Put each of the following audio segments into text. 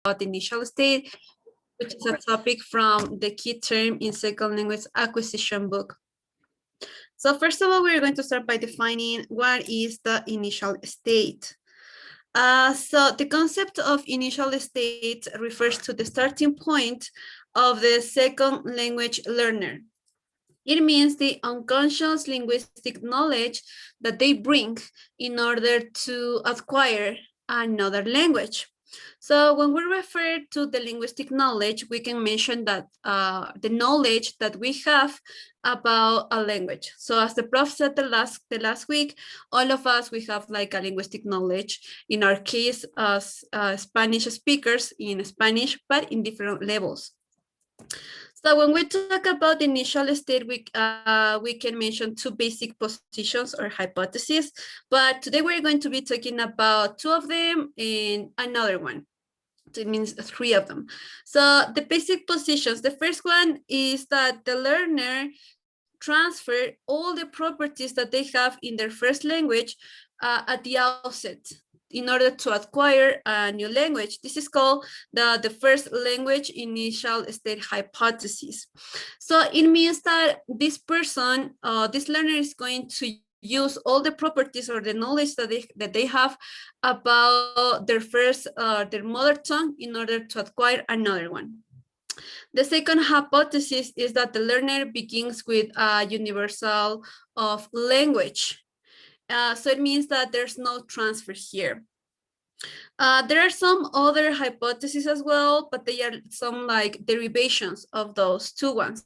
the initial state, which is a topic from the key term in second language acquisition book. So first of all, we're going to start by defining what is the initial state. So the concept of initial state refers to the starting point of the second language learner. It means the unconscious linguistic knowledge that they bring in order to acquire another language. So when we refer to the linguistic knowledge, we can mention that the knowledge that we have about a language. So as the prof said the last week, all of us, we have like a linguistic knowledge. In our case, as Spanish speakers in Spanish, but in different levels. So when we talk about the initial state, we can mention two basic positions or hypotheses, but today we're going to be talking about two of them and another one. So it means three of them. So the basic positions, the first one is that the learner transfer all the properties that they have in their first language at the outset in order to acquire a new language. This is called the first language initial state hypothesis. So it means that this person, this learner is going to use all the properties or the knowledge that they have about their first, their mother tongue in order to acquire another one. The second hypothesis is that the learner begins with a universal of language. So it means that there's no transfer here. There are some other hypotheses as well, but they are some like derivations of those two ones.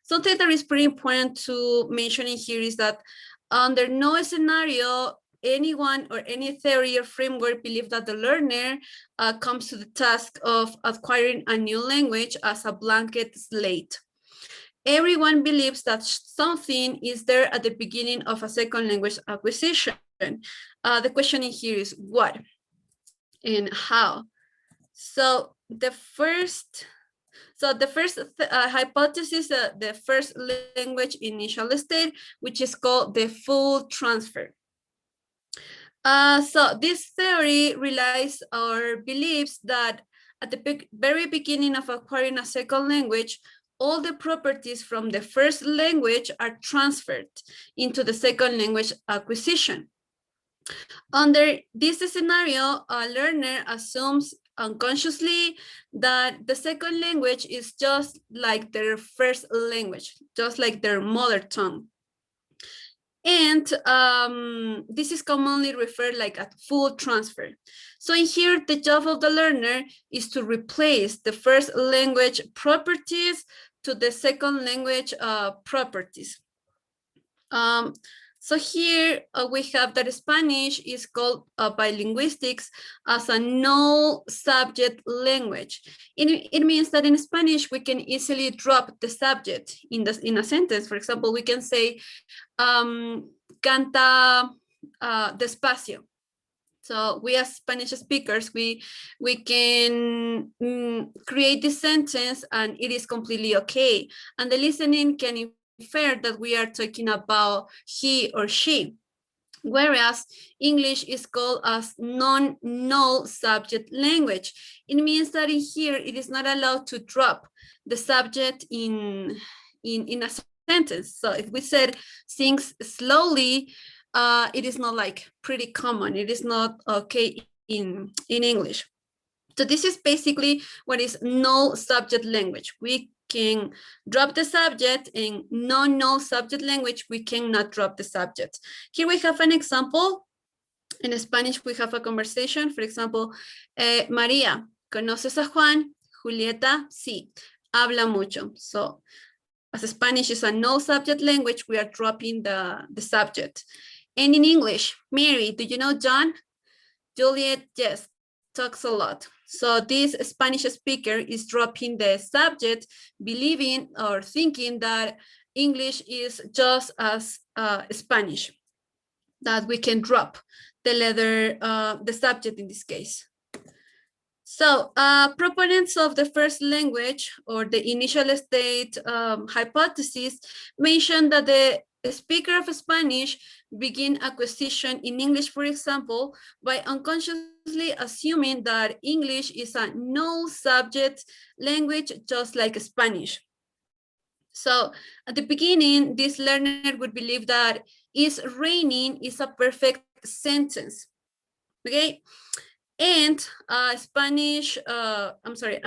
Something that is pretty important to mention in here is that under no scenario, anyone or any theory or framework believe that the learner comes to the task of acquiring a new language as a blanket slate. Everyone believes that something is there at the beginning of a second language acquisition. The question in here is what and how. So the first hypothesis, the first language initial state, which is called the full transfer. So this theory relies or believes that at the very beginning of acquiring a second language, all the properties from the first language are transferred into the second language acquisition. Under this scenario, a learner assumes unconsciously that the second language is just like their first language, just like their mother tongue. And this is commonly referred like a full transfer. So in here, the job of the learner is to replace the first language properties to the second language properties. So here we have that Spanish is called by linguistics as a null subject language. It means that in Spanish, we can easily drop the subject in a sentence. For example, we can say, canta despacio. So we as Spanish speakers, we can create this sentence and it is completely okay. And the listening can infer that we are talking about he or she. Whereas English is called as non-null subject language. It means that in here, it is not allowed to drop the subject in a sentence. So if we said things slowly, it is not like pretty common. It is not okay in English. So this is basically what is null subject language. We can drop the subject. In non-null subject language, we cannot drop the subject. Here we have an example. In Spanish, we have a conversation. For example, María, ¿conoces a Juan? Julieta, sí, habla mucho. So as Spanish is a null subject language, we are dropping the subject. And in English, Mary, do you know John? Juliet, yes, talks a lot. So this Spanish speaker is dropping the subject, believing or thinking that English is just as Spanish, that we can drop the letter, the subject in this case. So proponents of the first language or the initial state hypothesis mention that the a speaker of Spanish begin acquisition in English, for example, by unconsciously assuming that English is a null subject language, just like Spanish. So at the beginning, this learner would believe that "is raining" is a perfect sentence, okay? And an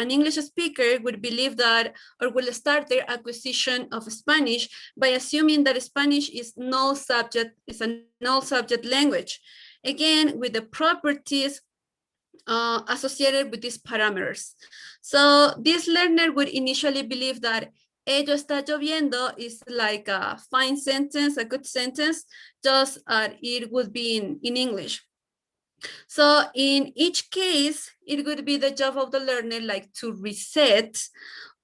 English speaker would believe that, or will start their acquisition of Spanish by assuming that Spanish is a null subject language. Again, with the properties associated with these parameters. So this learner would initially believe that "ello está lloviendo" is like a fine sentence, a good sentence, just as it would be in English. So in each case, it would be the job of the learner like to reset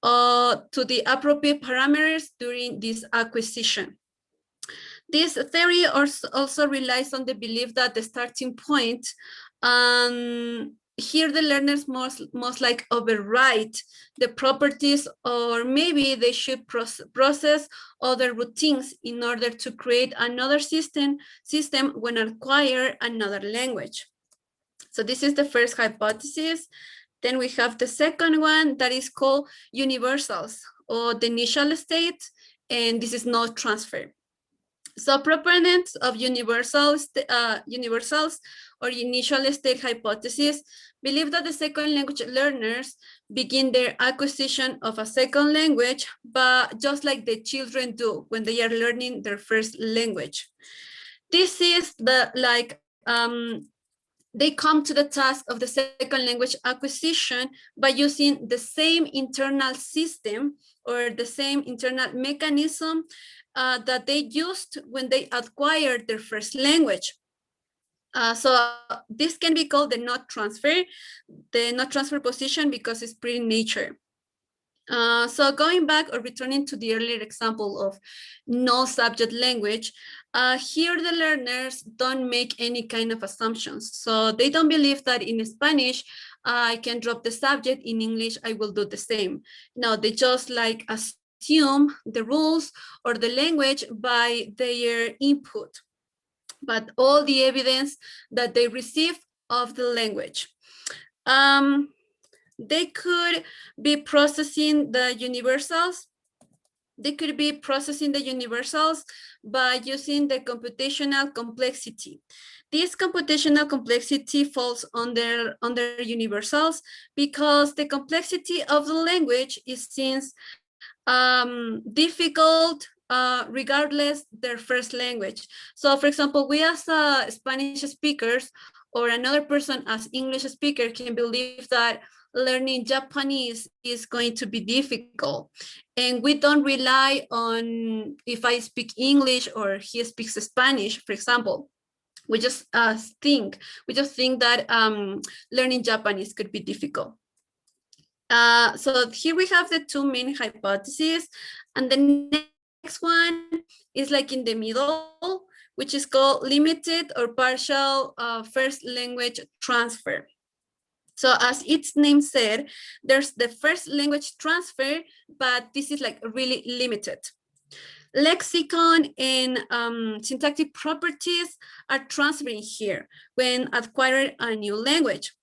to the appropriate parameters during this acquisition. This theory also relies on the belief that the starting point, here the learners most like override the properties, or maybe they should process other routines in order to create another system when acquire another language. So this is the first hypothesis. Then we have the second one that is called universals, or the initial state, and this is not transfer. So proponents of universals or initial state hypothesis believe that the second language learners begin their acquisition of a second language, but just like the children do when they are learning their first language. This is they come to the task of the second language acquisition by using the same internal system or the same internal mechanism that they used when they acquired their first language. So this can be called the not transfer position, because it's pretty nature. So going back or returning to the earlier example of no subject language, here the learners don't make any kind of assumptions. So they don't believe that in Spanish, I can drop the subject, in English, I will do the same. No, they just like assume the rules or the language by their input, but all the evidence that they receive of the language. They could be processing the universals. They could be processing the universals by using the computational complexity. This computational complexity falls under universals because the complexity of the language is difficult regardless their first language. So for example, we as Spanish speakers or another person as English speaker can believe that learning Japanese is going to be difficult. And we don't rely on if I speak English or he speaks Spanish, for example. We just think that learning Japanese could be difficult. So here we have the two main hypotheses, and the next one is like in the middle, which is called limited or partial first language transfer. So as its name said, there's the first language transfer, but this is like really limited. Lexicon and syntactic properties are transferring here when acquiring a new language.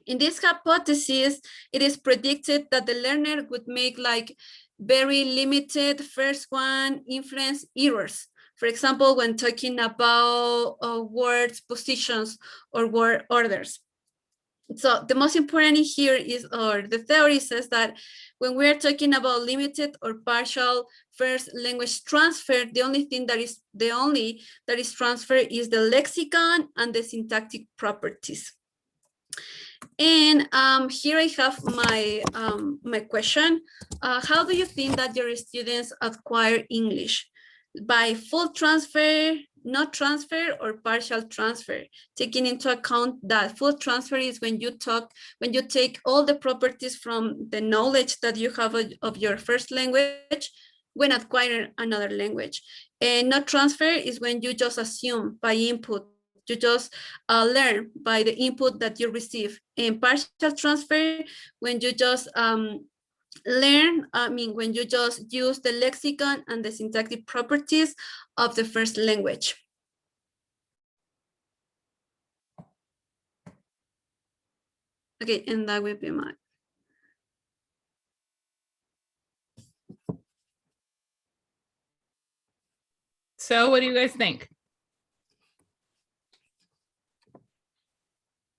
In this hypothesis, it is predicted that the learner would make like very limited first one influence errors. For example, when talking about words, positions, or word orders. So the most important here is, or the theory says that when we're talking about limited or partial first language transfer, the only thing that is transferred is the lexicon and the syntactic properties. And here I have my my question. How do you think that your students acquire English? By full transfer, not transfer, or partial transfer? Taking into account that full transfer is when you take all the properties from the knowledge that you have of your first language when acquiring another language. And not transfer is when you just assume by input. You just learn by the input that you receive. And partial transfer, when you just Learn, I mean, when you just use the lexicon and the syntactic properties of the first language. Okay, and that will be mine. So what do you guys think?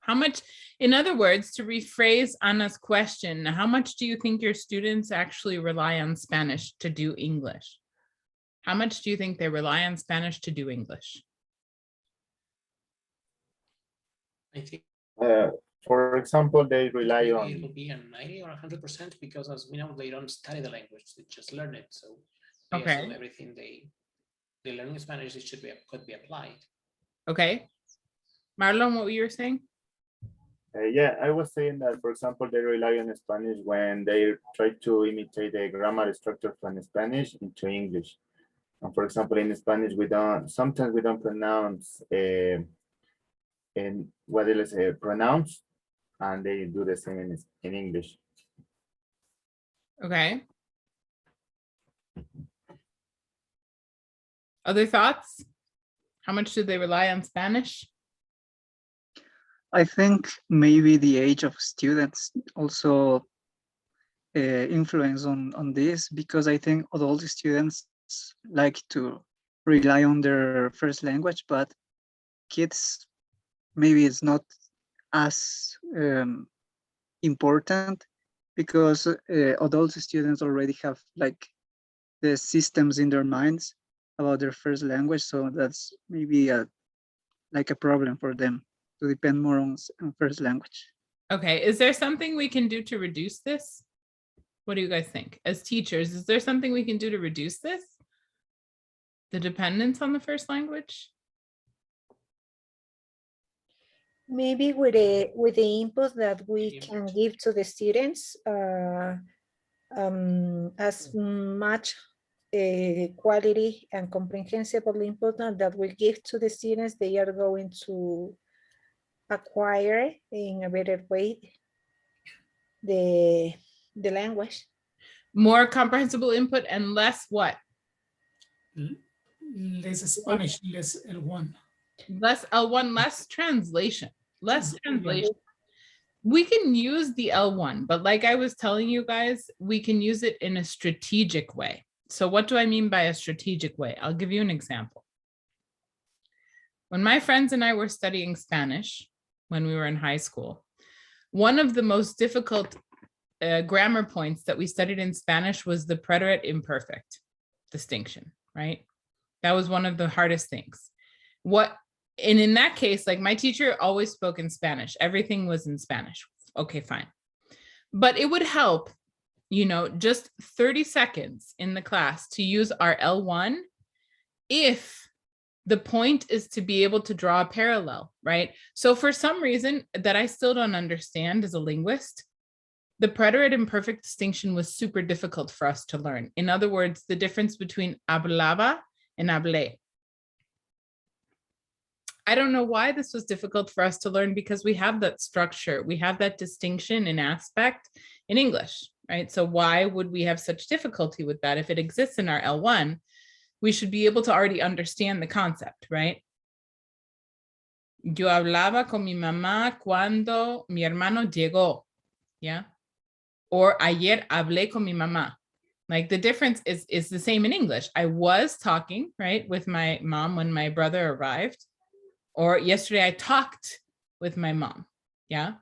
How much, in other words, to rephrase Anna's question, how much do you think your students actually rely on Spanish to do English? How much do you think they rely on Spanish to do English? I think For example, they rely on. it will be a 90 or 100% because, as we know, they don't study the language; they just learn it. So they Okay. assume everything they learn in Spanish it could be applied. Okay. Marlon, what were you saying? Yeah, I was saying that, for example, they rely on Spanish when they try to imitate the grammar structure from Spanish into English. And for example, in Spanish, sometimes we don't pronounce and what do they say, pronounce, and they do the same in English. Okay. Other thoughts? How much do they rely on Spanish? I think maybe the age of students also influence on this, because I think all the students like to rely on their first language, but kids, maybe it's not as important, because adult students already have like the systems in their minds about their first language, so that's maybe like a problem for them to depend more on first language. Okay, is there something we can do to reduce this? What do you guys think? As teachers, is there something we can do to reduce this? The dependence on the first language? Maybe with the input that we can give to the students, as much quality and comprehensible input that we give to the students, they are going to acquire in a better way the language. More comprehensible input and less what? Less Spanish, less L1. Less L1, less translation. Less translation. We can use the L1, but like I was telling you guys, we can use it in a strategic way. So what do I mean by a strategic way? I'll give you an example. When my friends and I were studying Spanish, when we were in high school, one of the most difficult grammar points that we studied in Spanish was the preterite imperfect distinction, right? That was one of the hardest things. And in that case, like my teacher always spoke in Spanish. Everything was in Spanish. Okay, fine. But it would help, you know, just 30 seconds in the class to use our L1 if the point is to be able to draw a parallel, right? So for some reason that I still don't understand as a linguist, the preterite imperfect distinction was super difficult for us to learn. In other words, the difference between hablaba and hablé. I don't know why this was difficult for us to learn, because we have that structure, we have that distinction in aspect in English, right? So why would we have such difficulty with that? If it exists in our L1, we should be able to already understand the concept, right? Yo hablaba con mi mamá cuando mi hermano llegó, yeah? Or ayer hablé con mi mamá. Like the difference is the same in English. I was talking, right, with my mom when my brother arrived. Or yesterday I talked with my mom, yeah?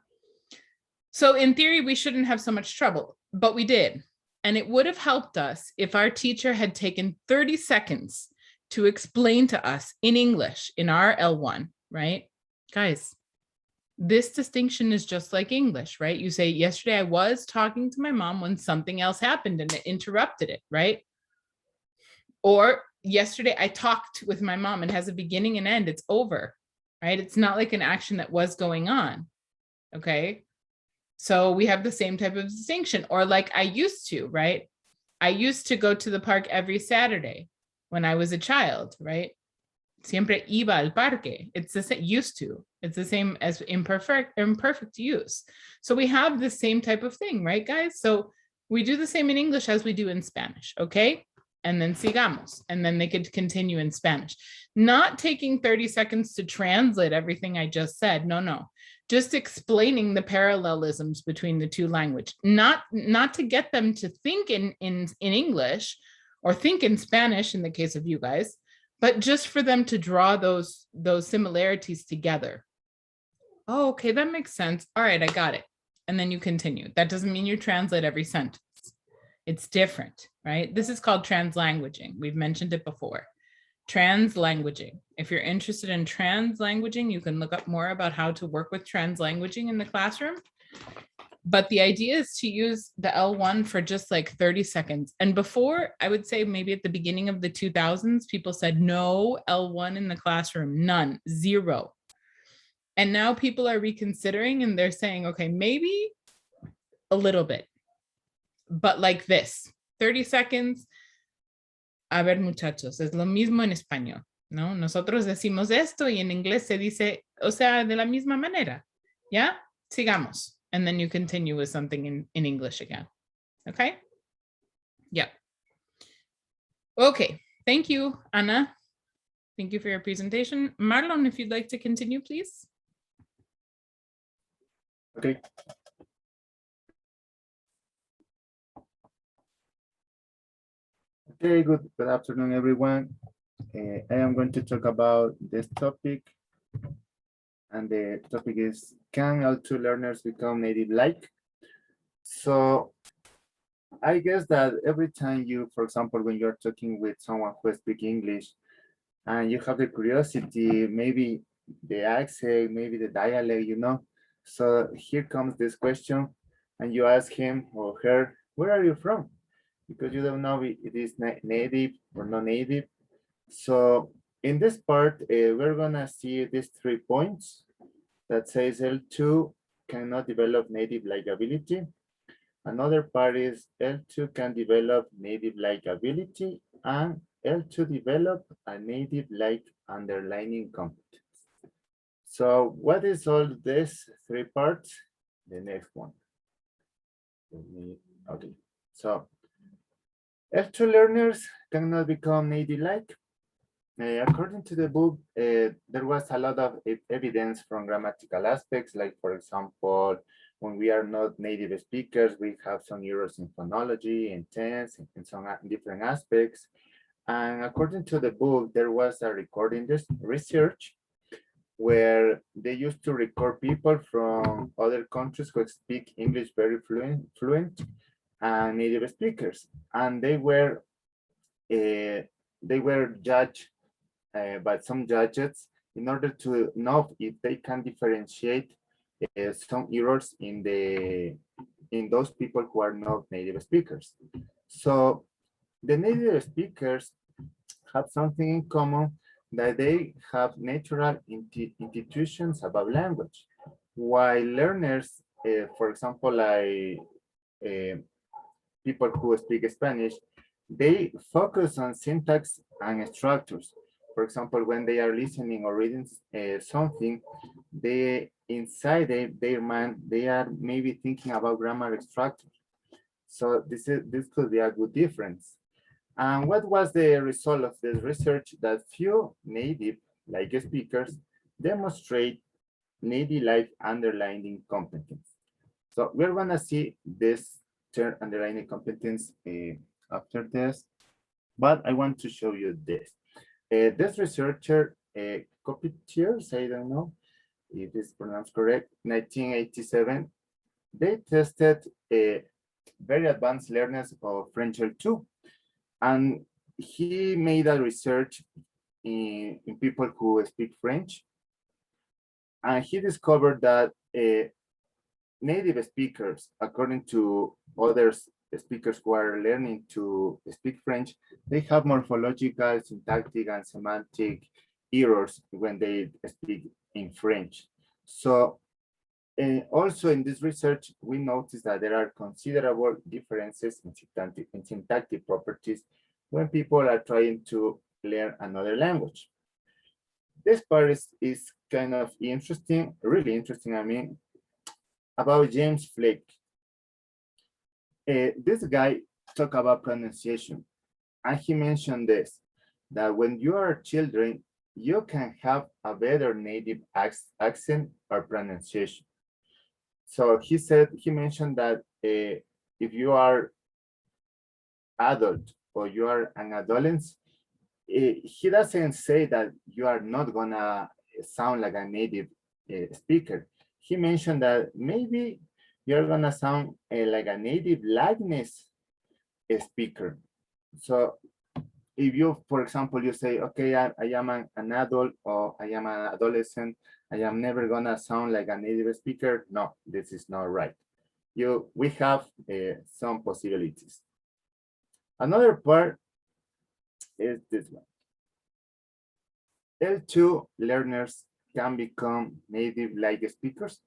So in theory, we shouldn't have so much trouble, but we did. And it would have helped us if our teacher had taken 30 seconds to explain to us in English, in our L1, right? Guys, this distinction is just like English, right? You say, yesterday I was talking to my mom when something else happened and it interrupted it, right? Or yesterday I talked with my mom, and has a beginning and end, it's over, right? It's not like an action that was going on, okay? So we have the same type of distinction. Or like I used to, right? I used to go to the park every Saturday when I was a child, right? Siempre iba al parque. It's the same, used to. It's the same as imperfect use. So we have the same type of thing, right, guys? So We do the same in English as we do in Spanish, okay? And then sigamos, and then they could continue in Spanish. Not taking 30 seconds to translate everything I just said, no. Just explaining the parallelisms between the two languages, not to get them to think in English or think in Spanish in the case of you guys, but just for them to draw those similarities together. Oh, okay, that makes sense. All right, I got it. And then you continue. That doesn't mean you translate every sentence. It's different, right? This is called translanguaging. We've mentioned it before. Translanguaging. If you're interested in translanguaging, you can look up more about how to work with translanguaging in the classroom. But the idea is to use the L1 for just like 30 seconds. And before, I would say maybe at the beginning of the 2000s, people said no L1 in the classroom, none, zero. And now people are reconsidering and they're saying, okay, maybe a little bit, but like this, 30 seconds. A ver, muchachos, es lo mismo en español, ¿no? Nosotros decimos esto y en inglés se dice, o sea, de la misma manera. ¿Ya? Sigamos. And then you continue with something in English again. Okay? Yeah. Okay. Thank you, Anna. Thank you for your presentation. Marlon, if you'd like to continue, please. Okay. Okay, good afternoon, everyone. I am going to talk about this topic. And the topic is, can L2 learners become native-like? So I guess that every time you, for example, when you're talking with someone who speaks English and you have the curiosity, maybe the accent, maybe the dialect, you know. So here comes this question and you ask him or her, where are you from? Because you don't know if it is native or non-native. So in this part, we're gonna see these 3 points that says L2 cannot develop native-like ability. Another part is L2 can develop native-like ability, and L2 develop a native-like underlining competence. So what is all these 3 parts? The next one. Okay, so L2 learners cannot become native-like. According to the book, there was a lot of evidence from grammatical aspects, like, for example, when we are not native speakers, we have some errors in phonology and tense and some different aspects. And according to the book, there was a recording research where they used to record people from other countries who speak English very fluent and native speakers. And they were judged by some judges in order to know if they can differentiate some errors in those people who are not native speakers. So the native speakers have something in common, that they have natural intuitions about language, while learners, for example, like people who speak Spanish, they focus on syntax and structures. For example, when they are listening or reading something, they inside their mind, they are maybe thinking about grammar structure. So this could be a good difference. And what was the result of this research? That few native-like speakers demonstrate native-like underlining competence. So we're gonna see this term underlining competence after this, but I want to show you this. This researcher, Copetiers, I don't know if it's pronounced correct, 1987, they tested very advanced learners of French L2. And he made a research in people who speak French. And he discovered that native speakers, according to other speakers who are learning to speak French, they have morphological, syntactic, and semantic errors when they speak in French. So also in this research, we noticed that there are considerable differences in syntactic properties when people are trying to learn another language. This part is kind of interesting, really interesting, I mean, about James Flake. this guy talked about pronunciation, and he mentioned this, that when you are children, you can have a better native accent or pronunciation. So he mentioned that if you are adult or you are an adolescent, he doesn't say that you are not gonna sound like a native speaker. He mentioned that maybe you're gonna sound like a native likeness speaker. So if you, for example, you say, okay, I am an adult or I am an adolescent, I am never gonna sound like a native speaker. No, this is not right. We have some possibilities. Another part is this one. L2 learners can become native-like speakers.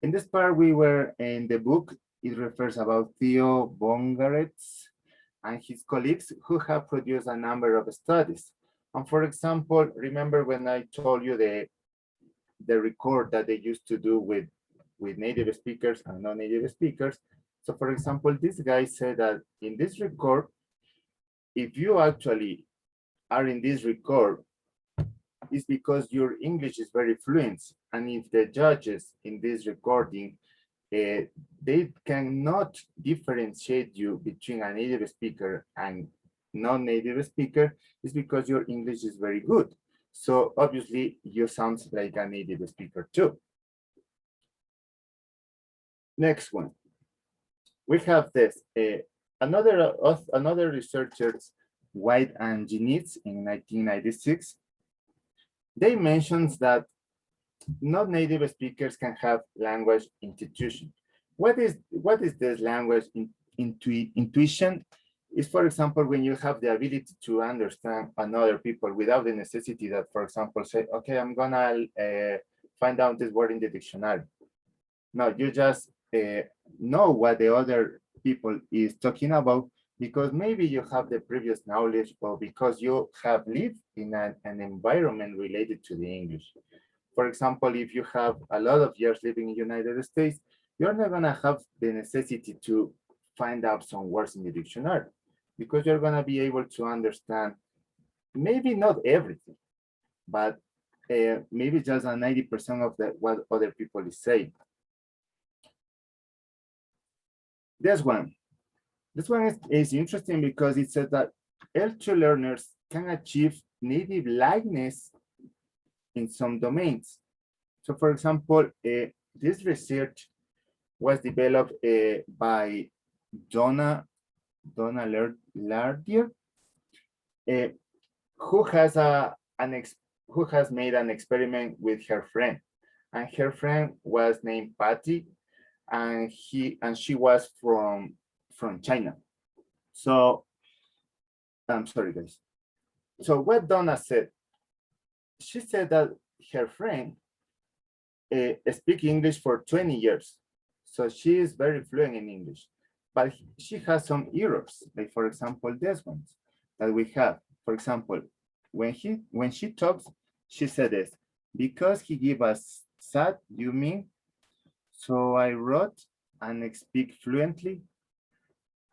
In this part, we were in the book, it refers about Theo Bongaretz and his colleagues who have produced a number of studies. And for example, remember when I told you the record that they used to do with native speakers and non-native speakers. So for example, this guy said that in this record, if you actually are in this record, it's because your English is very fluent. And if the judges in this recording, they cannot differentiate you between a native speaker and non-native speaker, it's because your English is very good. So obviously you sound like a native speaker too. Next one. We have this, another researchers, White and Genitz in 1996, they mentions that non-native speakers can have language institution. What is this language intuition? Is, for example, when you have the ability to understand another people without the necessity that, for example, say, okay, I'm gonna find out this word in the dictionary. No, you just know what the other people is talking about because maybe you have the previous knowledge or because you have lived in an environment related to the English. For example, if you have a lot of years living in the United States, you're not gonna have the necessity to find out some words in the dictionary because you're gonna be able to understand maybe not everything, but maybe just a 90% of what other people is saying. This one is interesting because it says that L2 learners can achieve native likeness in some domains. So for example, this research was developed by Donna Lardier, who has made an experiment with her friend, and her friend was named Patty, and she was from China. So I'm sorry, guys. So what Donna said, she said that her friend speaks English for 20 years. So she is very fluent in English, but she has some errors. Like for example, these ones that we have. For example, when she talks, she said this, because he gave us sad, you mean? So I wrote and speak fluently.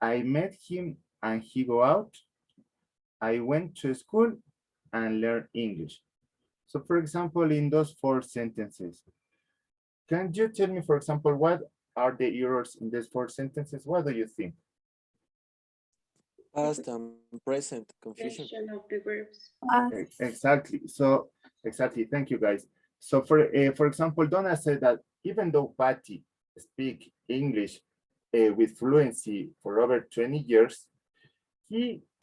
I met him and he go out. I went to school and learned English. So for example, in those 4 sentences, can you tell me, for example, what are the errors in these 4 sentences? What do you think? Past and present confusion. Of the verbs. Exactly. So exactly. Thank you, guys. So for example, Donna said that even though Patty speak English with fluency for over 20 years,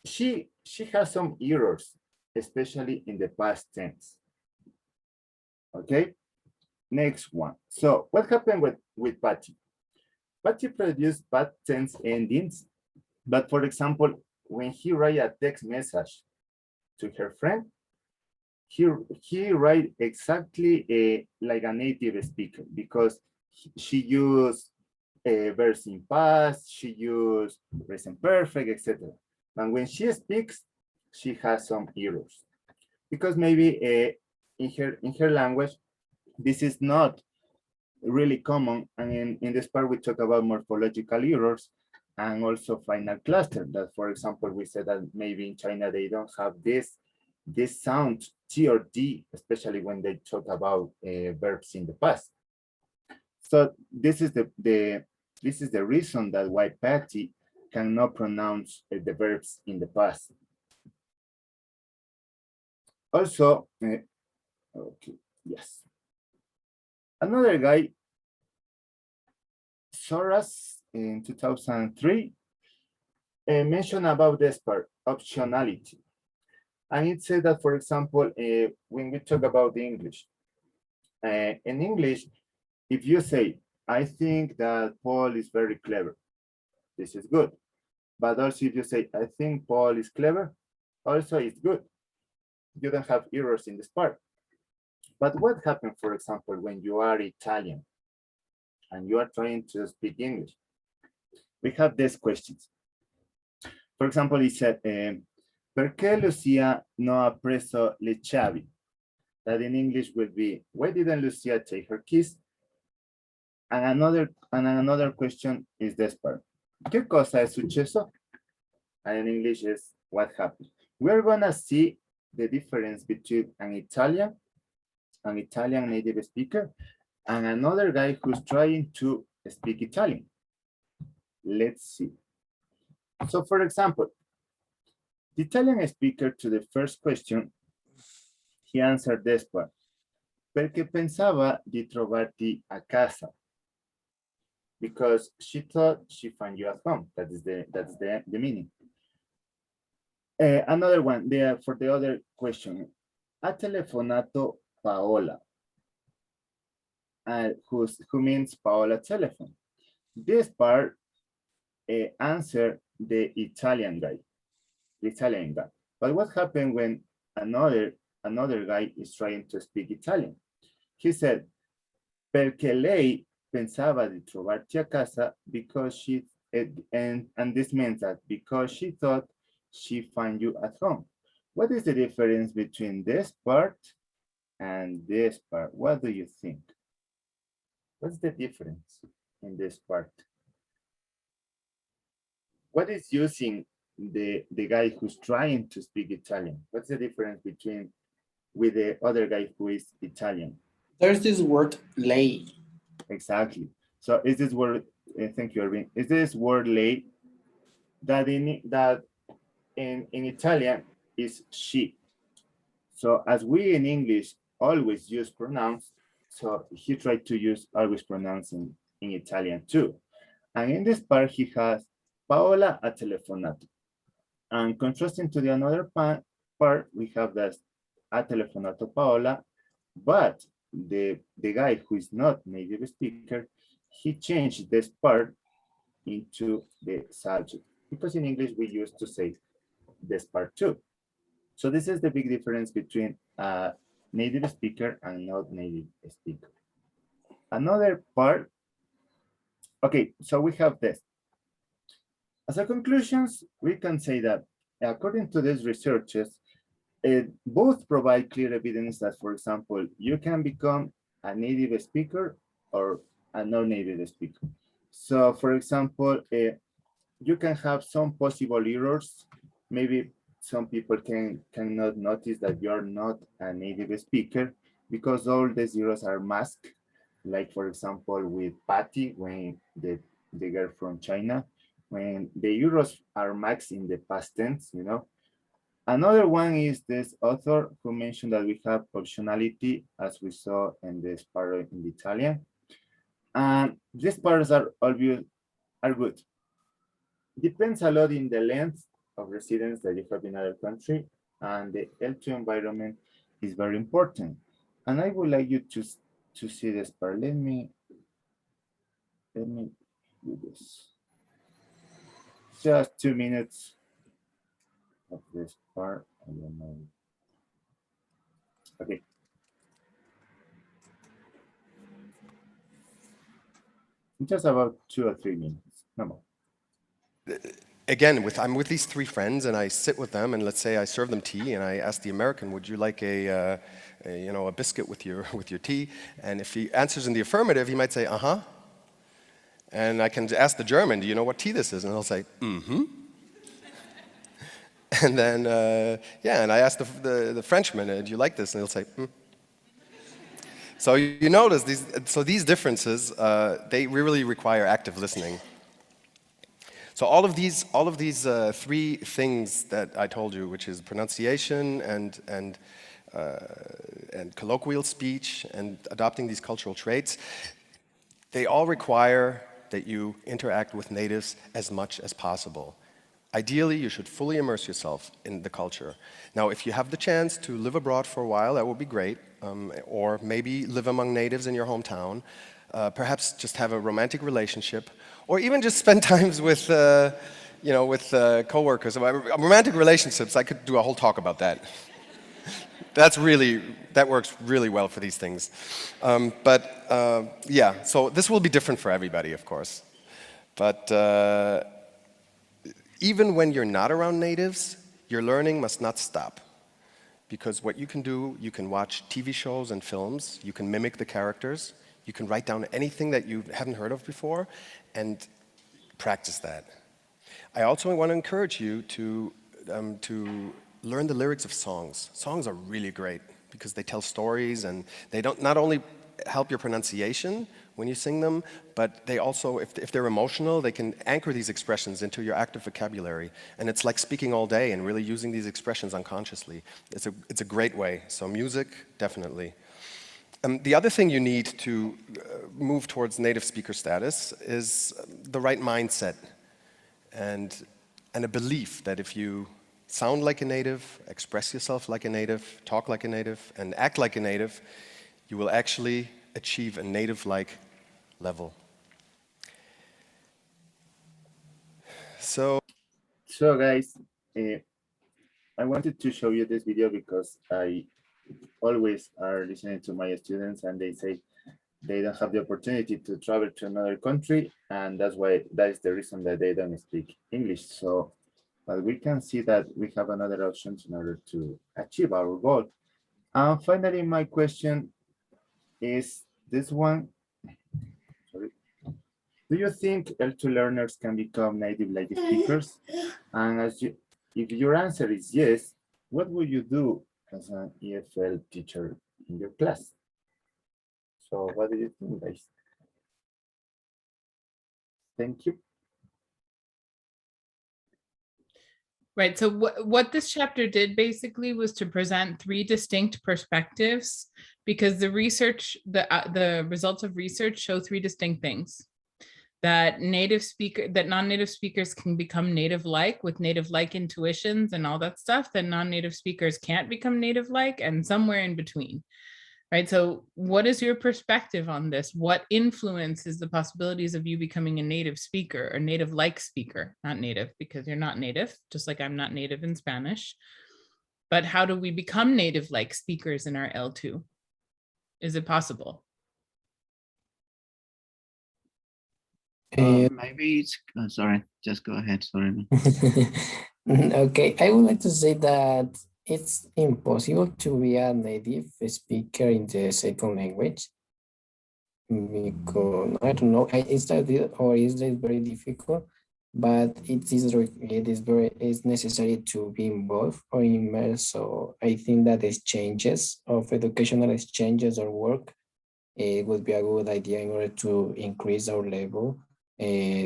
she has some errors, especially in the past tense. Okay. Next one. So what happened with Patty? Patty produced past tense endings, but for example, when he write a text message to her friend, he write exactly like a native speaker because she used verbs in past, she used present perfect, etc. And when she speaks, she has some errors because maybe in her language, this is not really common. And in this part, we talk about morphological errors. and also final cluster. That, for example, we said that maybe in China they don't have this sound T or D, especially when they talk about verbs in the past. So this is the reason that why Patty cannot pronounce the verbs in the past. Also, okay, yes. Another guy, Soros, in 2003, mentioned about this part, optionality. And it said that, for example, when we talk about the English, in English, if you say, I think that Paul is very clever, this is good. But also if you say, I think Paul is clever, also it's good. You don't have errors in this part. But what happens, for example, when you are Italian and you are trying to speak English? We have these questions. For example, he said, perché Lucia no ha preso le chiavi? That in English would be, why didn't Lucia take her keys? And another question is this part. ¿Qué cosa es suceso? And in English is what happened. We're gonna see the difference between an Italian native speaker and another guy who's trying to speak Italian. Let's see. So for example, the Italian speaker to the first question, he answered this part. Perché pensava di trovarti a casa. Because she thought she found you at home. That's the meaning. Another one there for the other question. Ha telefonato Paola. Who means Paola telephone. This part answer the Italian guy. But what happened when another guy is trying to speak Italian? He said, perché lei pensava di trovarti a casa because she, and this means that because she thought she find you at home. What is the difference between this part and this part? What do you think? What's the difference in this part? What is using the guy who's trying to speak Italian? What's the difference between with the other guy who is Italian? There's this word lei. Exactly. So is this word, thank you, Irving. Is this word lei that in Italian is she. So as we in English always use pronouns, so he tried to use always pronouns in Italian too. And in this part, he has Paola ha telefonato. And contrasting to the another part, we have that ha telefonato Paola, but the guy who is not native speaker, he changed this part into the subject. Because in English, we used to say this part too. So this is the big difference between a native speaker and not native speaker. Another part, okay, so we have this. As a conclusions, we can say that according to these researchers, both provide clear evidence that, for example, you can become a native speaker or a non-native speaker. So for example, you can have some possible errors. Maybe some people cannot notice that you're not a native speaker because all the zeros are masked. Like for example, with Patty, when the girl from China, when the euros are masked in the past tense, you know. Another one is this author who mentioned that we have optionality, as we saw in this part in the Italian. And these parts are obvious, are good. Depends a lot in the length of residence that you have in other country, and the L2 environment is very important. And I would like you to see this part. Let me do this. Just 2 minutes of this part. I don't know. Okay. Just about 2 or 3 minutes, no more. Again, I'm with these three friends, and I sit with them, and let's say I serve them tea, and I ask the American, "Would you like a biscuit with your tea?" And if he answers in the affirmative, he might say, "Uh-huh." And I can ask the German, do you know what tea this is? And they'll say, mm-hmm. And then, yeah, and I ask the Frenchman, do you like this? And they'll say, mm. So you notice these differences, they really require active listening. So all of these three things that I told you, which is pronunciation and colloquial speech and adopting these cultural traits, they all require that you interact with natives as much as possible. Ideally, you should fully immerse yourself in the culture. Now, if you have the chance to live abroad for a while, that would be great, or maybe live among natives in your hometown, perhaps just have a romantic relationship, or even just spend times with, coworkers. Romantic relationships, I could do a whole talk about that. That works really well for these things. Yeah, so this will be different for everybody, of course. But even when you're not around natives, your learning must not stop. Because what you can do, you can watch TV shows and films, you can mimic the characters, you can write down anything that you hadn't heard of before, and practice that. I also want to encourage you to learn the lyrics of songs. Songs are really great because they tell stories, and they don't not only help your pronunciation when you sing them, but they also, if they're emotional, they can anchor these expressions into your active vocabulary. And it's like speaking all day and really using these expressions unconsciously. It's a great way. So music, definitely. The other thing you need to move towards native speaker status is the right mindset and a belief that if you sound like a native, express yourself like a native, talk like a native, and act like a native, you will actually achieve a native-like level. So guys, I wanted to show you this video because I always are listening to my students and they say they don't have the opportunity to travel to another country, and that is the reason that they don't speak English. So, but we can see that we have another options in order to achieve our goal. And finally, my question is this one. Sorry. Do you think L2 learners can become native speakers? And if your answer is yes, what would you do as an EFL teacher in your class? So what do you think, guys? Thank you. Right. So what this chapter did basically was to present three distinct perspectives, because the results of research show three distinct things. That non-native speakers can become native-like with native-like intuitions and all that stuff, that non-native speakers can't become native-like, and somewhere in between. Right. So what is your perspective on this? What influences the possibilities of you becoming a native speaker or native-like speaker? Not native, because you're not native, just like I'm not native in Spanish. But how do we become native-like speakers in our L2? Is it possible? Maybe it's, sorry, just go ahead, sorry. Okay, I would like to say that it's impossible to be a native speaker in the second language, because I don't know, is that very difficult, but it's necessary to be involved or immersed. So I think that exchanges of educational exchanges or work, it would be a good idea in order to increase our level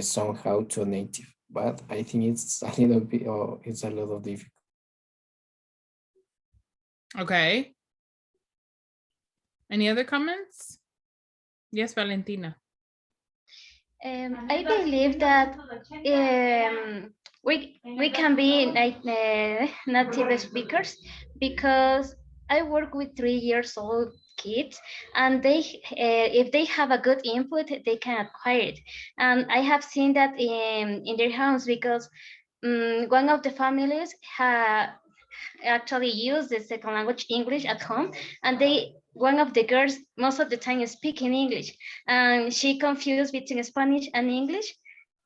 somehow to native. But I think it's a little bit, it's a little difficult. Okay. Any other comments? Yes, Valentina. I believe that we can be native speakers, because I work with 3 years old kids, and they if they have a good input, they can acquire it. And I have seen that in their homes, because one of the families actually use the second language English at home, and one of the girls most of the time is speaking English, and she confused between Spanish and English.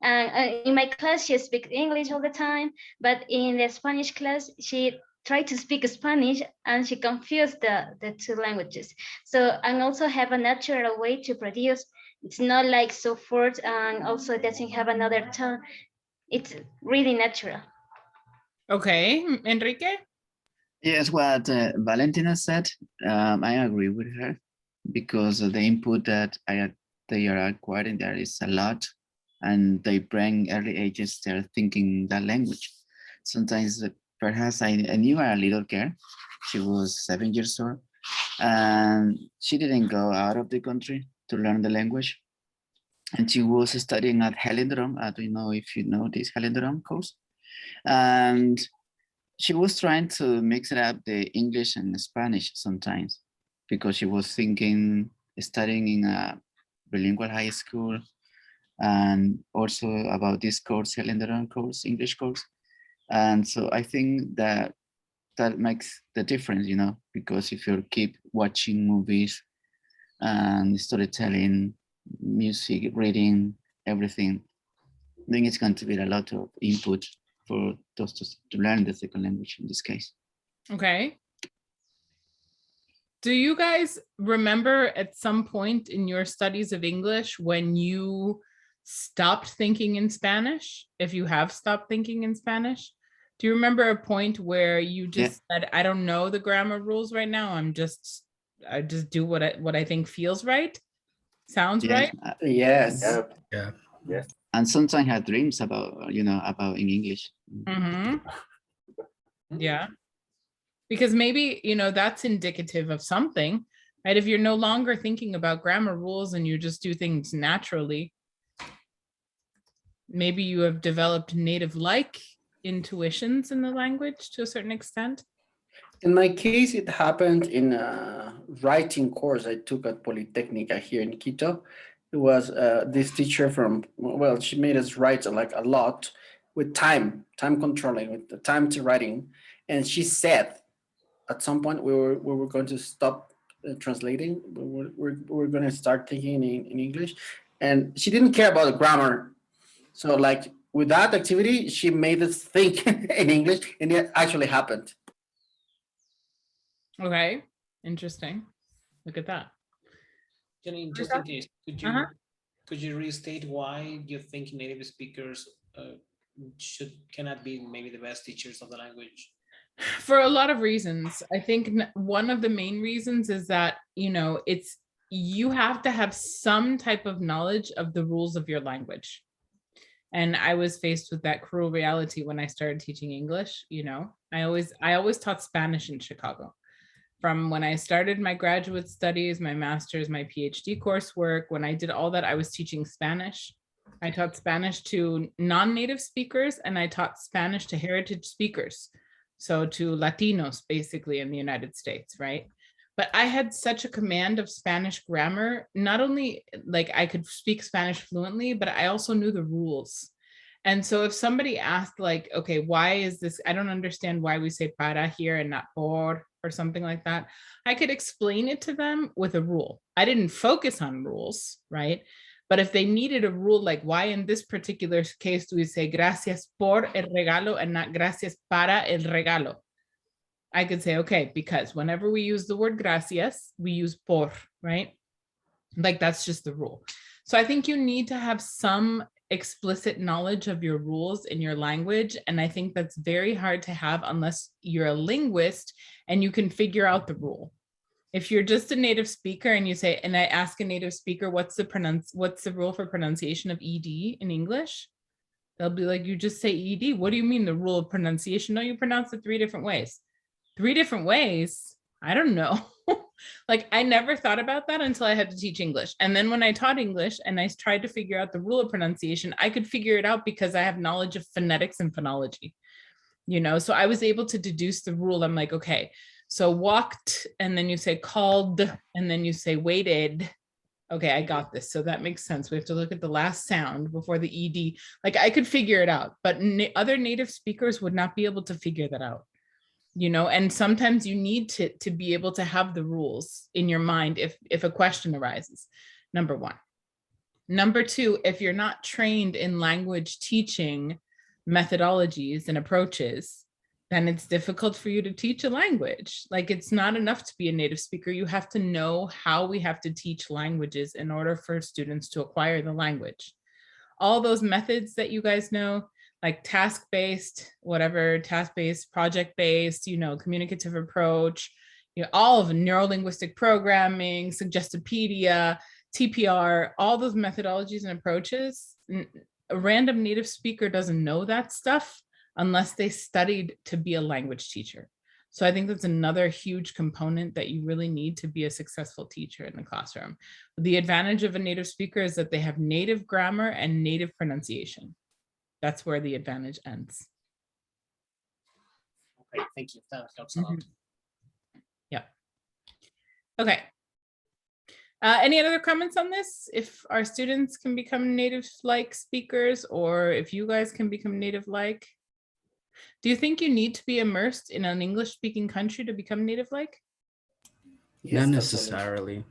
In my class, she speaks English all the time, but in the Spanish class, she tried to speak Spanish and she confused the two languages. So, and also have a natural way to produce It's not like so forth, and also it doesn't have another tone. It's really natural. Okay, Enrique? Yes, what Valentina said, I agree with her because of the input that they are acquiring there is a lot, and they bring early ages they're thinking that language. Sometimes, perhaps I knew a little girl. She was 7 years old, and she didn't go out of the country to learn the language. And she was studying at Helendron. I don't know if you know this Helendron course. And she was trying to mix it up the English and Spanish sometimes because she was thinking studying in a bilingual high school and also about this course, Helendron course, English course. And so I think that that makes the difference, you know, because if you keep watching movies and storytelling, music, reading, everything, then it's going to be a lot of input for those to learn the second language in this case. Okay. Do you guys remember at some point in your studies of English when you stopped thinking in Spanish? If you have stopped thinking in Spanish, do you remember a point where you just said, I don't know the grammar rules right now. I just do what I think feels right, sounds right? Yes. Yeah. Yes. And sometimes I have dreams about, you know, about in English. Yeah. Because maybe, you know, that's indicative of something, right? If you're no longer thinking about grammar rules and you just do things naturally, maybe you have developed native-like intuitions in the language to a certain extent. In my case, it happened in a writing course I took at Politecnica here in Quito. It was this teacher from, well, she made us write like a lot with time controlling, with the time to writing. And she said, at some point we were going to stop translating. We were going to start thinking in English, and she didn't care about the grammar. So like with that activity, she made us think in English, and it actually happened. Okay, interesting. Look at that. Janine, just in case, could you restate why you think native speakers cannot be maybe the best teachers of the language? For a lot of reasons. I think one of the main reasons is that, you know, you have to have some type of knowledge of the rules of your language. And I was faced with that cruel reality when I started teaching English. You know, I always taught Spanish in Chicago. From when I started my graduate studies, my master's, my PhD coursework, when I did all that, I was teaching Spanish. I taught Spanish to non-native speakers, and I taught Spanish to heritage speakers. So to Latinos, basically, in the United States, right? But I had such a command of Spanish grammar, not only like I could speak Spanish fluently, but I also knew the rules. And so if somebody asked like, okay, why is this? I don't understand why we say para here and not por or something like that. I could explain it to them with a rule. I didn't focus on rules, right? But if they needed a rule, like why in this particular case do we say gracias por el regalo and not gracias para el regalo? I could say, okay, because whenever we use the word gracias, we use por, right? Like that's just the rule. So I think you need to have some explicit knowledge of your rules in your language. And I think that's very hard to have unless you're a linguist and you can figure out the rule. If you're just a native speaker and you say, and I ask a native speaker, what's the rule for pronunciation of ED in English? They'll be like, you just say ED. What do you mean the rule of pronunciation? No, you pronounce it 3 different ways. 3 different ways? I don't know. Like I never thought about that until I had to teach English. And then when I taught English and I tried to figure out the rule of pronunciation, I could figure it out because I have knowledge of phonetics and phonology, you know? So I was able to deduce the rule. I'm like, okay, so walked, and then you say called, and then you say waited. Okay, I got this. So that makes sense. We have to look at the last sound before the ED. Like I could figure it out, but other native speakers would not be able to figure that out, you know? And sometimes you need to be able to have the rules in your mind if a question arises, number 1. Number 2, if you're not trained in language teaching methodologies and approaches, then it's difficult for you to teach a language. Like, it's not enough to be a native speaker. You have to know how we have to teach languages in order for students to acquire the language. All those methods that you guys know, like task-based, whatever, task-based, project-based, communicative approach, all of neuro-linguistic programming, Suggestipedia, TPR, all those methodologies and approaches, a random native speaker doesn't know that stuff unless they studied to be a language teacher. So I think that's another huge component that you really need to be a successful teacher in the classroom. The advantage of a native speaker is that they have native grammar and native pronunciation. That's where the advantage ends. Okay, thank you. That helps a lot. Yeah. Okay. Any other comments on this? If our students can become native-like speakers, or if you guys can become native-like? Do you think you need to be immersed in an English-speaking country to become native-like? Not necessarily.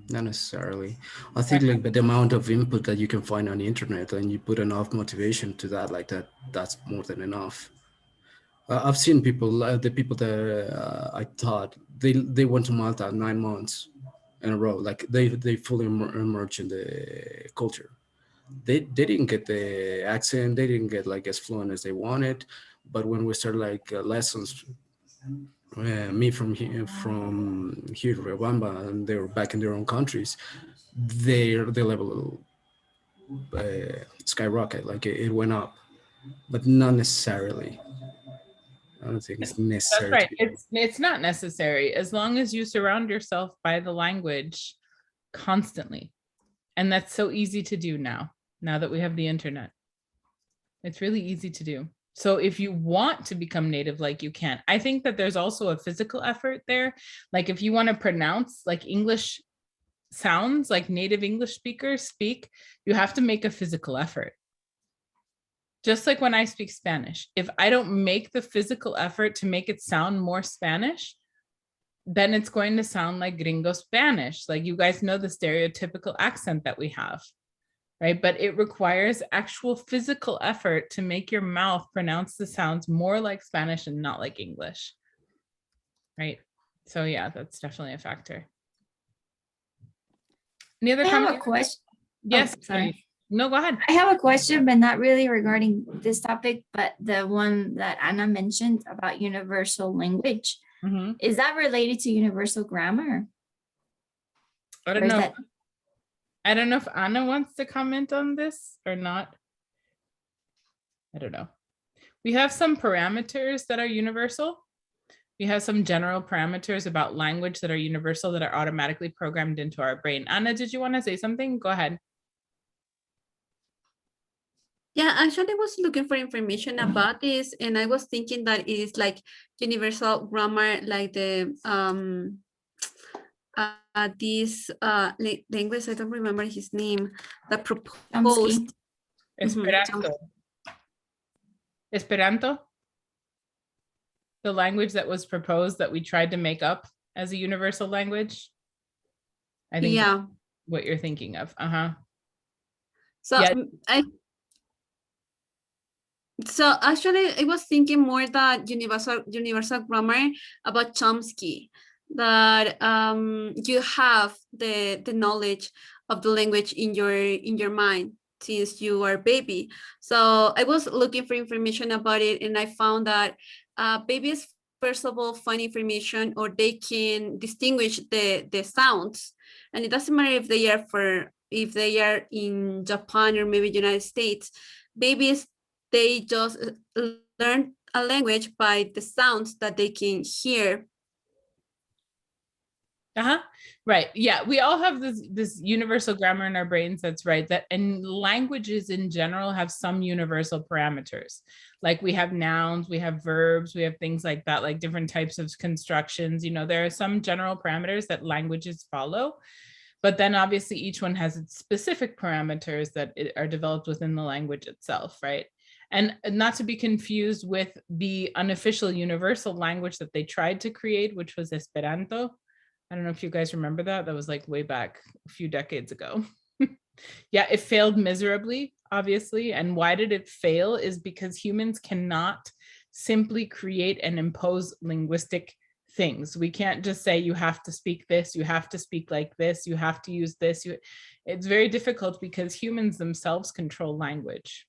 Not necessarily. I think like the amount of input that you can find on the internet and you put enough motivation to that, like that's more than enough. I've seen people, the people that I taught, they went to Malta 9 months in a row. Like they fully immersed in the culture. They didn't get the accent. They didn't get like as fluent as they wanted. But when we started like lessons, me from here to Riobamba, and they were back in their own countries, their level skyrocket, like it went up, but not necessarily. I don't think it's necessary. That's right. It's not necessary as long as you surround yourself by the language constantly. And that's so easy to do now that we have the internet. It's really easy to do. So if you want to become native, like you can. I think that there's also a physical effort there. Like if you want to pronounce like English sounds like native English speakers speak, you have to make a physical effort. Just like when I speak Spanish, if I don't make the physical effort to make it sound more Spanish, then it's going to sound like gringo Spanish. Like you guys know the stereotypical accent that we have, right? But it requires actual physical effort to make your mouth pronounce the sounds more like Spanish and not like English, right? So yeah, that's definitely a factor. Any other comments? I have a question. Yes, oh, sorry. No, go ahead. I have a question, but not really regarding this topic, but the one that Anna mentioned about universal language. Mm-hmm. Is that related to universal grammar? I don't know. I don't know if Anna wants to comment on this or not. I don't know. We have some parameters that are universal. We have some general parameters about language that are universal that are automatically programmed into our brain. Anna, did you want to say something? Go ahead. Yeah, actually I was looking for information about this, and I was thinking that it is like universal grammar, like the language, I don't remember his name, that proposed Esperanto. Esperanto, the language that was proposed that we tried to make up as a universal language. I think that's what you're thinking of. So yeah. So actually, I was thinking more that universal grammar about Chomsky, that you have the knowledge of the language in your mind since you are a baby. So I was looking for information about it, and I found that babies first of all find information, or they can distinguish the sounds, and it doesn't matter if they are in Japan or maybe United States. Babies, they just learn a language by the sounds that they can hear. Right. Yeah, we all have this universal grammar in our brains. That's right. And languages in general have some universal parameters. Like we have nouns, we have verbs, we have things like that, like different types of constructions. There are some general parameters that languages follow. But then obviously each one has its specific parameters that are developed within the language itself, right? And not to be confused with the unofficial universal language that they tried to create, which was Esperanto. I don't know if you guys remember that. That was like way back a few decades ago. Yeah, it failed miserably, obviously. And why did it fail is because humans cannot simply create and impose linguistic things. We can't just say you have to speak this, you have to speak like this, you have to use this. It's very difficult because humans themselves control language,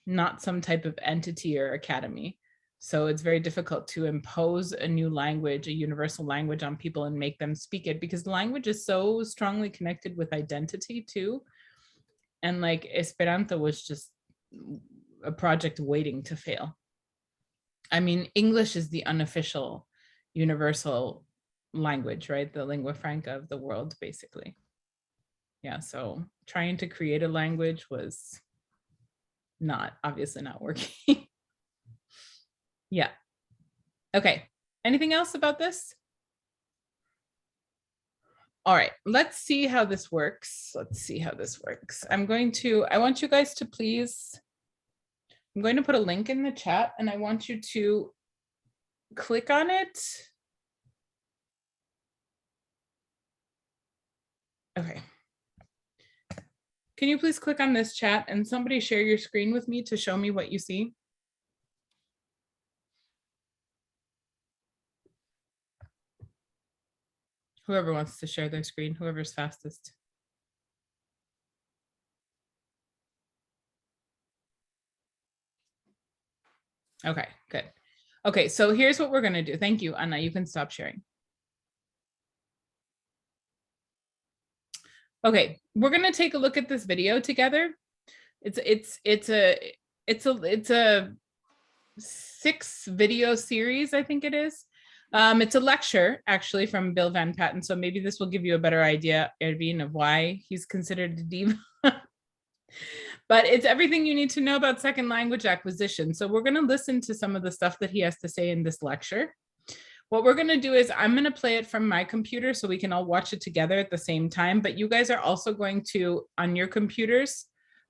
not some type of entity or academy. So it's very difficult to impose a new language, a universal language on people and make them speak it, because language is so strongly connected with identity too. And like Esperanto was just a project waiting to fail. I mean, English is the unofficial universal language, right? The lingua franca of the world, basically. Yeah, so trying to create a language was obviously not working. Yeah. Okay, anything else about this? All right, let's see how this works. Let's see how this works. I want you guys to please, I'm going to put a link in the chat and I want you to click on it. Okay. Can you please click on this chat and somebody share your screen with me to show me what you see? Whoever wants to share their screen, whoever's fastest. Okay, good. Okay, so here's what we're gonna do. Thank you, Anna, you can stop sharing. Okay, we're gonna take a look at this video together. It's a 6 video series, I think it is. It's a lecture actually from Bill Van Patten, so maybe this will give you a better idea, Erwin, of why he's considered a diva. But it's everything you need to know about second language acquisition. So we're going to listen to some of the stuff that he has to say in this lecture. What we're going to do is I'm going to play it from my computer so we can all watch it together at the same time. But you guys are also going to, on your computers,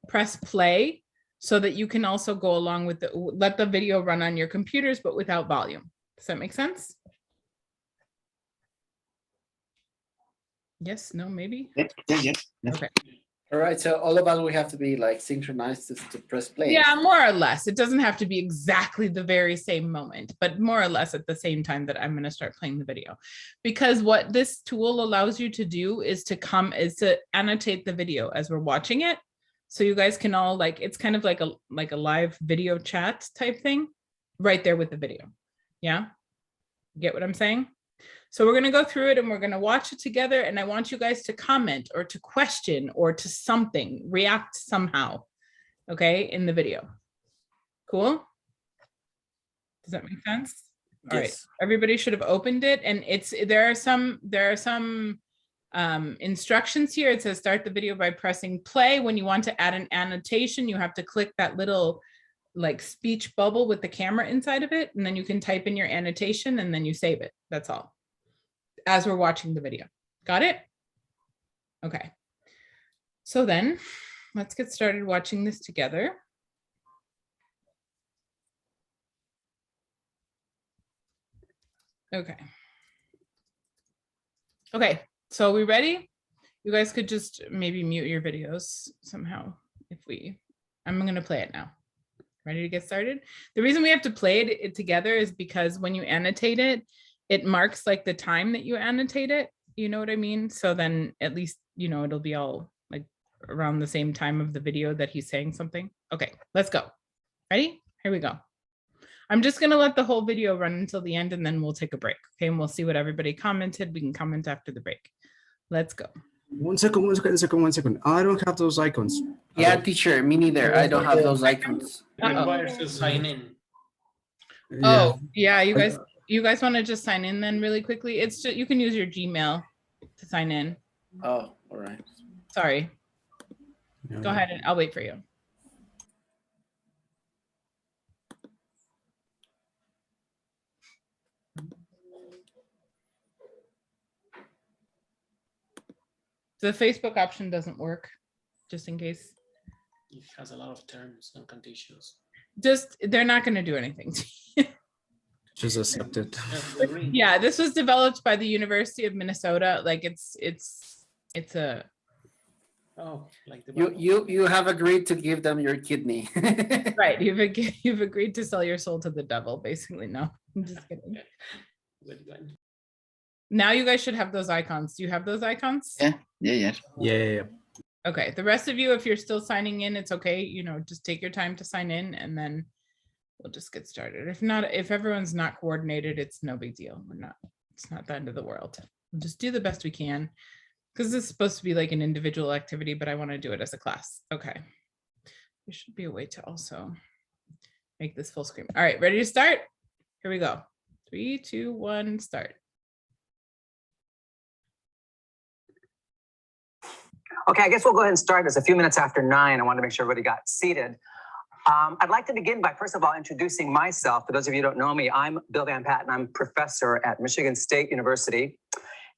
press play so that you can also go along with let the video run on your computers, but without volume. Does that make sense? Yes, no, maybe? Yeah. Okay. All right, so all of us, we have to be like synchronized to press play. Yeah, more or less. It doesn't have to be exactly the very same moment, but more or less at the same time that I'm going to start playing the video. Because what this tool allows you to do is to annotate the video as we're watching it. So you guys can all it's kind of like a live video chat type thing right there with the video. Yeah, get what I'm saying? So we're going to go through it and we're going to watch it together. And I want you guys to comment or to question or to something, react somehow, okay, in the video. Cool? Does that make sense? All right. Everybody should have opened it. And there are some instructions here. It says start the video by pressing play. When you want to add an annotation, you have to click that little speech bubble with the camera inside of it. And then you can type in your annotation and then you save it. That's all. As we're watching the video. Got it? Okay. So then let's get started watching this together. Okay. Okay, so are we ready? You guys could just maybe mute your videos somehow I'm gonna play it now. Ready to get started? The reason we have to play it together is because when you annotate it, it marks the time that you annotate it. You know what I mean? So then at least, it'll be all around the same time of the video that he's saying something. Okay, let's go. Ready? Here we go. I'm just going to let the whole video run until the end and then we'll take a break. Okay, and we'll see what everybody commented. We can comment after the break. Let's go. One second. I don't have those icons. Yeah, teacher, me neither. I don't have those icons. It requires to sign in. Oh, yeah, you guys want to just sign in then really quickly? It's just, you can use your Gmail to sign in. Oh, all right. Sorry. Go ahead and I'll wait for you. The Facebook option doesn't work, just in case. It has a lot of terms and conditions. They're not going to do anything to you. Just accept it. Yeah, this was developed by the University of Minnesota. Oh, like the You have agreed to give them your kidney. Right. You've agreed to sell your soul to the devil, basically. No, I'm just kidding. Now you guys should have those icons. Do you have those icons? Yeah. Okay. The rest of you, if you're still signing in, it's okay. You know, just take your time to sign in and then we'll just get started. If not, if everyone's not coordinated, it's no big deal. It's not the end of the world. We'll just do the best we can because this is supposed to be like an individual activity, but I want to do it as a class. Okay. There should be a way to also make this full screen. All right, ready to start? Here we go. 3, 2, 1, start. Okay, I guess we'll go ahead and start. It's a few minutes after 9. I wanted to make sure everybody got seated. I'd like to begin by, first of all, introducing myself. For those of you who don't know me, I'm Bill Van Patten. I'm a professor at Michigan State University.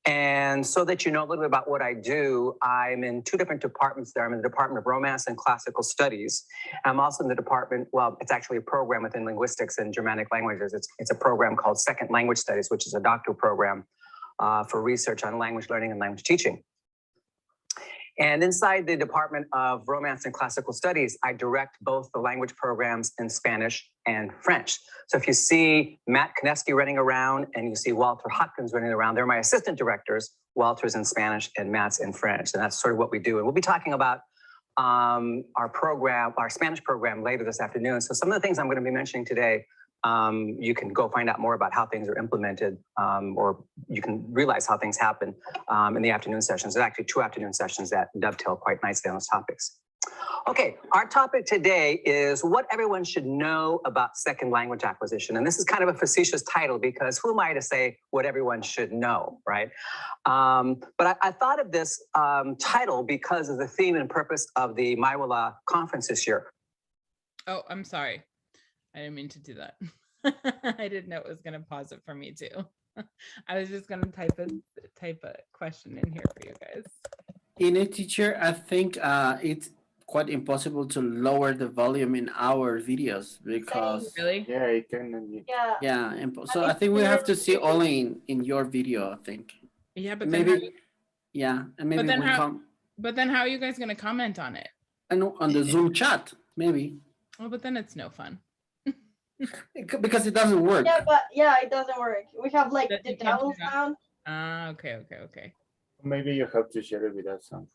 And so that you know a little bit about what I do, I'm in 2 different departments there. I'm in the Department of Romance and Classical Studies. I'm also in the department, well, it's actually a program within linguistics and Germanic languages. It's a program called Second Language Studies, which is a doctoral program for research on language learning and language teaching. And inside the Department of Romance and Classical Studies, I direct both the language programs in Spanish and French. So if you see Matt Koneski running around and you see Walter Hopkins running around, they're my assistant directors. Walter's in Spanish and Matt's in French. And that's sort of what we do. And we'll be talking about our program, our Spanish program later this afternoon. So some of the things I'm going to be mentioning today, you can go find out more about how things are implemented, or you can realize how things happen in the afternoon sessions. There's actually 2 afternoon sessions that dovetail quite nicely on those topics. Okay, our topic today is what everyone should know about second language acquisition. And this is kind of a facetious title because who am I to say what everyone should know, right? But I thought of this title because of the theme and purpose of the Maiwala conference this year. Oh, I'm sorry. I didn't mean to do that. I didn't know it was going to pause it for me too. I was just going to type a question in here for you guys. In a teacher, I think it's quite impossible to lower the volume in our videos because really, yeah, it can. Yeah, so I think we have to see only in your video. I think. Yeah, but maybe. And maybe we come. But then how are you guys going to comment on it? And on the Zoom chat, maybe. Oh, but then it's no fun. Because it doesn't work. Yeah, but it doesn't work. We have like the double sound. Okay. Maybe you have to share it with us. Sounds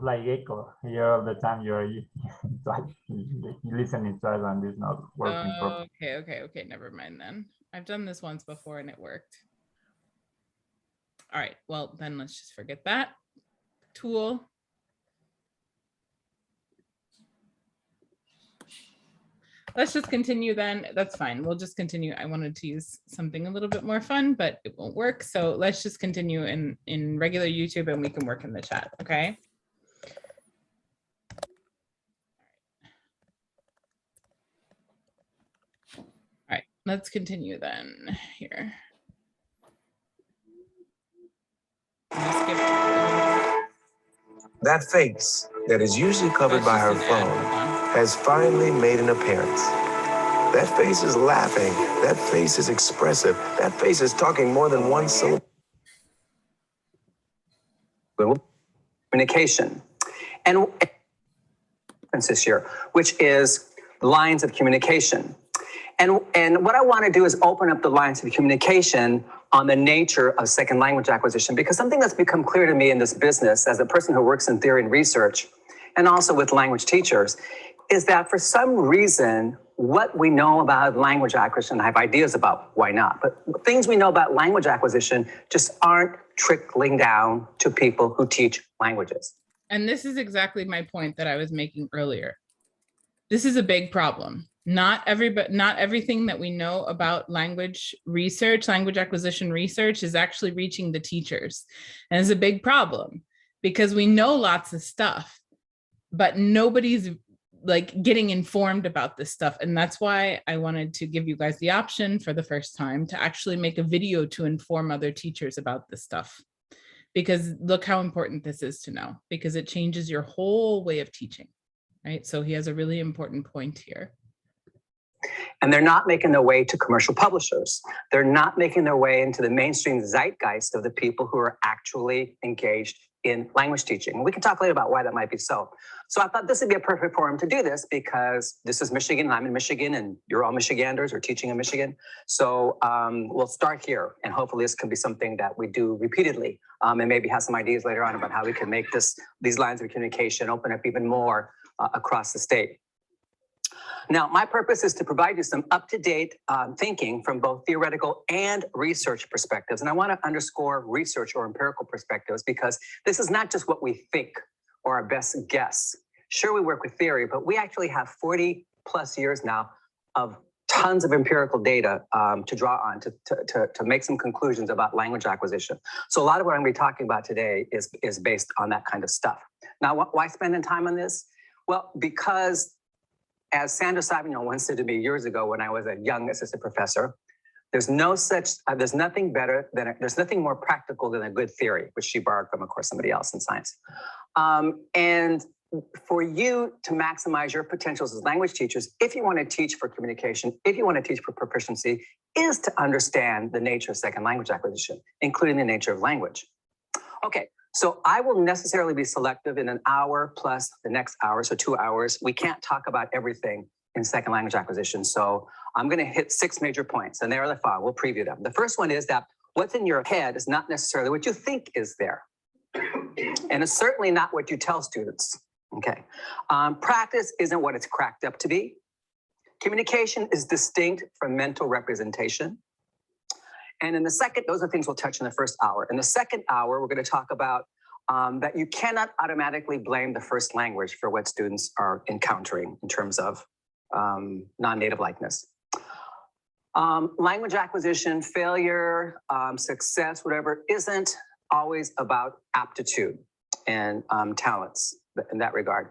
like echo here all the time. You're listening to us and it's not working properly. Okay. Never mind then. I've done this once before and it worked. All right. Well, then let's just forget that tool. Let's just continue then. That's fine. We'll just continue. I wanted to use something a little bit more fun, but it won't work. So let's just continue in regular YouTube and we can work in the chat, okay? All right, let's continue then here. That face that is usually covered by her phone has finally made an appearance. That face is laughing. That face is expressive. That face is talking more than one syllable. Communication. And this year, which is lines of communication. And what I want to do is open up the lines of communication on the nature of second language acquisition, because something that's become clear to me in this business as a person who works in theory and research, and also with language teachers, is that for some reason, what we know about language acquisition, I have ideas about why not, but things we know about language acquisition just aren't trickling down to people who teach languages. And this is exactly my point that I was making earlier. This is a big problem. Not everything that we know about language research, language acquisition research is actually reaching the teachers. And it's a big problem because we know lots of stuff, but nobody's like getting informed about this stuff. And that's why I wanted to give you guys the option for the first time to actually make a video to inform other teachers about this stuff. Because look how important this is to know, because it changes your whole way of teaching, right? So he has a really important point here. And they're not making their way to commercial publishers. They're not making their way into the mainstream zeitgeist of the people who are actually engaged in language teaching. And we can talk later about why that might be so. So I thought this would be a perfect forum to do this because this is Michigan, and I'm in Michigan, and you're all Michiganders or teaching in Michigan. So we'll start here, and hopefully this can be something that we do repeatedly, and maybe have some ideas later on about how we can make these lines of communication open up even more across the state. Now, my purpose is to provide you some up-to-date thinking from both theoretical and research perspectives. And I want to underscore research or empirical perspectives because this is not just what we think or our best guess. Sure, we work with theory, but we actually have 40 plus years now of tons of empirical data to draw on to make some conclusions about language acquisition. So a lot of what I'm going to be talking about today is based on that kind of stuff. Now, why spend time on this? Well, because as Sandra Savignon once said to me years ago when I was a young assistant professor, there's nothing better than, there's nothing more practical than a good theory, which she borrowed from, of course, somebody else in science. And for you to maximize your potentials as language teachers, if you want to teach for communication, if you want to teach for proficiency, is to understand the nature of second language acquisition, including the nature of language. Okay. So I will necessarily be selective in an hour plus the next hour, so 2 hours. We can't talk about everything in second language acquisition. So I'm going to hit 6 major points, and there are the 5. We'll preview them. The first one is that what's in your head is not necessarily what you think is there. And it's certainly not what you tell students. Okay. Practice isn't what it's cracked up to be. Communication is distinct from mental representation. And in the second, those are things we'll touch in the first hour. In the second hour, we're going to talk about that you cannot automatically blame the first language for what students are encountering in terms of non-native likeness. Language acquisition, failure, success, whatever, isn't always about aptitude and talents in that regard.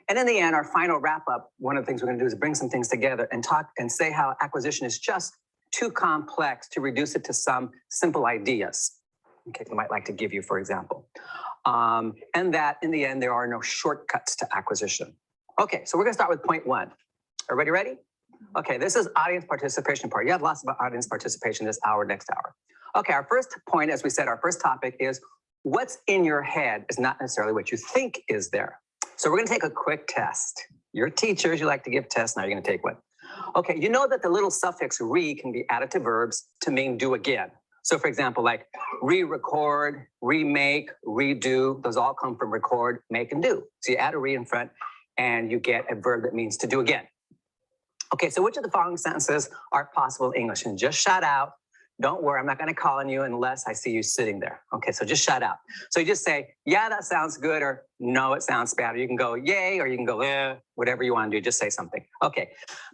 And in the end, our final wrap up, one of the things we're going to do is bring some things together and talk and say how acquisition is just too complex to reduce it to some simple ideas, okay, we might like to give you, for example. And that in the end, there are no shortcuts to acquisition. Okay, so we're gonna start with point 1. Everybody ready? Okay, this is audience participation part. You have lots of audience participation this hour, next hour. Okay, our first point, as we said, our first topic is what's in your head is not necessarily what you think is there. So we're gonna take a quick test. You're teachers, you like to give tests, now you're gonna take one. Okay, you know that the little suffix re can be added to verbs to mean do again. So for example, like re-record, remake, redo, those all come from record, make, and do. So you add a re in front and you get a verb that means to do again. Okay, so which of the following sentences are possible in English? And just shout out. Don't worry, I'm not going to call on you unless I see you sitting there. Okay, so just shout out. So you just say, yeah, that sounds good, or no, it sounds bad. Or you can go, yay, or you can go, whatever you want to do, just say something. Okay,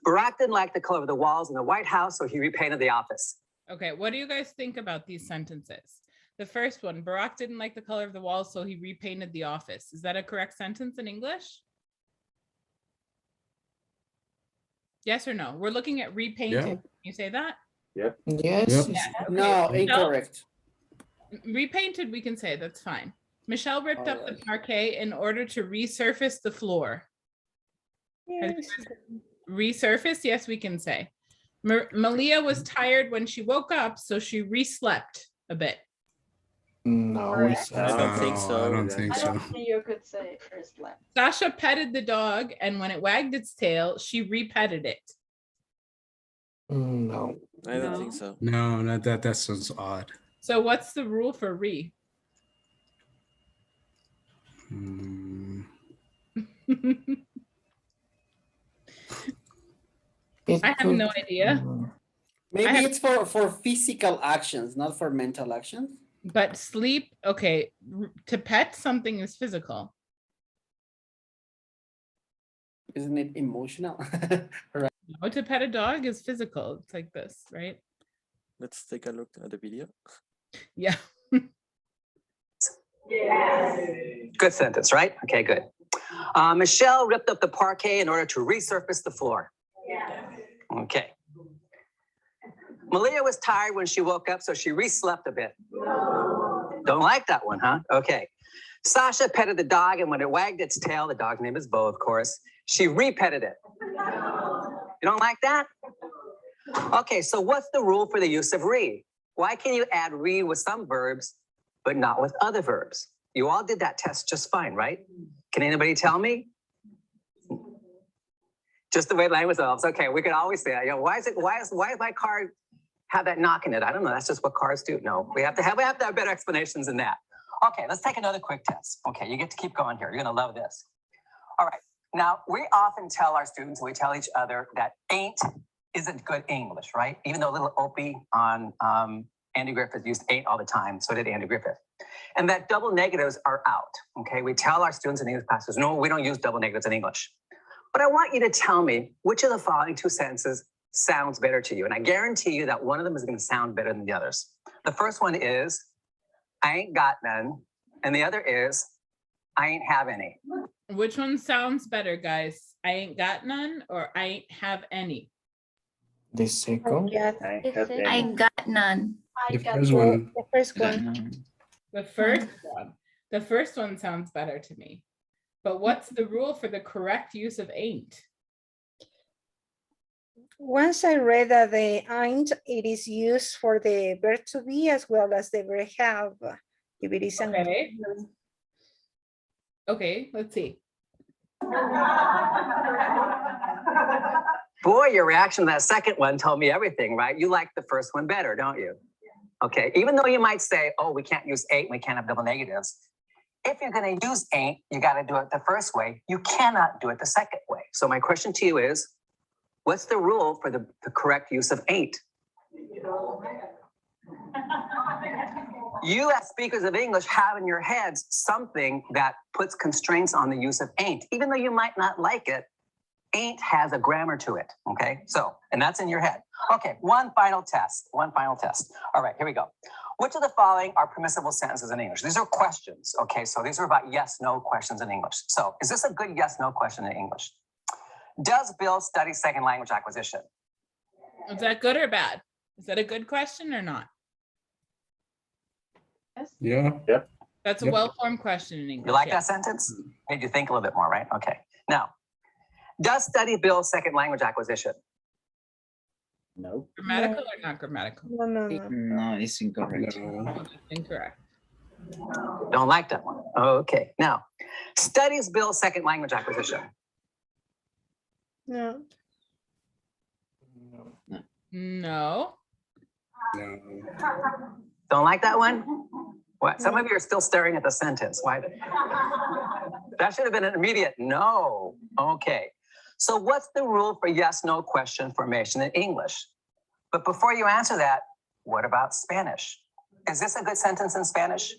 Barack didn't like the color of the walls in the White House, so he repainted the office. Okay, what do you guys think about these sentences? The first one, Barack didn't like the color of the walls, so he repainted the office. Is that a correct sentence in English? Yes or no? We're looking at repainted. Yeah. Can you say that? Yep. Yes. Yep. Yeah, okay. No, incorrect. Repainted, we can say, that's fine. Michelle ripped up the parquet in order to resurface the floor. Yes. Resurface, yes, we can say. Malia was tired when she woke up, so she reslept a bit. No, I don't think so. I don't think so. I don't think you could say first slept. Sasha petted the dog, and when it wagged its tail, she repetted it. No. I don't think so. No, not that. That sounds odd. So what's the rule for re? I have no idea. Maybe it's for physical actions, not for mental actions. But sleep, okay, to pet something is physical. Isn't it emotional? Right. No, to pet a dog is physical. It's like this, right? Let's take a look at the video. Yeah. Good sentence, right? Okay, good. Michelle ripped up the parquet in order to resurface the floor. Okay. Malia was tired when she woke up, so she reslept a bit. Don't like that one, huh? Okay. Sasha petted the dog, and when it wagged its tail, the dog's name is Bo, of course, she repetted it. You don't like that? Okay, so what's the rule for the use of re? Why can you add re with some verbs, but not with other verbs? You all did that test just fine, right? Can anybody tell me? Just the way language develops. Okay, we could always say that. You know, why is my card have that knock in it? I don't know. That's just what cards do. No, we have to have better explanations than that. Okay, let's take another quick test. Okay, you get to keep going here. You're gonna love this. All right. Now, we often tell our students, we tell each other that ain't isn't good English, right? Even though little Opie on Andy Griffith used ain't all the time, so did Andy Griffith. And that double negatives are out, okay? We tell our students in English classes, no, we don't use double negatives in English. But I want you to tell me which of the following two sentences sounds better to you. And I guarantee you that one of them is gonna sound better than the others. The first one is, I ain't got none. And the other is, I ain't have any. Which one sounds better, guys? I ain't got none or I ain't have any? The second. I got none. The first one. The first one. The first one. The first one sounds better to me. But what's the rule for the correct use of ain't? Once I read that the ain't, it is used for the verb to be as well as the verb have. If it is okay. Okay, let's see. Boy, your reaction to that second one told me everything, right? You like the first one better, don't you? Okay, even though you might say, oh, we can't use ain't, we can't have double negatives. If you're gonna use ain't, you gotta do it the first way. You cannot do it the second way. So my question to you is, what's the rule for the correct use of ain't? You as speakers of English have in your heads something that puts constraints on the use of ain't. Even though you might not like it, ain't has a grammar to it, okay? So, and that's in your head. Okay, one final test. All right, here we go. Which of the following are permissible sentences in English? These are questions, okay? So these are about yes, no questions in English. So is this a good yes, no question in English? Does Bill study second language acquisition? Is that good or bad? Is that a good question or not? Yeah. Yep. That's a well-formed question in English. You like that sentence? Made you think a little bit more, right? Okay. Now, does study Bill second language acquisition? No. Grammatical or not grammatical? No. No, it's incorrect. No, incorrect. Don't like that one. Okay. Now, studies Bill second language acquisition? No. No. Don't like that one? What? Some of you are still staring at the sentence. Why? That should have been an immediate no. Okay. So what's the rule for yes, no question formation in English? But before you answer that, what about Spanish? Is this a good sentence in Spanish?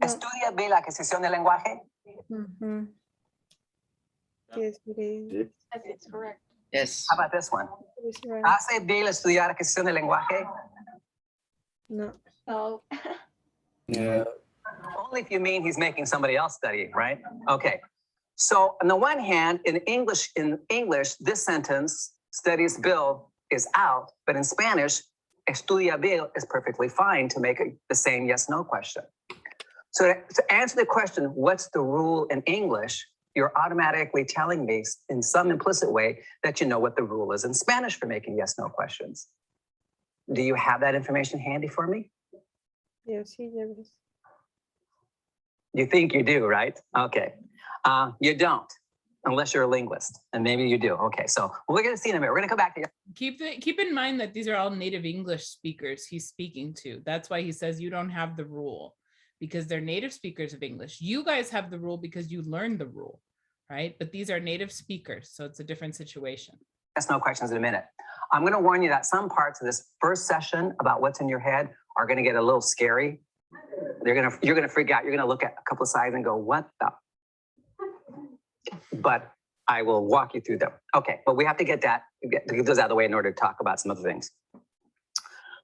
¿Estudia bien la adquisición del lenguaje? Yes, it is. It's correct. Yes. How about this one? It's right. ¿Hace bien estudiar adquisición del lenguaje? No. No. Yeah. Only if you mean he's making somebody else study, right? Okay. So on the one hand, in English, this sentence, studies Bill, is out, but in Spanish, estudia Bill is perfectly fine to make the same yes-no question. So to answer the question, what's the rule in English? You're automatically telling me in some implicit way that you know what the rule is in Spanish for making yes-no questions. Do you have that information handy for me? Yes, yes. You think you do, right? Okay. You don't, unless you're a linguist, and maybe you do. Okay, so we're going to see in a minute. We're going to come back to you. Keep in mind that these are all native English speakers he's speaking to. That's why he says you don't have the rule, because they're native speakers of English. You guys have the rule because you learned the rule, right? But these are native speakers, so it's a different situation. Yes, no questions in a minute. I'm going to warn you that some parts of this first session about what's in your head are going to get a little scary. You're going to freak out. You're going to look at a couple of slides and go, what the? But I will walk you through them. Okay, but we have to get those out of the way in order to talk about some other things.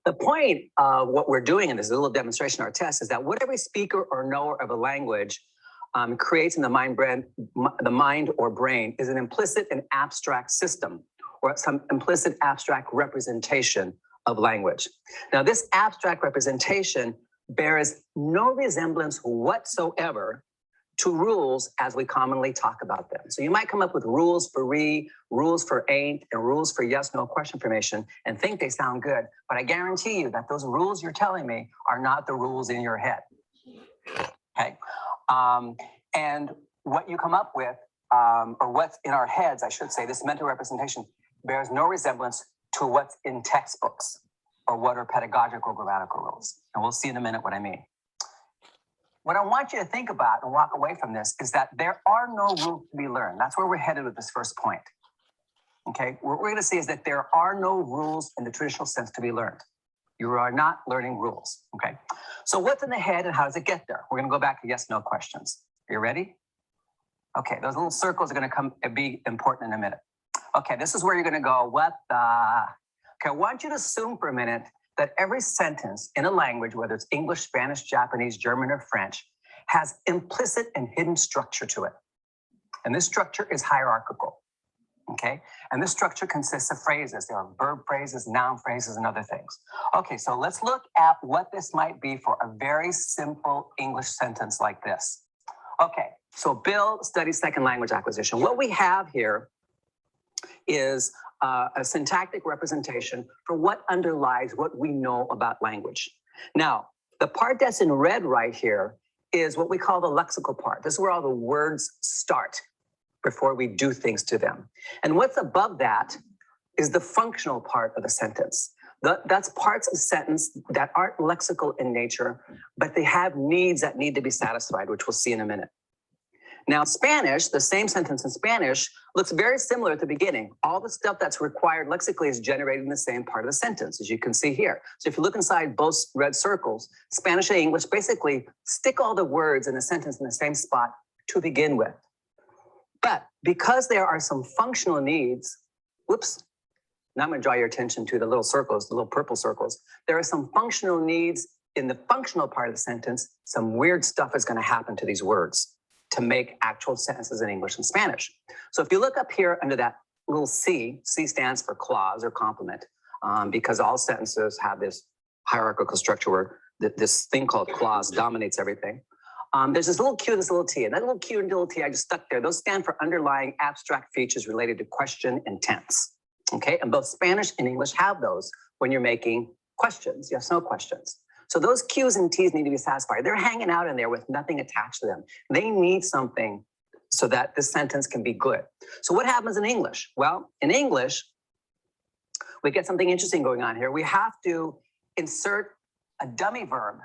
The point of what we're doing in this little demonstration, our test, is that what every speaker or knower of a language creates in the mind or brain is an implicit and abstract system, or some implicit abstract representation of language. Now, this abstract representation bears no resemblance whatsoever to rules as we commonly talk about them. So you might come up with rules for rules for ain't, and rules for yes, no question formation and think they sound good, but I guarantee you that those rules you're telling me are not the rules in your head. Okay. And what you come up with, or what's in our heads, I should say, this mental representation bears no resemblance to what's in textbooks or what are pedagogical grammatical rules. And we'll see in a minute what I mean. What I want you to think about and walk away from this is that there are no rules to be learned. That's where we're headed with this first point. Okay, what we're going to see is that there are no rules in the traditional sense to be learned. You are not learning rules. Okay, so what's in the head and how does it get there? We're going to go back to yes, no questions. Are you ready? Okay, those little circles are going to come and be important in a minute. Okay, this is where you're going to go, what the? Okay, I want you to assume for a minute that every sentence in a language, whether it's English, Spanish, Japanese, German, or French, has implicit and hidden structure to it. And this structure is hierarchical. Okay, and this structure consists of phrases. There are verb phrases, noun phrases, and other things. Okay, so let's look at what this might be for a very simple English sentence like this. Okay, so Bill studies second language acquisition. What we have here is a syntactic representation for what underlies what we know about language. Now, the part that's in red right here is what we call the lexical part. This is where all the words start before we do things to them. And what's above that is the functional part of the sentence. That's parts of the sentence that aren't lexical in nature, but they have needs that need to be satisfied, which we'll see in a minute. Now, Spanish, the same sentence in Spanish, looks very similar at the beginning. All the stuff that's required lexically is generated in the same part of the sentence, as you can see here. So if you look inside both red circles, Spanish and English basically stick all the words in the sentence in the same spot to begin with. But because there are some functional needs, whoops, now I'm going to draw your attention to the little circles, the little purple circles. There are some functional needs in the functional part of the sentence. Some weird stuff is going to happen to these words to make actual sentences in English and Spanish. So if you look up here under that little C, C stands for clause or complement, because all sentences have this hierarchical structure where this thing called clause dominates everything. There's this little Q, this little T, and that little Q and little T I just stuck there. Those stand for underlying abstract features related to question and tense. Okay, and both Spanish and English have those when you're making questions, yes, no questions. So those Q's and T's need to be satisfied. They're hanging out in there with nothing attached to them. They need something so that this sentence can be good. So what happens in English? Well, in English, we get something interesting going on here. We have to insert a dummy verb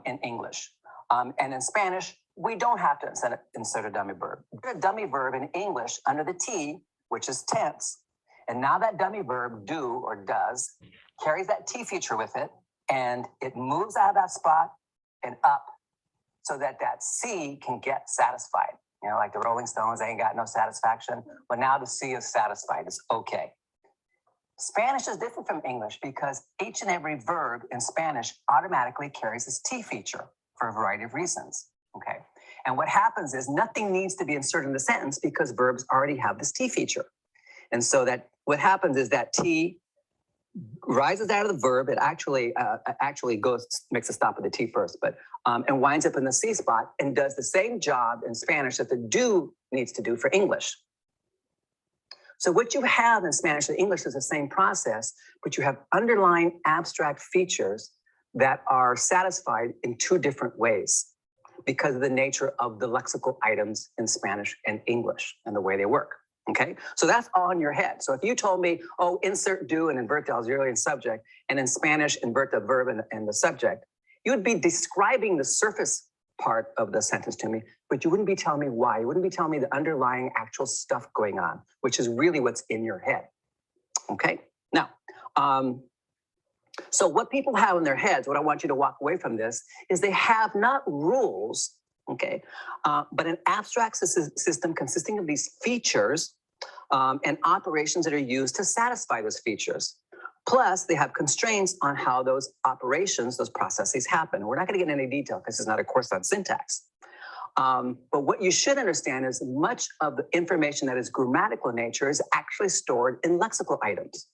in English. And in Spanish, we don't have to insert a dummy verb. A dummy verb in English under the T, which is tense. And now that dummy verb, do or does, carries that T feature with it, and it moves out of that spot and up so that that C can get satisfied. You know, like the Rolling Stones, they ain't got no satisfaction. But now the C is satisfied. It's okay. Spanish is different from English because each and every verb in Spanish automatically carries this T feature for a variety of reasons. Okay. And what happens is nothing needs to be inserted in the sentence because verbs already have this T feature. And so that what happens is that T rises out of the verb. It actually makes a stop at the T first, but and winds up in the C spot and does the same job in Spanish that the do needs to do for English. So what you have in Spanish and English is the same process, but you have underlying abstract features that are satisfied in two different ways because of the nature of the lexical items in Spanish and English and the way they work. Okay, so that's all in your head. So if you told me, oh, insert do and invert the auxiliary and subject, and in Spanish, invert the verb and the subject, you would be describing the surface part of the sentence to me, but you wouldn't be telling me why. You wouldn't be telling me the underlying actual stuff going on, which is really what's in your head. Okay, now, so what people have in their heads, what I want you to walk away from this, is they have not rules, okay, but an abstract system consisting of these features and operations that are used to satisfy those features. Plus, they have constraints on how those operations, those processes happen. We're not going to get into any detail because this is not a course on syntax. But what you should understand is much of the information that is grammatical in nature is actually stored in lexical items.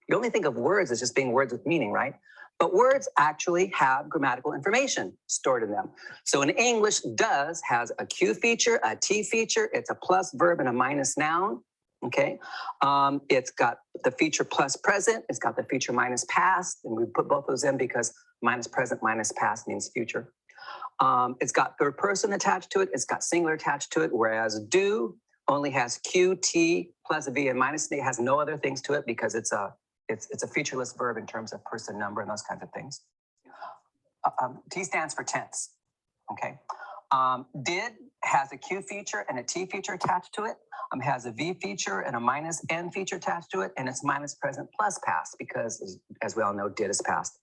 You only think of words as just being words with meaning, right? But words actually have grammatical information stored in them. So in English, does has a Q feature, a T feature, it's a plus verb and a minus noun. Okay, it's got the feature plus present, it's got the feature minus past, and we put both those in because minus present minus past means future. It's got third person attached to it. It's got singular attached to it, whereas do only has Q, T, plus V, and minus. It has no other things to it because it's a featureless verb in terms of person, number, and those kinds of things. T stands for tense. Okay. Did has a Q feature and a T feature attached to it. Has a V feature and a minus N feature attached to it, and it's minus present plus past because, as we all know, did is past.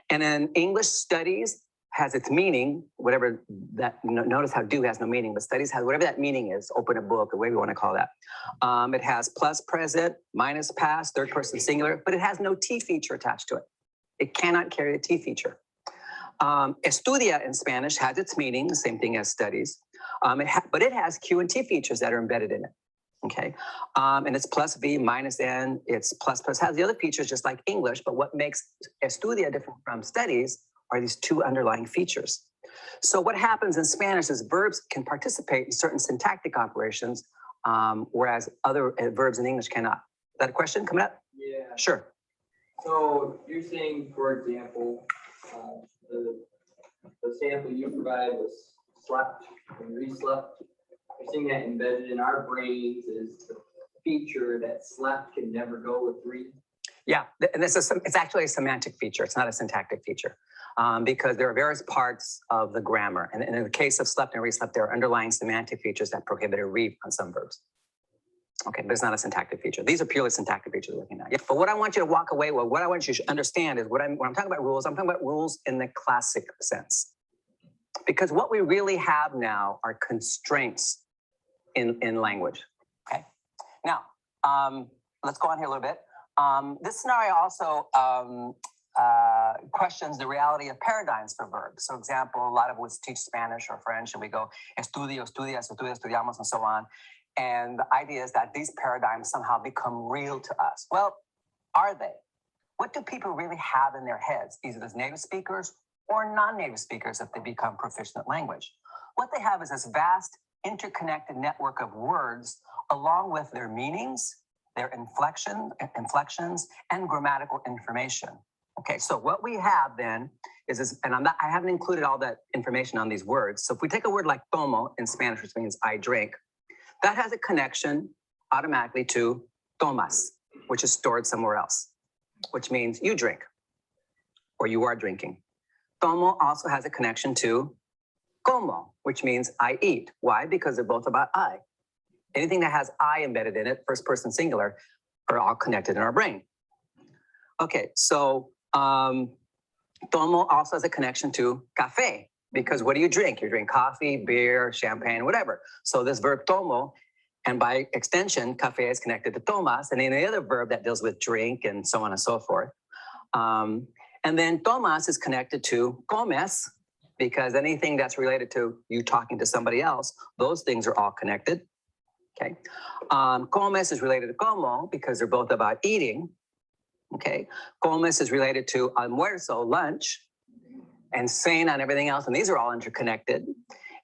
And then English studies has its meaning, whatever that, notice how do has no meaning, but studies has whatever that meaning is, open a book, or whatever you want to call that. It has plus present, minus past, third person singular, but it has no T feature attached to it. It cannot carry the T feature. Estudia in Spanish has its meaning, the same thing as studies, but it has Q and T features that are embedded in it. Okay, and it's plus V minus N, it's plus has the other features just like English, but what makes Estudia different from studies are these two underlying features. So what happens in Spanish is verbs can participate in certain syntactic operations, whereas other verbs in English cannot. Is that a question coming up? Yeah. Sure. So you're saying, for example, the sample you provided was slept and re-slept. You're saying that embedded in our brains is the feature that slept can never go with re. Yeah, and it's actually a semantic feature. It's not a syntactic feature because there are various parts of the grammar. And in the case of slept and re-slept, there are underlying semantic features that prohibit a re on some verbs. Okay, but it's not a syntactic feature. These are purely syntactic features we're looking at. Yeah, but what I want you to walk away with, what I want you to understand is when I'm talking about rules, I'm talking about rules in the classic sense. Because what we really have now are constraints in language. Okay, now let's go on here a little bit. This scenario also questions the reality of paradigms for verbs. So example, a lot of us teach Spanish or French and we go estudio, estudias, estudia, estudiamos, and so on. And the idea is that these paradigms somehow become real to us. Well, are they? What do people really have in their heads, either as native speakers or non-native speakers if they become proficient at language? What they have is this vast interconnected network of words along with their meanings, their inflections, and grammatical information. Okay, so what we have then is and I haven't included all that information on these words. So if we take a word like tomo in Spanish, which means I drink, that has a connection automatically to tomas, which is stored somewhere else, which means you drink or you are drinking. Tomo also has a connection to como, which means I eat. Why? Because they're both about I. Anything that has I embedded in it, first person singular, are all connected in our brain. Okay, so tomo also has a connection to café, because what do you drink? You drink coffee, beer, champagne, whatever. So this verb tomo, and by extension, café is connected to tomas, and any other verb that deals with drink and so on and so forth. And then tomas is connected to comes, because anything that's related to you talking to somebody else, those things are all connected. Okay. Comes is related to como because they're both about eating. Okay. Comes is related to almuerzo, lunch, and cena and everything else. And these are all interconnected.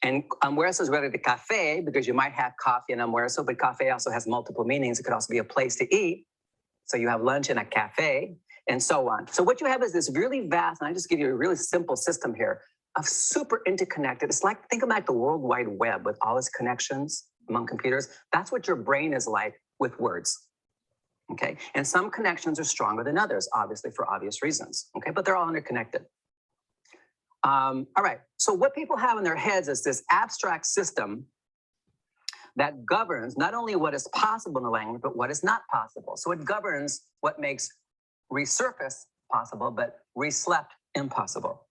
And almuerzo is related to café because you might have coffee and almuerzo, but café also has multiple meanings. It could also be a place to eat. So you have lunch in a cafe and so on. So what you have is this really vast, and I just give you a really simple system here of super interconnected. It's like, think about the World Wide Web with all its connections among computers. That's what your brain is like with words. Okay. And some connections are stronger than others, obviously for obvious reasons. Okay. But they're all interconnected. All right. So what people have in their heads is this abstract system that governs not only what is possible in the language, but what is not possible. So it governs what makes resurface possible, but reslept impossible.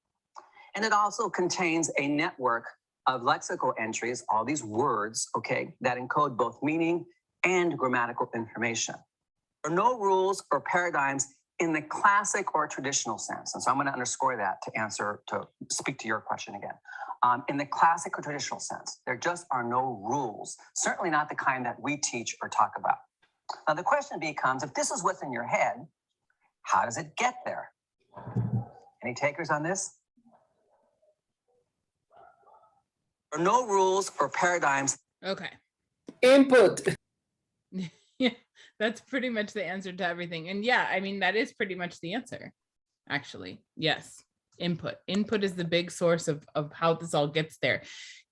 And it also contains a network of lexical entries, all these words, okay, that encode both meaning and grammatical information. There are no rules or paradigms in the classic or traditional sense. And so I'm going to underscore that to speak to your question again. In the classic or traditional sense, there just are no rules, certainly not the kind that we teach or talk about. Now, the question becomes, if this is what's in your head, how does it get there? Any takers on this? There are no rules or paradigms. Okay. Input. Yeah, that's pretty much the answer to everything. And yeah, I mean, that is pretty much the answer, actually. Yes. Input. Input is the big source of how this all gets there.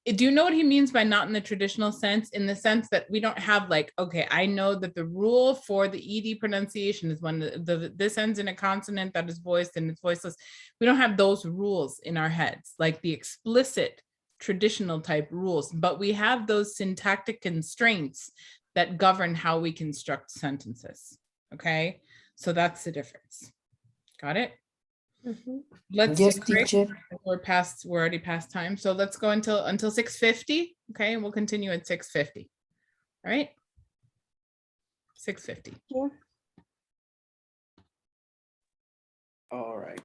Do you know what he means by not in the traditional sense? In the sense that we don't have like, okay, I know that the rule for the ED pronunciation is when this ends in a consonant that is voiced and it's voiceless. We don't have those rules in our heads, like the explicit traditional type rules, but we have those syntactic constraints that govern how we construct sentences. Okay, so that's the difference. Got it? Let's Yes, take a break. teacher. We're already past time. So let's go until 6:50. Okay, and we'll continue at 6:50. All right. 6:50. Yeah. All right.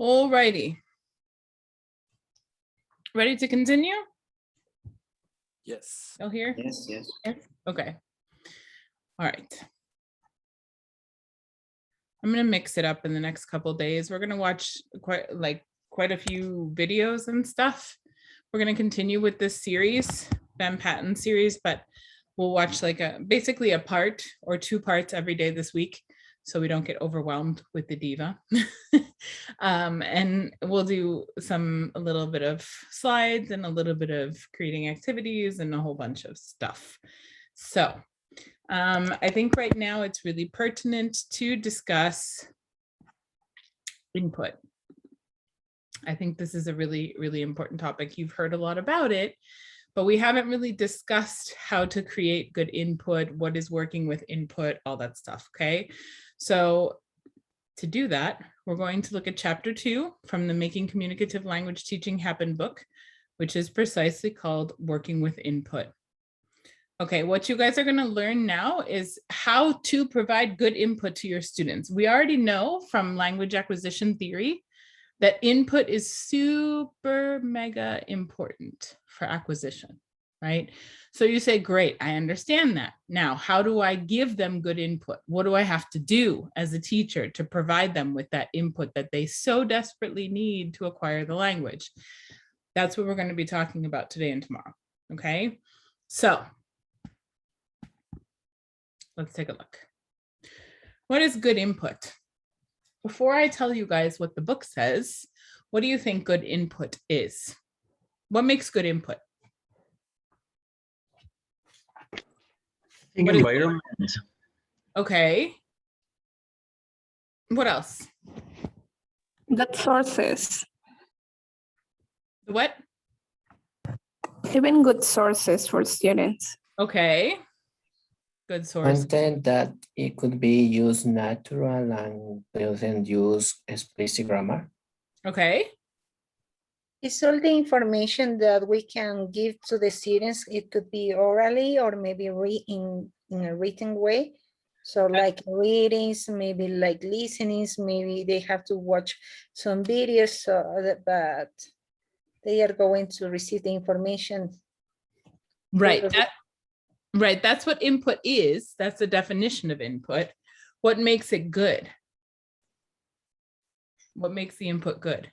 All righty. Ready to continue? Yes. Still here? Yes, yes. Yes. Okay. All right. I'm going to mix it up in the next couple of days. We're going to watch quite a few videos and stuff. We're going to continue with this series, Van Patten series, but we'll watch like basically a part or 2 parts every day this week, so we don't get overwhelmed with the diva. And we'll do a little bit of slides and a little bit of creating activities and a whole bunch of stuff. So I think right now it's really pertinent to discuss input. I think this is a really, really important topic. You've heard a lot about it, but we haven't really discussed how to create good input, what is working with input, all that stuff, okay? So to do that, we're going to look at chapter 2 from the Making Communicative Language Teaching Happen book, which is precisely called Working with Input. Okay, what you guys are going to learn now is how to provide good input to your students. We already know from language acquisition theory that input is super mega important for acquisition, right? So you say, great, I understand that. Now, how do I give them good input? What do I have to do as a teacher to provide them with that input that they so desperately need to acquire the language? That's what we're going to be talking about today and tomorrow, okay? So let's take a look. What is good input? Before I tell you guys what the book says, what do you think good input is? What makes good input? What environment. Okay. What else? Good sources. What? Even good sources for students. Okay. Good source. Content that it could be used natural and doesn't use explicit grammar. Okay. It's all the information that we can give to the students. It could be orally or maybe in a written way. So like readings, maybe like listenings, maybe they have to watch some videos, but they are going to receive the information. Right. Right. That's what input is. That's the definition of input. What makes it good? What makes the input good?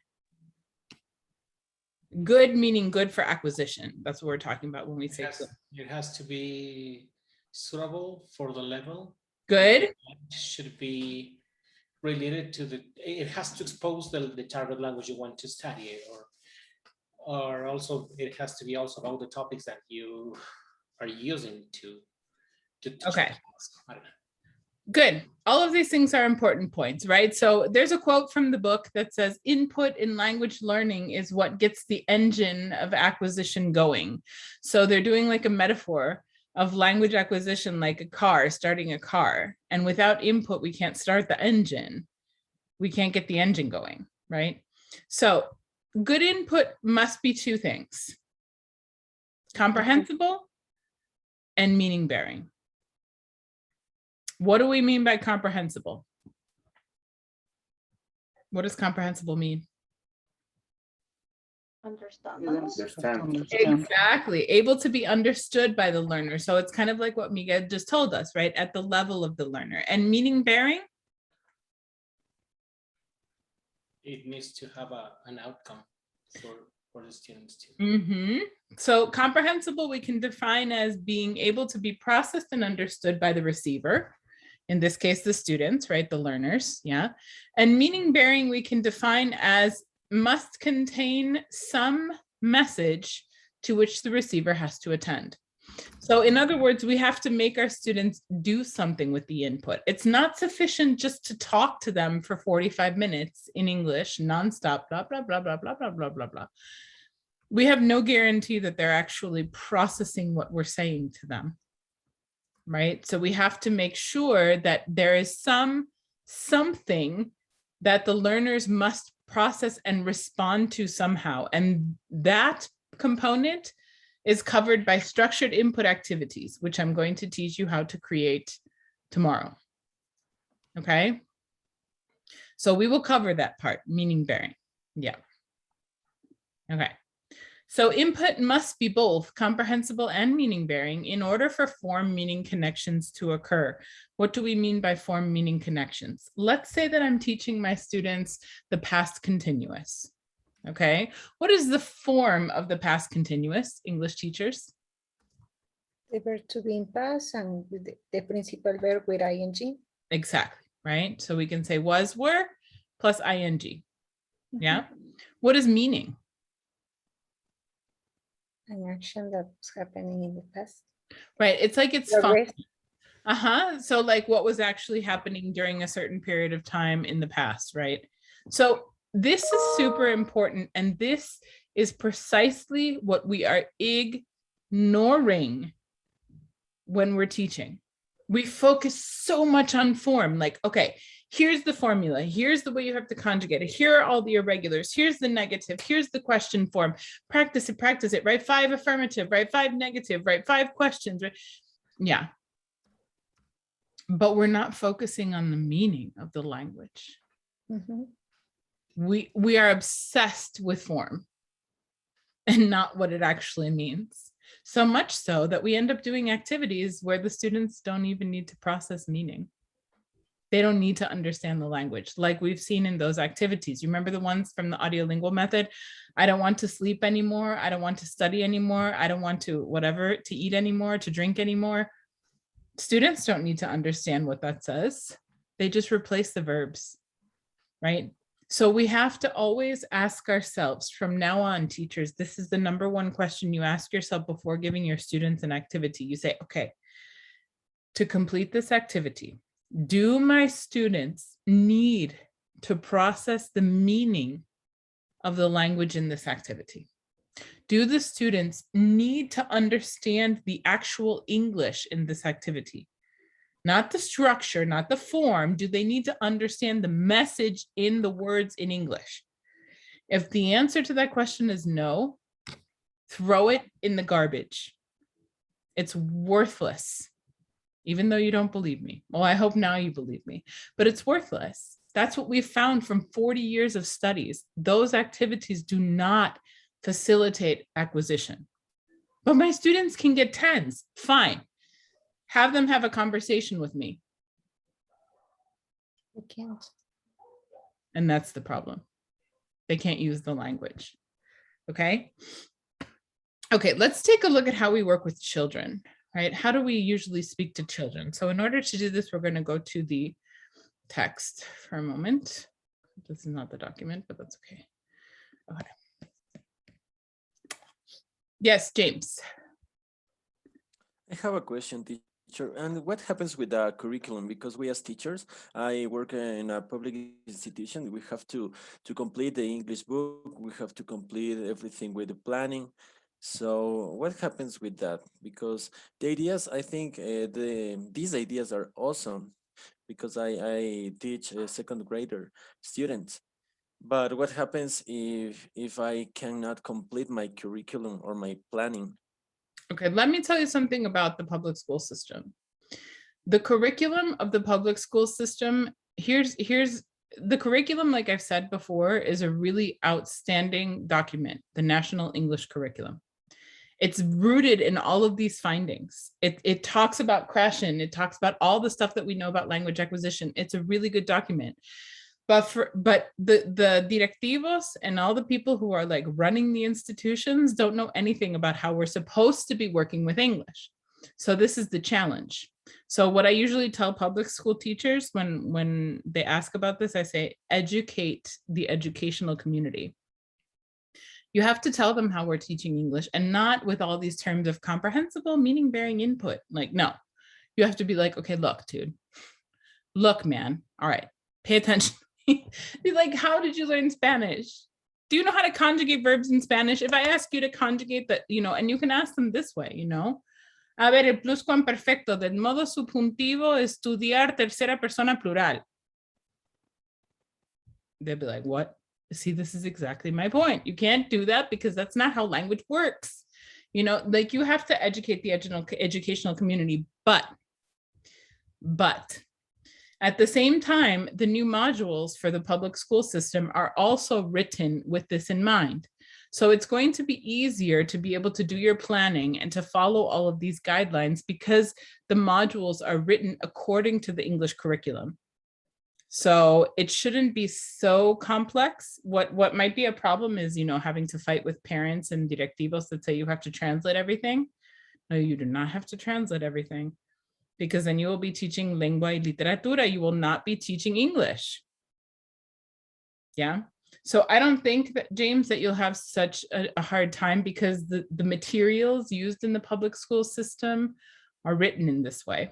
Good meaning good for acquisition. That's what we're talking about when we say good. It has to be suitable for the level. Good. It should be related to it has to expose the target language you want to study, or also it has to be also about the topics that you are using to okay. I don't know. Good. All of these things are important points, right? So there's a quote from the book that says, input in language learning is what gets the engine of acquisition going. So they're doing like a metaphor of language acquisition, like a car, starting a car. And without input, we can't start the engine. We can't get the engine going, right? So good input must be 2 things: comprehensible and meaning bearing. What do we mean by comprehensible? What does comprehensible mean? Understandable. Exactly. Able to be understood by the learner. So it's kind of like what Miguel just told us, right? At the level of the learner. And meaning bearing? It needs to have an outcome for the students too. Mm-hmm. So comprehensible we can define as being able to be processed and understood by the receiver. In this case, the students, right? The learners, yeah. And meaning bearing we can define as must contain some message to which the receiver has to attend. So in other words, we have to make our students do something with the input. It's not sufficient just to talk to them for 45 minutes in English, nonstop, blah, blah, blah, blah, blah, blah, blah, blah, blah. We have no guarantee that they're actually processing what we're saying to them, right? So we have to make sure that there is something that the learners must process and respond to somehow. And that component is covered by structured input activities, which I'm going to teach you how to create tomorrow. Okay? So we will cover that part, meaning bearing. Yeah. Okay. So input must be both comprehensible and meaning bearing in order for form meaning connections to occur. What do we mean by form meaning connections? Let's say that I'm teaching my students the past continuous. Okay. What is the form of the past continuous, English teachers? The verb to be in past and the principal verb with ing. Exactly. Right. So we can say was, were plus ing. Yeah. What is meaning? An action that's happening in the past. Right. It's like it's Progress. fun. So like what was actually happening during a certain period of time in the past, right? So this is super important. And this is precisely what we are ignoring when we're teaching. We focus so much on form, like, okay, here's the formula. Here's the way you have to conjugate it. Here are all the irregulars. Here's the negative. Here's the question form. Practice it, write 5 affirmative, write 5 negative, write 5 questions. Right? Yeah. But we're not focusing on the meaning of the language. Mm-hmm. We are obsessed with form and not what it actually means. So much so that we end up doing activities where the students don't even need to process meaning. They don't need to understand the language, like we've seen in those activities. You remember the ones from the audiolingual method? I don't want to sleep anymore. I don't want to study anymore. I don't want to whatever, to eat anymore, to drink anymore. Students don't need to understand what that says. They just replace the verbs, right? So we have to always ask ourselves from now on, teachers, this is the #1 question you ask yourself before giving your students an activity. You say, okay, to complete this activity, do my students need to process the meaning of the language in this activity? Do the students need to understand the actual English in this activity? Not the structure, not the form. Do they need to understand the message in the words in English? If the answer to that question is no, throw it in the garbage. It's worthless, even though you don't believe me. Well, I hope now you believe me, but it's worthless. That's what we've found from 40 years of studies. Those activities do not facilitate acquisition. But my students can get 10s, fine. Have them have a conversation with me. They can't. And that's the problem. They can't use the language. Okay. Okay, let's take a look at how we work with children, right? How do we usually speak to children? So in order to do this, we're going to go to the text for a moment. This is not the document, but that's okay. Okay. Yes, James. I have a question, teacher. And what happens with the curriculum? Because we as teachers, I work in a public institution. We have to complete the English book. We have to complete everything with the planning. So what happens with that? Because the ideas, I think these ideas are awesome because I teach second grader students. But what happens if I cannot complete my curriculum or my planning? Okay, let me tell you something about the public school system. The curriculum of the public school system, here's the curriculum, like I've said before, is a really outstanding document, the National English Curriculum. It's rooted in all of these findings. It talks about Krashen, it talks about all the stuff that we know about language acquisition. It's a really good document. But the directivos and all the people who are like running the institutions don't know anything about how we're supposed to be working with English. So this is the challenge. So what I usually tell public school teachers when they ask about this, I say, educate the educational community. You have to tell them how we're teaching English and not with all these terms of comprehensible, meaning bearing input. Like, no, you have to be like, okay, look, dude, look, man. All right, pay attention. Be like, how did you learn Spanish? Do you know how to conjugate verbs in Spanish? If I ask you to conjugate that, and you can ask them this way, A ver, el pluscuamperfecto del modo subjuntivo, estudiar tercera persona plural. They'll be like, what? See, this is exactly my point. You can't do that because that's not how language works. Like you have to educate the educational community, but At the same time, the new modules for the public school system are also written with this in mind. So it's going to be easier to be able to do your planning and to follow all of these guidelines because the modules are written according to the English curriculum. So it shouldn't be so complex. What might be a problem is, you know, having to fight with parents and directivos that say you have to translate everything. No, you do not have to translate everything, because then you will be teaching lengua y literatura. You will not be teaching English. Yeah. So I don't think that, James, that you'll have such a hard time because the materials used in the public school system are written in this way.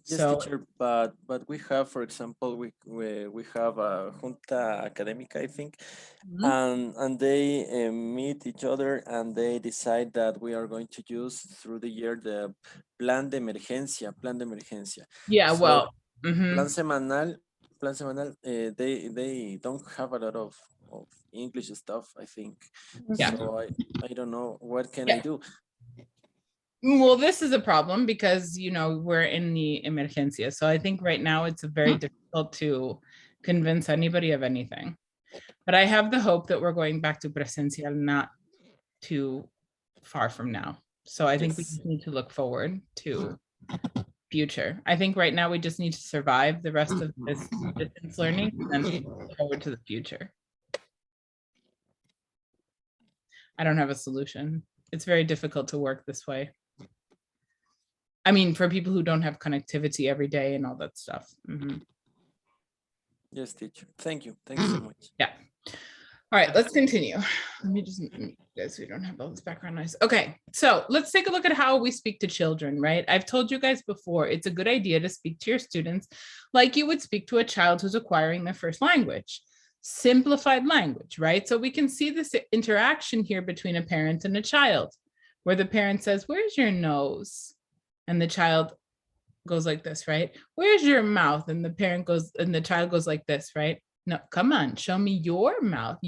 Yes, So, teacher, but we have, for example, we have a junta académica, I think, and they meet each other and they decide that we are going to use through the year the plan de emergencia. yeah, So, well, plan semanal, they don't have a lot of English stuff, I think. Yeah. So I don't know, what can I do? Well, this is a problem because, you know, we're in the emergencia. So I think right now it's very difficult to convince anybody of anything. But I have the hope that we're going back to presencial not too far from now. So I think we just need to look forward to future. I think right now we just need to survive the rest of this distance learning and then look forward to the future. I don't have a solution. It's very difficult to work this way. I mean, for people who don't have connectivity every day and all that stuff. Yes, teacher. Thank you. Thank you so much. Yeah. All right, let's continue. Let me just mute this so we don't have all this background noise. Okay, so let's take a look at how we speak to children, right? I've told you guys before, it's a good idea to speak to your students like you would speak to a child who's acquiring their first language. Simplified language, right? So we can see this interaction here between a parent and a child, where the parent says, "Where's your nose?" And the child goes like this, right? "Where's your mouth?" And the parent goes, and the child goes like this, right? "No, come on, show me your mouth,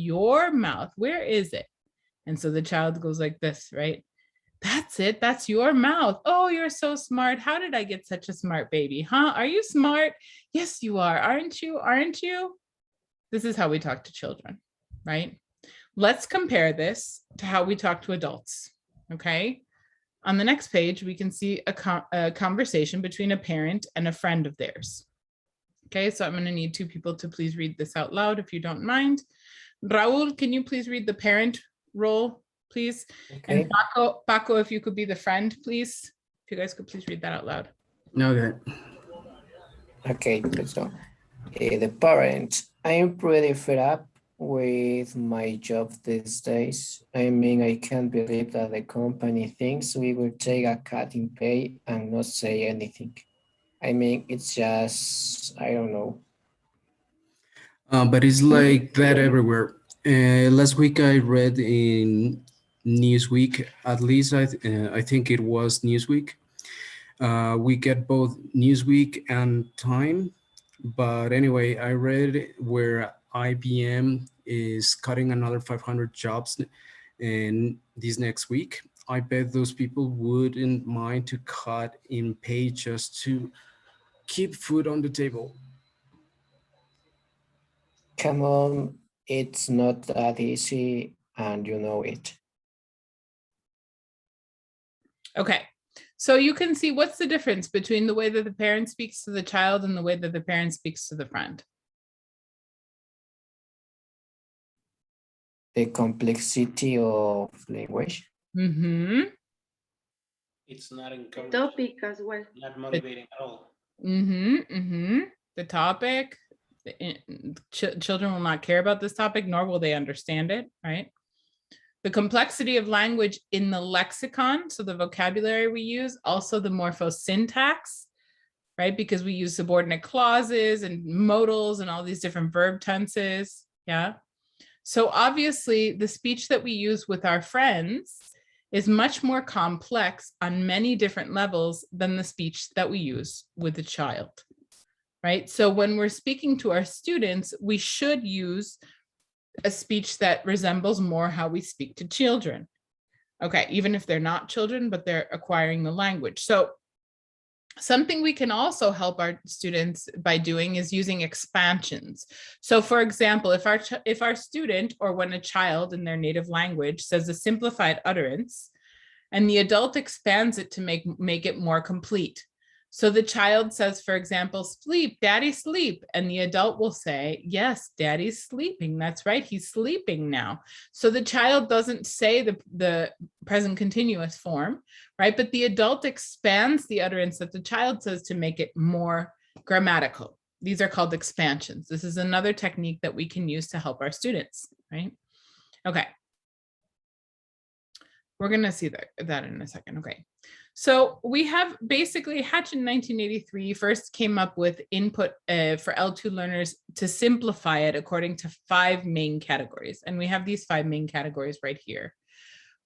where is it?" And so the child goes like this, right? "That's it, that's your mouth. Oh, you're so smart. How did I get such a smart baby? Huh? Are you smart? Yes, you are. Aren't you? Aren't you?" This is how we talk to children, right? Let's compare this to how we talk to adults, okay? On the next page, we can see a conversation between a parent and a friend of theirs. Okay, so I'm going to need two people to please read this out loud if you don't mind. Raul, can you please read the parent role, please? Okay. And Paco, if you could be the friend, please. If you guys could please read that out loud. Okay. Okay, so the parent, I'm pretty fed up with my job these days. I mean, I can't believe that the company thinks we will take a cut in pay and not say anything. I mean, it's just, I don't know. But it's like that everywhere. Last week I read in Newsweek, at least I think it was Newsweek. We get both Newsweek and Time. But anyway, I read where IBM is cutting another 500 jobs in this next week. I bet those people wouldn't mind to cut in pay just to keep food on the table. Come on, it's not that easy and you know it. Okay, so you can see what's the difference between the way that the parent speaks to the child and the way that the parent speaks to the friend. The complexity of language. It's not encouraging. Topic as well. Not motivating at all. The topic, children will not care about this topic, nor will they understand it, right? The complexity of language in the lexicon, so the vocabulary we use, also the morphosyntax, right? Because we use subordinate clauses and modals and all these different verb tenses, yeah? So obviously the speech that we use with our friends is much more complex on many different levels than the speech that we use with the child, right? So when we're speaking to our students, we should use a speech that resembles more how we speak to children. Okay, even if they're not children, but they're acquiring the language. So Something we can also help our students by doing is using expansions. So for example, if our student, or when a child in their native language says a simplified utterance, and the adult expands it to make it more complete. So the child says, for example, sleep, daddy, sleep. And the adult will say, yes, daddy's sleeping. That's right, he's sleeping now. So the child doesn't say the present continuous form, right? But the adult expands the utterance that the child says to make it more grammatical. These are called expansions. This is another technique that we can use to help our students, right? Okay. We're going to see that in a second. Okay. So we have basically Hatch in 1983 first came up with input for L2 learners to simplify it according to 5 main categories. And we have these 5 main categories right here: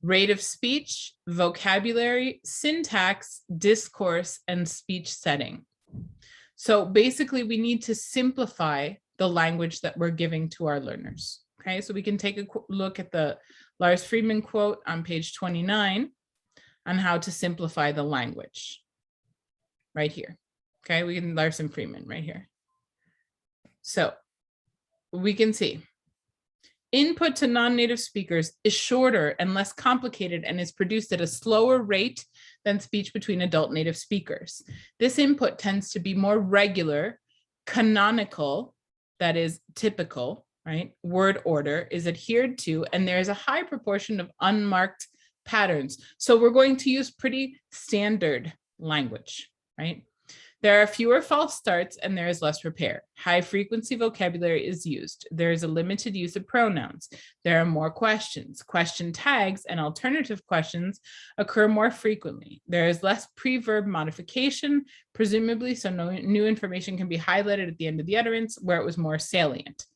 rate of speech, vocabulary, syntax, discourse, and speech setting. So basically we need to simplify the language that we're giving to our learners. Okay, so we can take a look at the Lars Friedman quote on page 29 on how to simplify the language right here. Okay, we can Lars and Friedman right here. So we can see input to non-native speakers is shorter and less complicated and is produced at a slower rate than speech between adult native speakers. This input tends to be more regular, canonical, that is typical, right? Word order is adhered to, and there is a high proportion of unmarked patterns. So we're going to use pretty standard language, right? There are fewer false starts and there is less repair. High frequency vocabulary is used. There is a limited use of pronouns. There are more questions. Question tags and alternative questions occur more frequently. There is less pre-verb modification, presumably so no new information can be highlighted at the end of the utterance where it was more salient.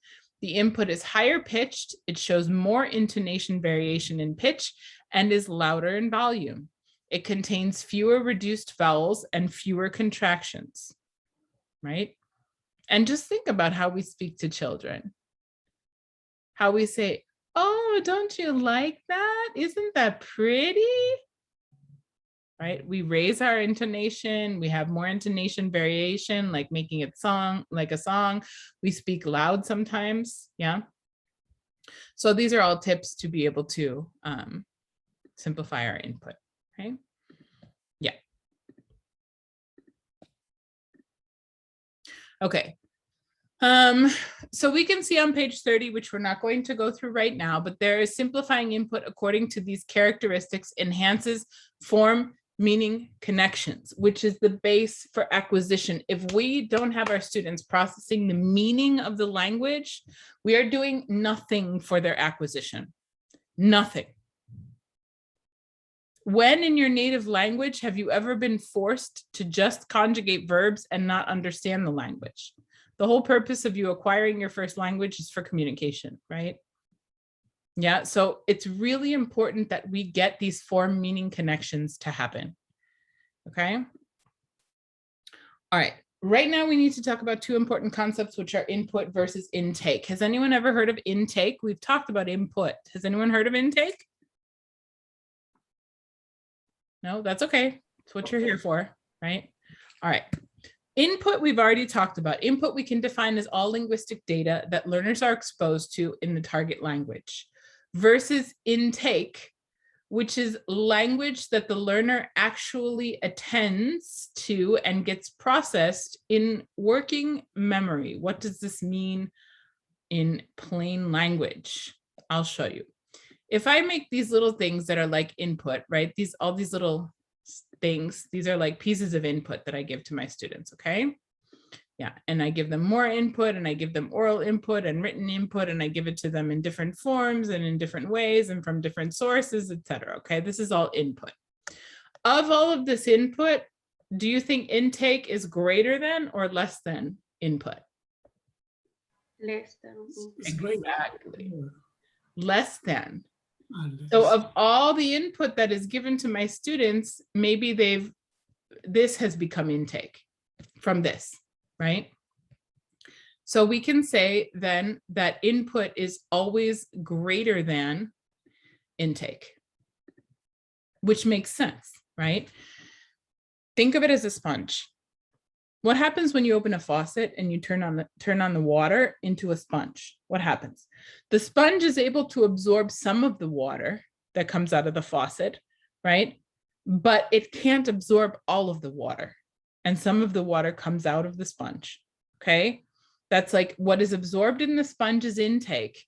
The input is higher pitched. It shows more intonation variation in pitch and is louder in volume. It contains fewer reduced vowels and fewer contractions, right? And just think about how we speak to children. How we say, oh, don't you like that? Isn't that pretty? Right? We raise our intonation. We have more intonation variation, like making it like a song. We speak loud sometimes, yeah? So these are all tips to be able to simplify our input. Okay. Yeah. Okay. So we can see on page 30, which we're not going to go through right now, but there is simplifying input according to these characteristics enhances form, meaning, connections, which is the base for acquisition. If we don't have our students processing the meaning of the language, we are doing nothing for their acquisition. Nothing. When in your native language have you ever been forced to just conjugate verbs and not understand the language? The whole purpose of you acquiring your first language is for communication, right? Yeah, so it's really important that we get these form meaning connections to happen, okay? All right, right now we need to talk about 2 important concepts, which are input versus intake. Has anyone ever heard of intake? We've talked about input. Has anyone heard of intake? No, that's okay. It's what you're here for, right? All right. Input, we've already talked about. Input we can define as all linguistic data that learners are exposed to in the target language, versus intake, which is language that the learner actually attends to and gets processed in working memory. What does this mean in plain language? I'll show you. If I make these little things that are like input, right? All these little things, these are like pieces of input that I give to my students, okay? Yeah, and I give them more input and I give them oral input and written input and I give it to them in different forms and in different ways and from different sources, etc. Okay, this is all input. Of all of this input, do you think intake is greater than or less than input? Less than. Exactly. Less than. So of all the input that is given to my students, maybe this has become intake from this, right? So we can say then that input is always greater than intake, which makes sense, right? think of it as a sponge. What happens when you open a faucet and you turn on the water into a sponge? What happens? The sponge is able to absorb some of the water that comes out of the faucet, right? But it can't absorb all of the water. And some of the water comes out of the sponge, okay? That's like what is absorbed in the sponge is intake.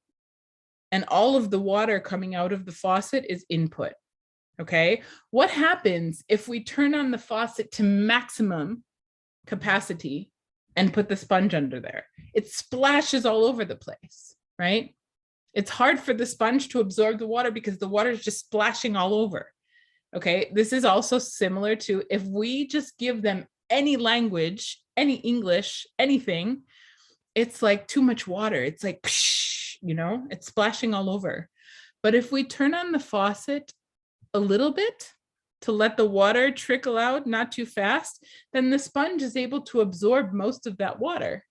And all of the water coming out of the faucet is input, okay? What happens if we turn on the faucet to maximum capacity and put the sponge under there? It splashes all over the place, right? It's hard for the sponge to absorb the water because the water is just splashing all over. Okay, this is also similar to if we just give them any language, any English, anything, it's like too much water. It's like, you know, it's splashing all over. But if we turn on the faucet a little bit to let the water trickle out, not too fast, then the sponge is able to absorb most of that water.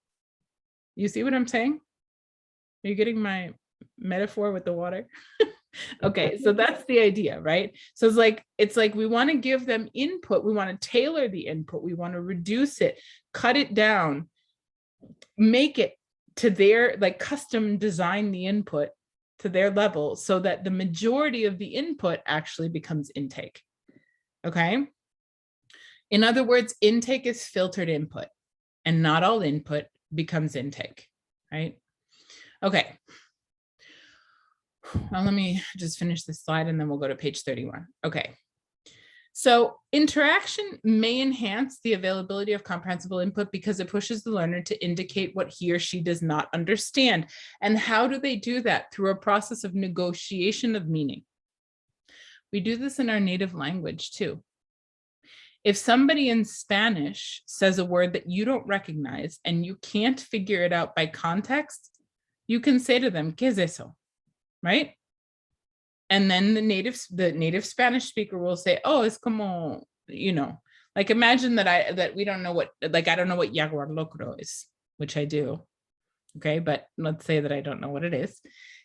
You see what I'm saying? Are you getting my metaphor with the water? Okay, so that's the idea, right? So it's like we want to give them input. We want to tailor the input. We want to reduce it, cut it down, make it to their, like custom design the input to their level so that the majority of the input actually becomes intake. Okay. In other words, intake is filtered input and not all input becomes intake, right? Okay. Well, let me just finish this slide and then we'll go to page 31. Okay. So interaction may enhance the availability of comprehensible input because it pushes the learner to indicate what he or she does not understand. And how do they do that? Through a process of negotiation of meaning. We do this in our native language too. If somebody in Spanish says a word that you don't recognize and you can't figure it out by context, you can say to them, ¿Qué es eso? Right? And then the native Spanish speaker will say, oh, es como, you know, like imagine that we don't know what, like, I don't know what jaguar locro is, which I do. Okay, but let's say that I don't know what it is.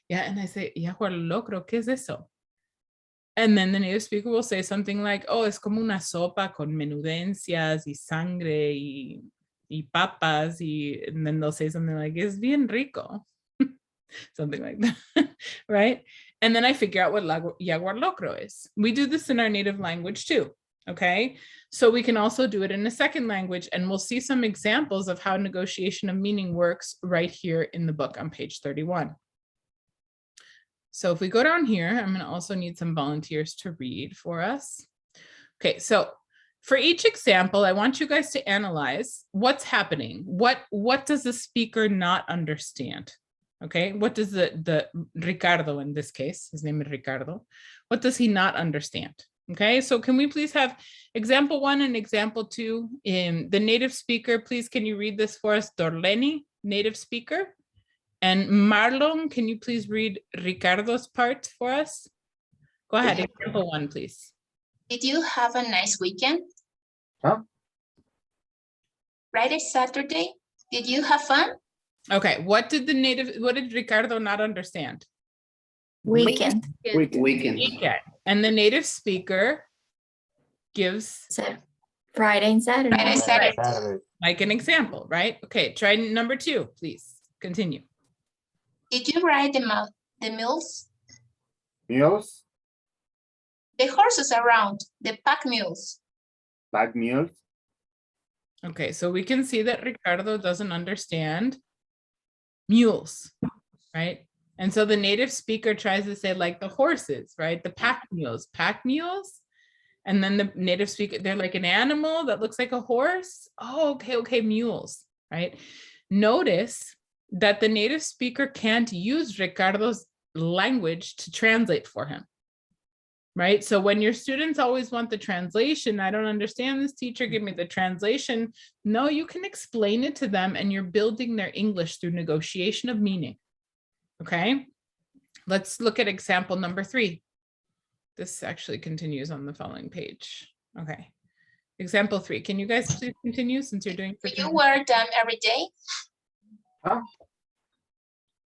Yeah, and I say, jaguar locro, ¿qué es eso? And then the native speaker will say something like, oh, es como una sopa con menudencias y sangre y papas. And then they'll say something like, es bien rico. Something like that, right? And then I figure out what jaguar locro is. We do this in our native language too, okay? So we can also do it in a second language, and we'll see some examples of how negotiation of meaning works right here in the book on page 31. So if we go down here, I'm gonna also need some volunteers to read for us. Okay, so for each example, I want you guys to analyze what's happening. What does the speaker not understand? Okay, what does the Ricardo in this case, his name is Ricardo, what does he not understand? Okay, so can we please have example 1 and example 2 in the native speaker? Please, can you read this for us? Dorleni, native speaker. And Marlon, can you please read Ricardo's part for us? Go ahead, example 1, please. Did you have a nice weekend? Huh? Friday, Saturday, did you have fun? Okay, what did Ricardo not understand? Weekend. Weekend. And the native speaker gives Friday and Saturday. Friday, Saturday. Like an example, right? Okay, try number 2, please. Continue. Did you ride the mules? Mules? The horses around, the pack mules. Pack mules? Okay, so we can see that Ricardo doesn't understand mules, right? And so the native speaker tries to say like the horses, right? The pack mules. And then the native speaker, they're like an animal that looks like a horse. Oh, okay, mules, right? Notice that the native speaker can't use Ricardo's language to translate for him, right? So when your students always want the translation, I don't understand this, teacher, give me the translation. No, you can explain it to them and you're building their English through negotiation of meaning, okay? Let's look at example number 3. This actually continues on the following page. Okay, example 3. Can you guys please continue since you're doing? Do you wear them every day? Huh?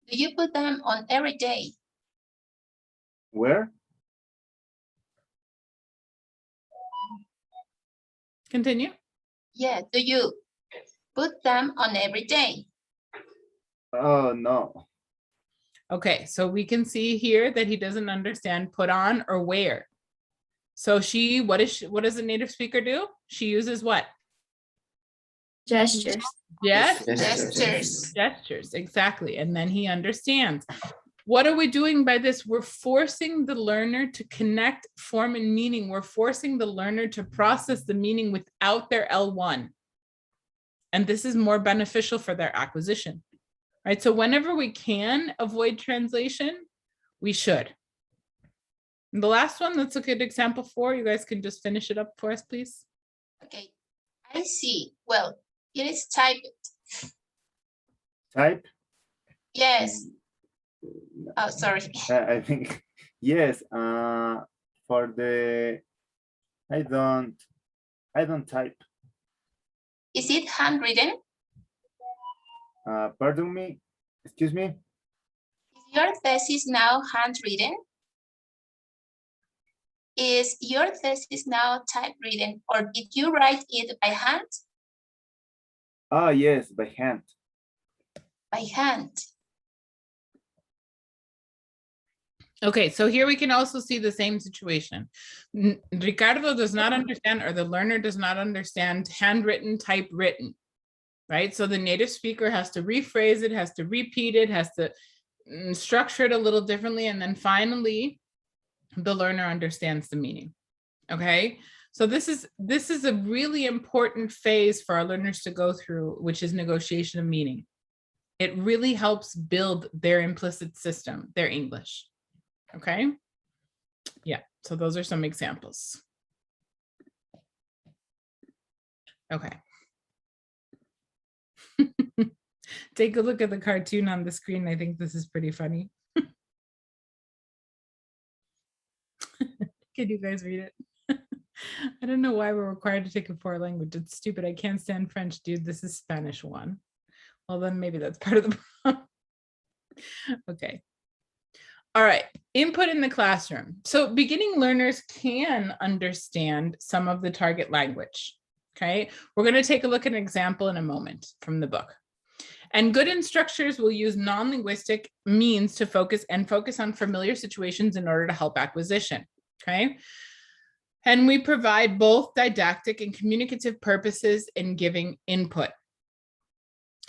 Do you put them on every day? Where? Continue. Yeah, do you put them on every day? Oh, no. Okay, so we can see here that he doesn't understand put on or wear. So what does a native speaker do? She uses what? Gestures. Yes. Gestures. Gestures, exactly. And then he understands. What are we doing by this? We're forcing the learner to connect form and meaning. We're forcing the learner to process the meaning without their L1. And this is more beneficial for their acquisition, right? So whenever we can avoid translation, we should. And the last one, let's look at example 4. You guys can just finish it up for us, please. Okay, I see. Well, it is typed. Type? Yes. Oh, sorry. I think, yes, for the, I don't type. Is it handwritten? Pardon me, excuse me? Is your thesis now handwritten? Is your thesis now typewritten, or did you write it by hand? Ah, yes, by hand. By hand. Okay, so here we can also see the same situation. Ricardo does not understand, or the learner does not understand handwritten, typewritten, right? So the native speaker has to rephrase it, has to repeat it, has to structure it a little differently. And then finally, the learner understands the meaning, okay? So this is a really important phase for our learners to go through, which is negotiation of meaning. It really helps build their implicit system, their English. Okay. Yeah. So those are some examples. Okay. Take a look at the cartoon on the screen. I think this is pretty funny. Can you guys read it? I don't know why we're required to take a foreign language. It's stupid. I can't stand French, dude. This is Spanish 1. Well, then maybe that's part of the problem. Okay. All right, input in the classroom. So beginning learners can understand some of the target language, okay? We're gonna take a look at an example in a moment from the book. And good instructors will use non-linguistic means to focus on familiar situations in order to help acquisition, okay? And we provide both didactic and communicative purposes in giving input.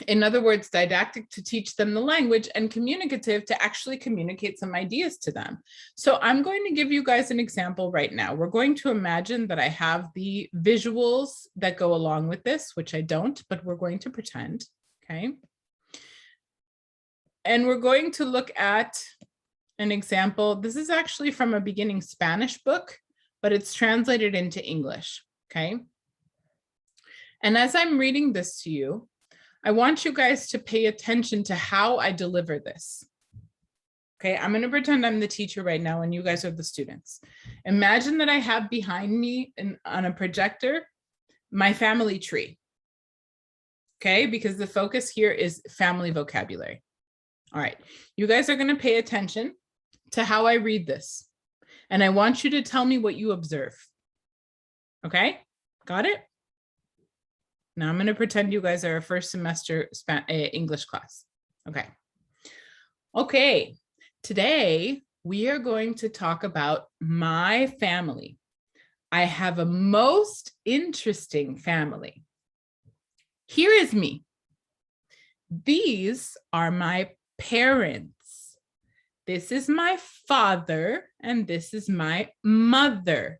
In other words, didactic to teach them the language and communicative to actually communicate some ideas to them. So I'm going to give you guys an example right now. We're going to imagine that I have the visuals that go along with this, which I don't, but we're going to pretend, okay? And we're going to look at an example. This is actually from a beginning Spanish book, but it's translated into English, okay? And as I'm reading this to you, I want you guys to pay attention to how I deliver this. Okay, I'm going to pretend I'm the teacher right now and you guys are the students. Imagine that I have behind me on a projector my family tree. Okay, because the focus here is family vocabulary. All right, you guys are going to pay attention to how I read this. And I want you to tell me what you observe. Okay, got it? Now I'm going to pretend you guys are a first semester English class. Okay. Okay. Today we are going to talk about my family. I have a most interesting family. Here is me. These are my parents. This is my father and this is my mother.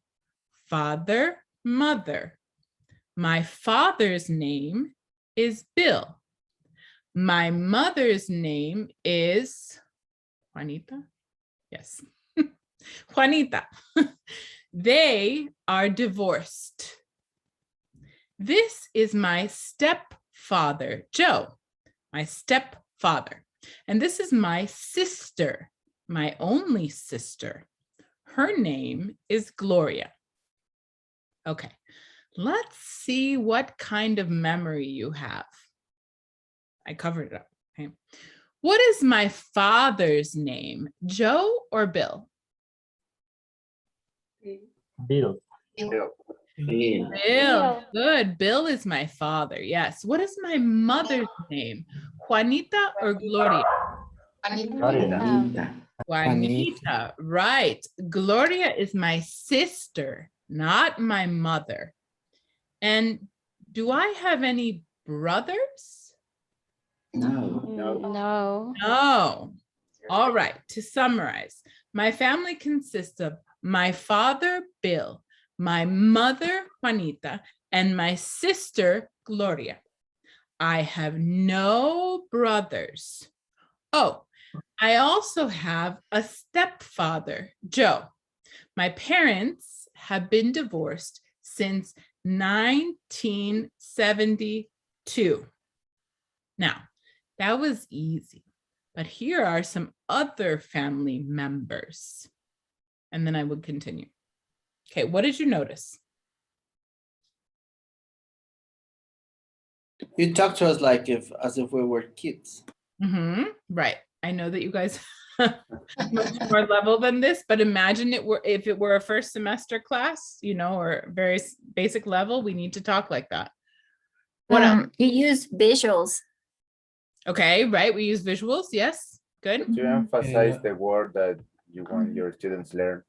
Father, mother. My father's name is Bill. My mother's name is Juanita. Yes, Juanita. They are divorced. This is my stepfather, Joe, my stepfather. And this is my sister, my only sister. Her name is Gloria. Okay. Let's see what kind of memory you have. I covered it up. Okay. What is my father's name? Joe or Bill? Bill. Bill. Bill. Good. Bill is my father. Yes. What is my mother's name? Juanita or Gloria? Juanita. Right. Gloria is my sister, not my mother. And do I have any brothers? No. No. All right. To summarize, my family consists of my father, Bill, my mother, Juanita, and my sister, Gloria. I have no brothers. Oh, I also have a stepfather, Joe. My parents have been divorced since 1972. Now, that was easy, but here are some other family members. And then I would continue. Okay, what did you notice? You talk to us like as if we were kids. Right. I know that you guys much more level than this, but imagine if it were a first semester class, you know, or very basic level, we need to talk like that. What else? You use visuals. Okay, right. We use visuals. Yes. Good. To emphasize the word that you want your students learn.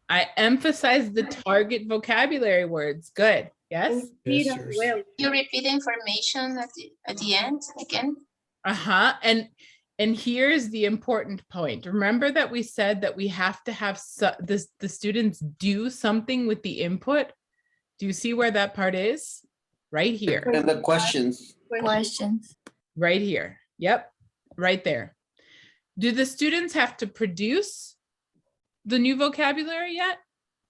I emphasize the target vocabulary words. Good. Yes. You repeat information at the end again. And here's the important point. Remember that we said that we have to have the students do something with the input. Do you see where that part is? Right here. And the questions. Right here. Yep. Right there. Do the students have to produce the new vocabulary yet?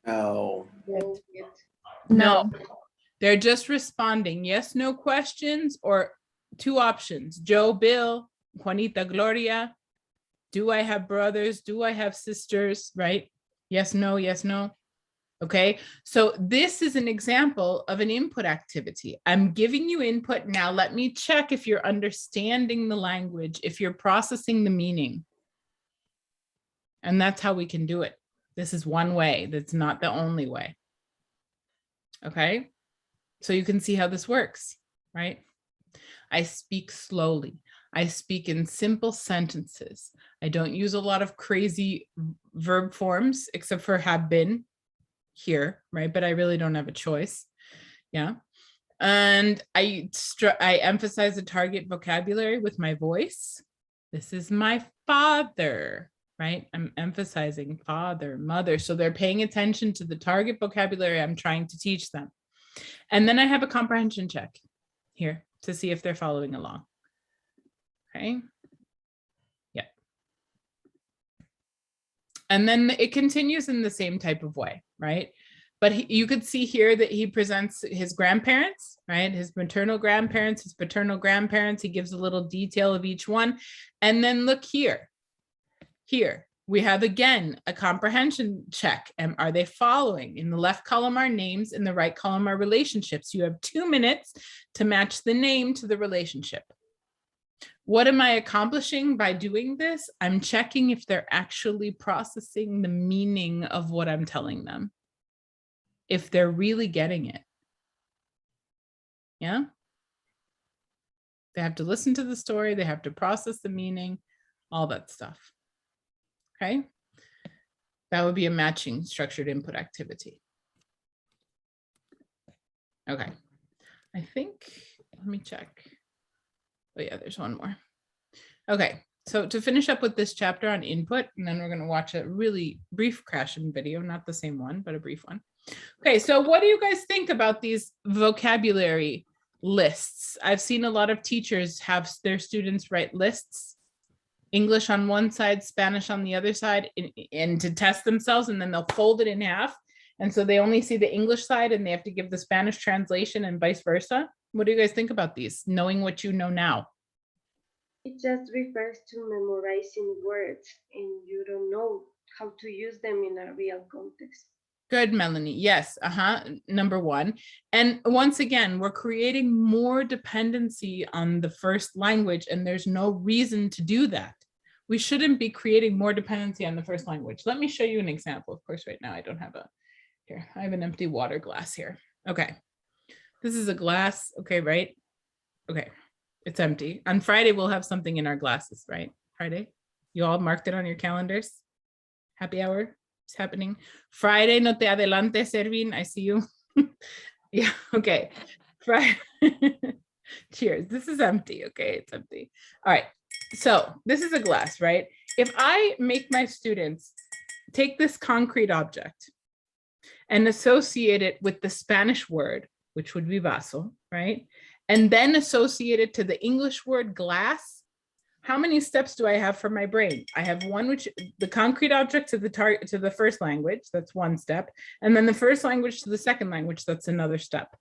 No. They're just responding yes, no questions, or two options. Joe, Bill, Juanita, Gloria. Do I have brothers? Do I have sisters? Right? Yes, no, yes, no. Okay, so this is an example of an input activity. I'm giving you input. Now let me check if you're understanding the language, if you're processing the meaning. And that's how we can do it. This is one way. That's not the only way. Okay, so you can see how this works, right? I speak slowly. I speak in simple sentences. I don't use a lot of crazy verb forms except for have been here, right? But I really don't have a choice. Yeah. And I emphasize the target vocabulary with my voice. This is my father, right? I'm emphasizing father, mother. So they're paying attention to the target vocabulary I'm trying to teach them. And then I have a comprehension check here to see if they're following along. Okay. Yeah. And then it continues in the same type of way, right? But you could see here that he presents his grandparents, right? His maternal grandparents, his paternal grandparents. He gives a little detail of each one. And then look here. Here, we have again a comprehension check. And are they following? In the left column are names, in the right column are relationships. You have 2 minutes to match the name to the relationship. What am I accomplishing by doing this? I'm checking if they're actually processing the meaning of what I'm telling them. If they're really getting it. Yeah. They have to listen to the story. They have to process the meaning, all that stuff. Okay. That would be a matching structured input activity. Okay. I think, let me check. Oh yeah, there's one more. Okay, so to finish up with this chapter on input, and then we're going to watch a really brief crashing video, not the same one, but a brief one. Okay, so what do you guys think about these vocabulary lists? I've seen a lot of teachers have their students write lists, English on one side, Spanish on the other side, and to test themselves, and then they'll fold it in half. And so they only see the English side and they have to give the Spanish translation and vice versa. What do you guys think about these, knowing what you know now? It just refers to memorizing words and you don't know how to use them in a real context. Good, Melanie. Yes. Number one. And once again, we're creating more dependency on the first language, and there's no reason to do that. We shouldn't be creating more dependency on the first language. Let me show you an example. Of course, right now I don't have Here, I have an empty water glass here. Okay. This is a glass. Okay, right? Okay. It's empty. On Friday, we'll have something in our glasses, right? Friday. You all marked it on your calendars. Happy hour is happening. Friday, no te adelante, Servin. I see you. Yeah, okay. Friday. Cheers. This is empty. Okay, it's empty. All right. So this is a glass, right? If I make my students take this concrete object and associate it with the Spanish word, which would be vaso, right? And then associate it to the English word glass, how many steps do I have for my brain? I have one, which the concrete object to the target to the first language, that's one step. And then the first language to the second language, that's another step.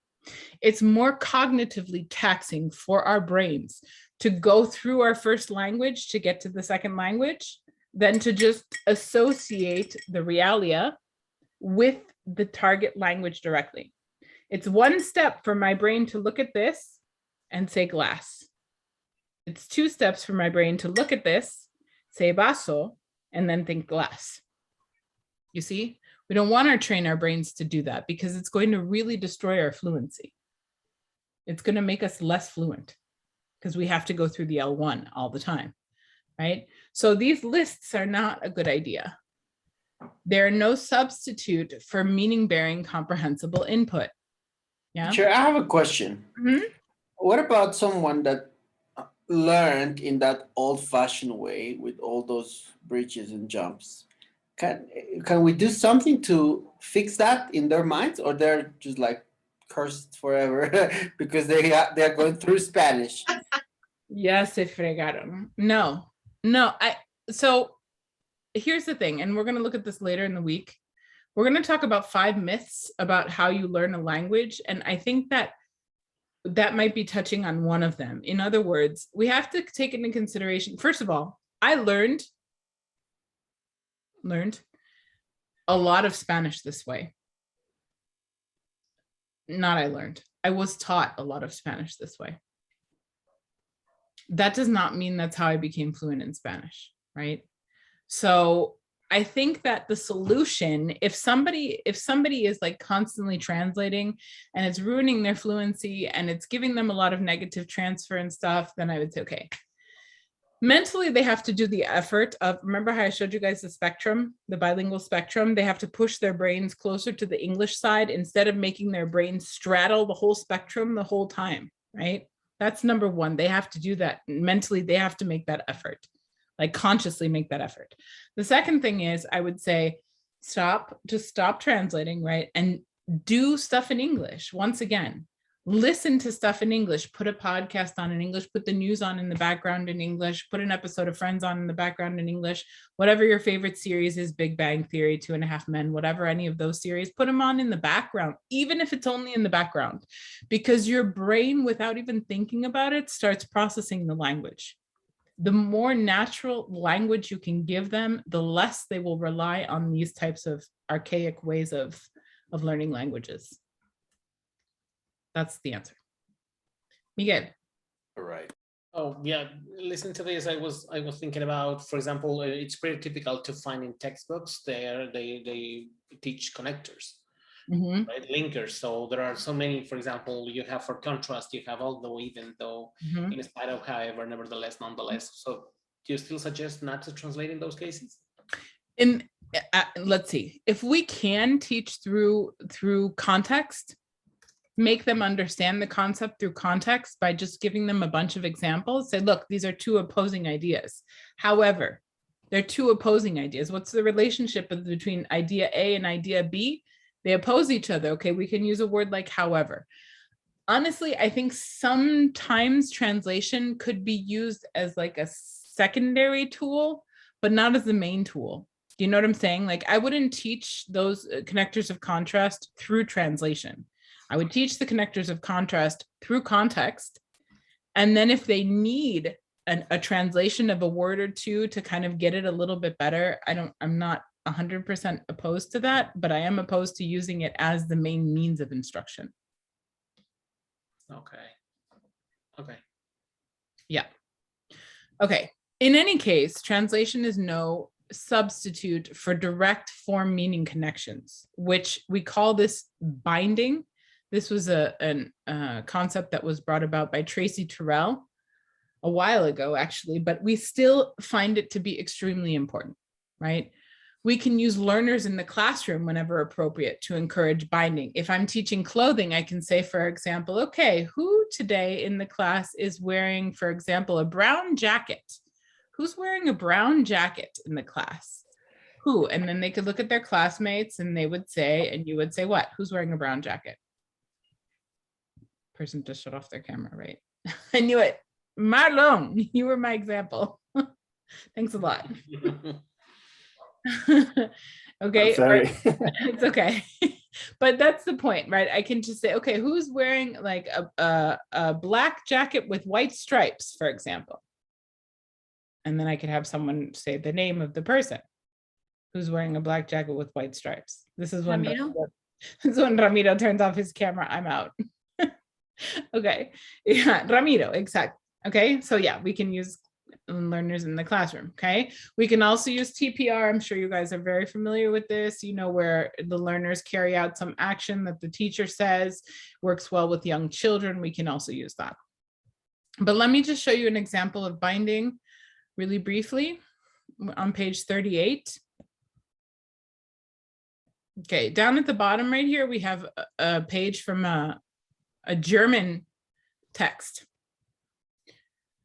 It's more cognitively taxing for our brains to go through our first language to get to the second language than to just associate the realia with the target language directly. It's one step for my brain to look at this and say glass. It's two steps for my brain to look at this, say vaso, and then think glass. You see, we don't want to train our brains to do that because it's going to really destroy our fluency. It's going to make us less fluent because we have to go through the L1 all the time, right? So these lists are not a good idea. They're no substitute for meaning-bearing comprehensible input. Yeah. Sure, I have a question. Mm-hmm. What about someone that learned in that old-fashioned way with all those bridges and jumps? Can we do something to fix that in their minds, or they're just like cursed forever because they're going through Spanish? Yes, se fregaron. No. So here's the thing, and we're going to look at this later in the week. We're going to talk about 5 myths about how you learn a language, and I think that might be touching on one of them. In other words, we have to take into consideration, first of all, I learned a lot of Spanish this way. I was taught a lot of Spanish this way. That does not mean that's how I became fluent in Spanish, right? So I think that the solution, if somebody is like constantly translating and it's ruining their fluency and it's giving them a lot of negative transfer and stuff, then I would say, okay, mentally they have to do the effort of, remember how I showed you guys the spectrum, the bilingual spectrum? They have to push their brains closer to the English side instead of making their brains straddle the whole spectrum the whole time, right? That's number one. They have to do that mentally. They have to make that effort. Like consciously make that effort. The second thing is I would say, stop translating, right? And do stuff in English. Once again, listen to stuff in English, put a podcast on in English, put the news on in the background in English, put an episode of Friends on in the background in English, whatever your favorite series is, Big Bang Theory, 2.5 Men, whatever, any of those series, put them on in the background, even if it's only in the background, because your brain, without even thinking about it, starts processing the language. The more natural language you can give them, the less they will rely on these types of archaic ways of learning languages. That's the answer. Miguel. All right. Oh yeah, listen to this. I was thinking about, for example, it's pretty typical to find in textbooks there they teach connectors. Mm-hmm. Right, linkers. So there are so many. For example, you have for contrast, you have although, even though, mm-hmm. in spite of, however, nevertheless, nonetheless. So do you still suggest not to translate in those cases? Let's see, if we can teach through context, make them understand the concept through context by just giving them a bunch of examples. Say, look, these are two opposing ideas. However, they're two opposing ideas. What's the relationship between idea A and idea B? They oppose each other. Okay, we can use a word like however. Honestly, I think sometimes translation could be used as like a secondary tool, but not as the main tool. Do you know what I'm saying? Like, I wouldn't teach those connectors of contrast through translation. I would teach the connectors of contrast through context. And then if they need a translation of a word or two to kind of get it a little bit better, I'm not 100% opposed to that, but I am opposed to using it as the main means of instruction. Okay. Yeah. Okay. In any case, translation is no substitute for direct form meaning connections, which we call this binding. This was a concept that was brought about by Tracy Terrell a while ago, actually, but we still find it to be extremely important, right? We can use learners in the classroom whenever appropriate to encourage binding. If I'm teaching clothing, I can say, for example, okay, who today in the class is wearing, for example, a brown jacket? Who's wearing a brown jacket in the class? Who? And then they could look at their classmates and they would say, and you would say, what? Who's wearing a brown jacket? Person just shut off their camera, right? I knew it. Marlon, you were my example. Thanks a lot. Okay. I'm sorry. It's okay. But that's the point, right? I can just say, okay, who's wearing like a black jacket with white stripes, for example? And then I could have someone say the name of the person who's wearing a black jacket with white stripes. This is when Ramiro turns off his camera. I'm out. Okay. Yeah, Ramiro, exactly. Okay. So yeah, we can use learners in the classroom. Okay. We can also use TPR. I'm sure you guys are very familiar with this, you know, where the learners carry out some action that the teacher says works well with young children. We can also use that. But let me just show you an example of binding really briefly on page 38. Okay, down at the bottom right here, we have a page from a German text.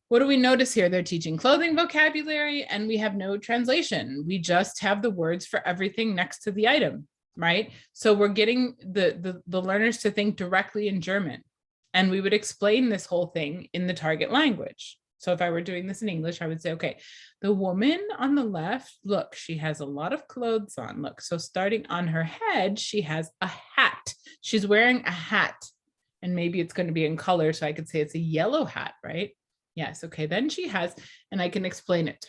What do we notice here? They're teaching clothing vocabulary and we have no translation. We just have the words for everything next to the item, right? So we're getting the learners to think directly in German, and we would explain this whole thing in the target language. So if I were doing this in English, I would say, okay, the woman on the left, look, she has a lot of clothes on. Look, so starting on her head, she has a hat. She's wearing a hat, and maybe it's going to be in color. So I could say it's a yellow hat, right? Yes. Okay. Then she has, and I can explain it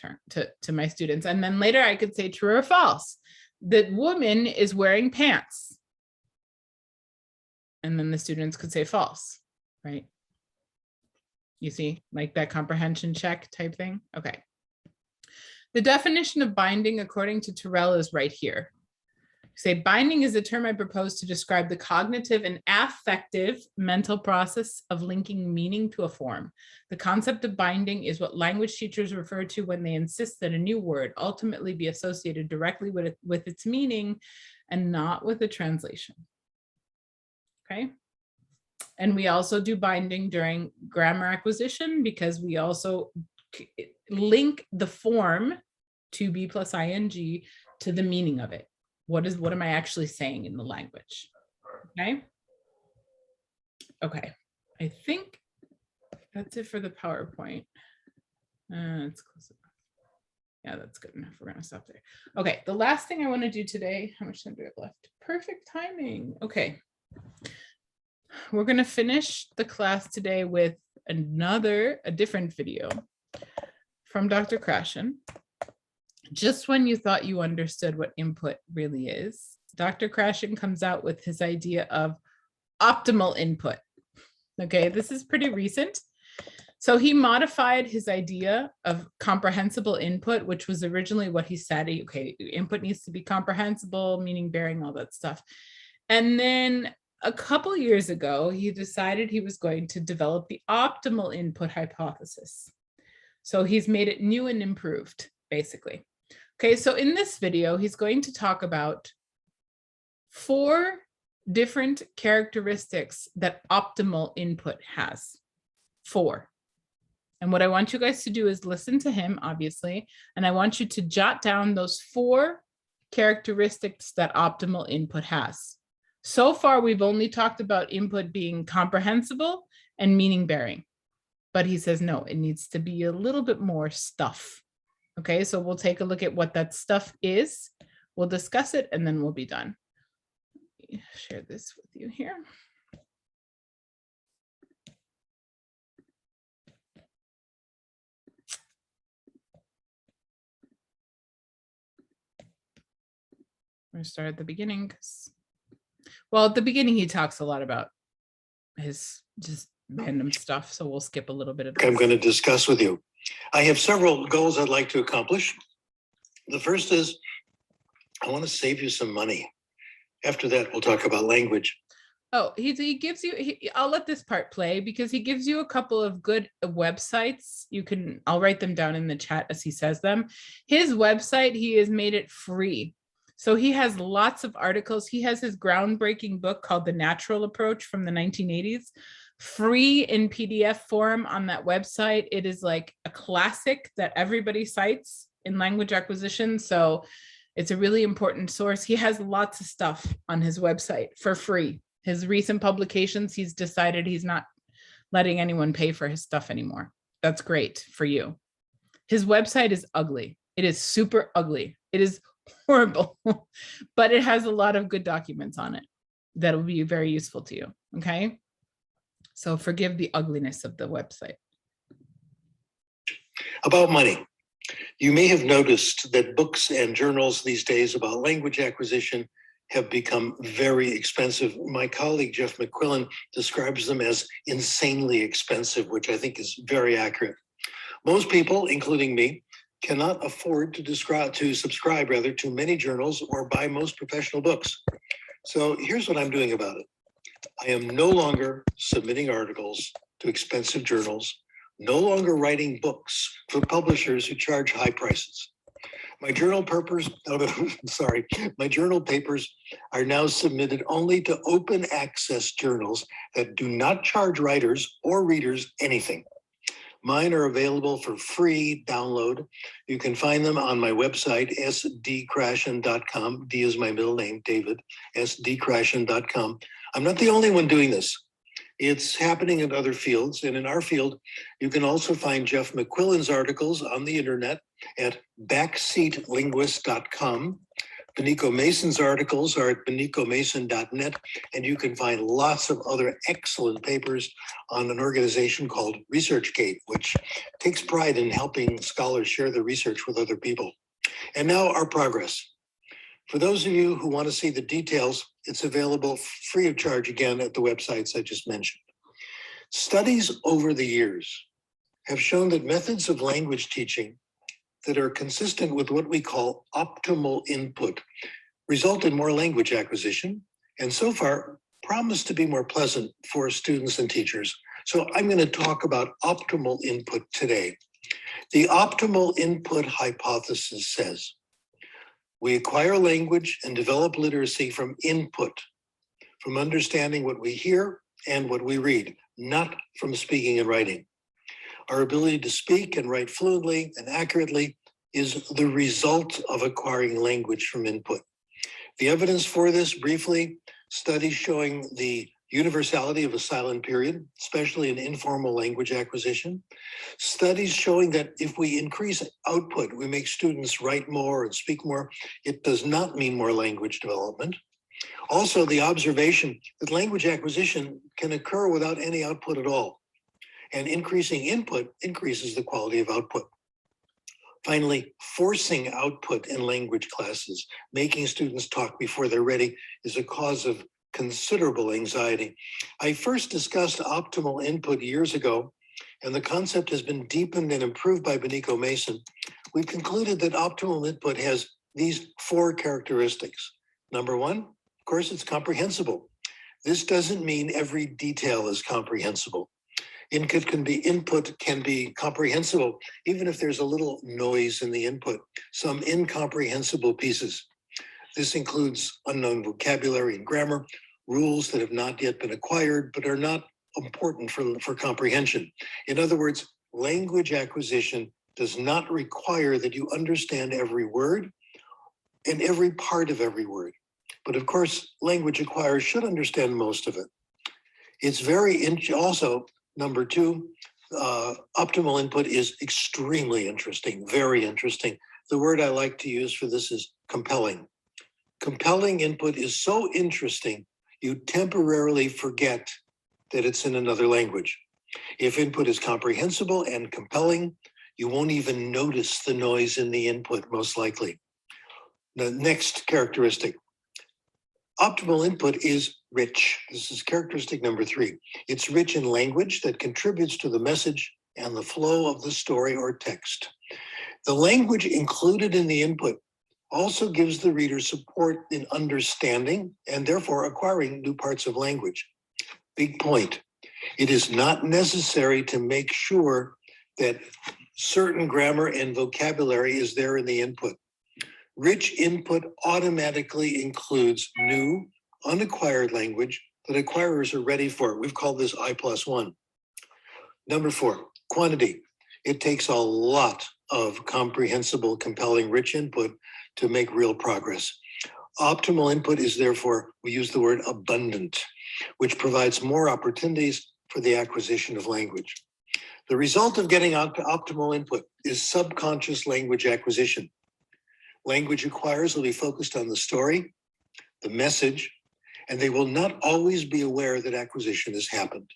to my students. And then later I could say true or false. The woman is wearing pants. And then the students could say false, right? You see, like that comprehension check type thing. Okay. The definition of binding according to Terrell is right here. Say binding is a term I propose to describe the cognitive and affective mental process of linking meaning to a form. The concept of binding is what language teachers refer to when they insist that a new word ultimately be associated directly with its meaning and not with a translation. Okay. And we also do binding during grammar acquisition because we also link the form to be plus ing to the meaning of it. What am I actually saying in the language? Okay. Okay. I think that's it for the PowerPoint. It's close enough. Yeah, that's good enough. We're going to stop there. Okay. The last thing I want to do today, how much time do we have left? Perfect timing. Okay. We're going to finish the class today with a different video from Dr. Krashen. Just when you thought you understood what input really is, Dr. Krashen comes out with his idea of optimal input. Okay, this is pretty recent. So he modified his idea of comprehensible input, which was originally what he said. Okay, input needs to be comprehensible, meaning bearing, all that stuff. And then a couple years ago, he decided he was going to develop the optimal input hypothesis. So he's made it new and improved, basically. Okay, so in this video, he's going to talk about 4 different characteristics that optimal input has. 4. And what I want you guys to do is listen to him, obviously, and I want you to jot down those 4 characteristics that optimal input has. So far, we've only talked about input being comprehensible and meaning bearing, but he says, no, it needs to be a little bit more stuff. Okay, so we'll take a look at what that stuff is. We'll discuss it and then we'll be done. Let me share this with you here. I'm going to start at the beginning because, well, at the beginning, he talks a lot about his just random stuff. So we'll skip a little bit of this. I'm going to discuss with you. I have several goals I'd like to accomplish. The first is, I want to save you some money. After that, we'll talk about language. Oh, he gives you, I'll let this part play because he gives you a couple of good websites. I'll write them down in the chat as he says them. His website, he has made it free. So he has lots of articles. He has his groundbreaking book called The Natural Approach from the 1980s, free in PDF form on that website. It is like a classic that everybody cites in language acquisition. So it's a really important source. He has lots of stuff on his website for free. His recent publications, he's decided he's not letting anyone pay for his stuff anymore. That's great for you. His website is ugly. It is super ugly. It is horrible, but it has a lot of good documents on it that will be very useful to you, okay? So forgive the ugliness of the website. About money. You may have noticed that books and journals these days about language acquisition have become very expensive. My colleague, Jeff McQuillan, describes them as insanely expensive, which I think is very accurate. Most people, including me, cannot afford to subscribe to many journals or buy most professional books. So here's what I'm doing about it. I am no longer submitting articles to expensive journals, no longer writing books for publishers who charge high prices. My journal papers, my journal papers are now submitted only to open access journals that do not charge writers or readers anything. Mine are available for free download. You can find them on my website, sdkrashen.com. D is my middle name, David, sdkrashen.com. I'm not the only one doing this. It's happening in other fields. And in our field, you can also find Jeff McQuillan's articles on the internet at backseatlinguist.com. Benico Mason's articles are at benicomason.net. And you can find lots of other excellent papers on an organization called ResearchGate, which takes pride in helping scholars share their research with other people. And now our progress. For those of you who want to see the details, it's available free of charge again at the websites I just mentioned. Studies over the years have shown that methods of language teaching that are consistent with what we call optimal input result in more language acquisition, and so far promise to be more pleasant for students and teachers. So I'm going to talk about optimal input today. The optimal input hypothesis says, we acquire language and develop literacy from input, from understanding what we hear and what we read, not from speaking and writing. Our ability to speak and write fluently and accurately is the result of acquiring language from input. The evidence for this, briefly, studies showing the universality of a silent period, especially in informal language acquisition. Studies showing that if we increase output, we make students write more and speak more, it does not mean more language development. Also, the observation that language acquisition can occur without any output at all. And increasing input increases the quality of output. Finally, forcing output in language classes, making students talk before they're ready, is a cause of considerable anxiety. I first discussed optimal input years ago, and the concept has been deepened and improved by Benico Mason. We've concluded that optimal input has these 4 characteristics. Number 1, of course, it's comprehensible. This doesn't mean every detail is comprehensible. Input can be comprehensible, even if there's a little noise in the input, some incomprehensible pieces. This includes unknown vocabulary and grammar, rules that have not yet been acquired, but are not important for comprehension. In other words, language acquisition does not require that you understand every word and every part of every word. But of course, language acquirers should understand most of it. It's also, number 2, optimal input is extremely interesting, very interesting. The word I like to use for this is compelling. Compelling input is so interesting, you temporarily forget that it's in another language. If input is comprehensible and compelling, you won't even notice the noise in the input, most likely. The next characteristic, optimal input is rich. This is characteristic number 3. It's rich in language that contributes to the message and the flow of the story or text. The language included in the input also gives the reader support in understanding and therefore acquiring new parts of language. Big point. It is not necessary to make sure that certain grammar and vocabulary is there in the input. Rich input automatically includes new, unacquired language that acquirers are ready for. We've called this I+1. Number 4, quantity. It takes a lot of comprehensible, compelling, rich input to make real progress. Optimal input is therefore, we use the word abundant, which provides more opportunities for the acquisition of language. The result of getting optimal input is subconscious language acquisition. Language acquirers will be focused on the story, the message, and they will not always be aware that acquisition has happened.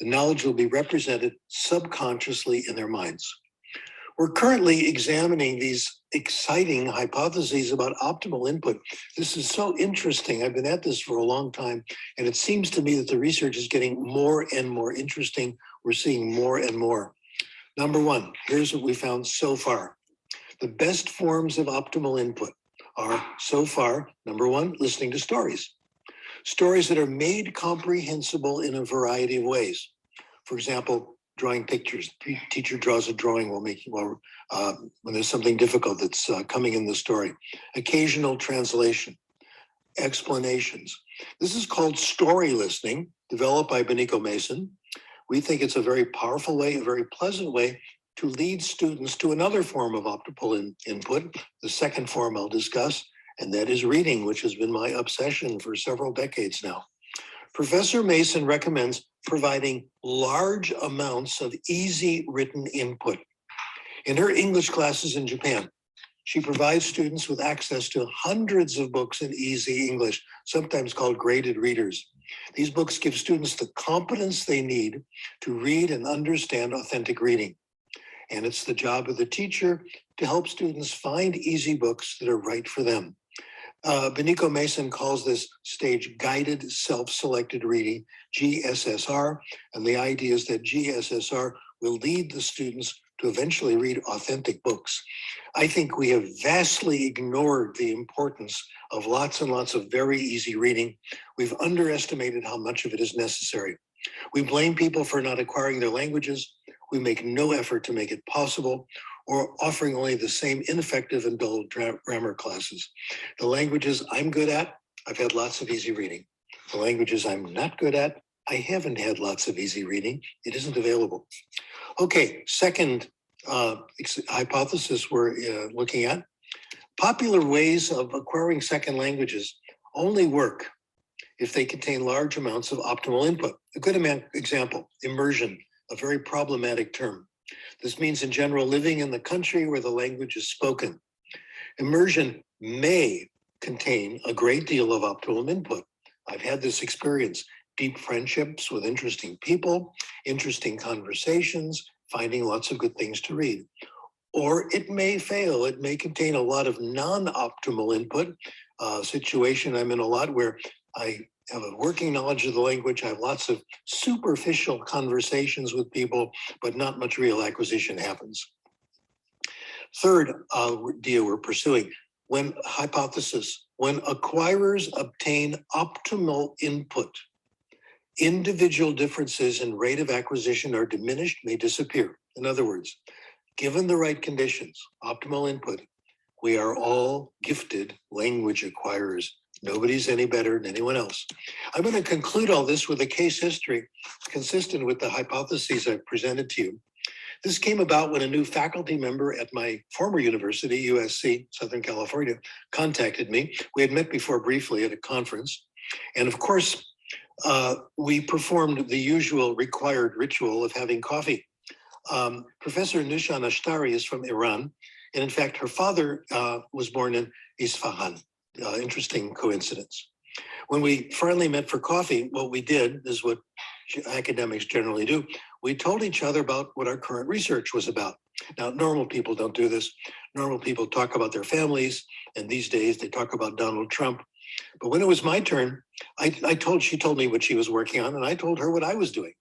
The knowledge will be represented subconsciously in their minds. We're currently examining these exciting hypotheses about optimal input. This is so interesting. I've been at this for a long time, and it seems to me that the research is getting more and more interesting. We're seeing more and more. Number 1, here's what we found so far. The best forms of optimal input are, so far, number 1, listening to stories. Stories that are made comprehensible in a variety of ways. For example, drawing pictures. Teacher draws a drawing when there's something difficult that's coming in the story. Occasional translation, explanations. This is called story listening, developed by Benico Mason. We think it's a very powerful way, a very pleasant way to lead students to another form of optimal input, the second form I'll discuss, and that is reading, which has been my obsession for several decades now. Professor Mason recommends providing large amounts of easy written input. In her English classes in Japan, she provides students with access to hundreds of books in easy English, sometimes called graded readers. These books give students the competence they need to read and understand authentic reading. And it's the job of the teacher to help students find easy books that are right for them. Benico Mason calls this stage guided self-selected reading, GSSR, and the idea is that GSSR will lead the students to eventually read authentic books. I think we have vastly ignored the importance of lots and lots of very easy reading. We've underestimated how much of it is necessary. We blame people for not acquiring their languages. We make no effort to make it possible, or offering only the same ineffective and dull grammar classes. The languages I'm good at, I've had lots of easy reading. The languages I'm not good at, I haven't had lots of easy reading. It isn't available. Okay, second hypothesis we're looking at. Popular ways of acquiring second languages only work if they contain large amounts of optimal input. A good example, immersion, a very problematic term. This means, in general, living in the country where the language is spoken. Immersion may contain a great deal of optimal input. I've had this experience, deep friendships with interesting people, interesting conversations, finding lots of good things to read. Or it may fail. It may contain a lot of non-optimal input, a situation I'm in a lot where I have a working knowledge of the language. I have lots of superficial conversations with people, but not much real acquisition happens. Third idea we're pursuing, when acquirers obtain optimal input, individual differences in rate of acquisition are diminished, may disappear. In other words, given the right conditions, optimal input, we are all gifted language acquirers. Nobody's any better than anyone else. I'm going to conclude all this with a case history consistent with the hypotheses I've presented to you. This came about when a new faculty member at my former university, USC, Southern California, contacted me. We had met before briefly at a conference. And of course, we performed the usual required ritual of having coffee. Professor Nushan Ashtari is from Iran. And in fact, her father was born in Isfahan. Interesting coincidence. When we finally met for coffee, what we did is what academics generally do. We told each other about what our current research was about. Now, normal people don't do this. Normal people talk about their families, and these days they talk about Donald Trump. But when it was my turn, she told me what she was working on, and I told her what I was doing.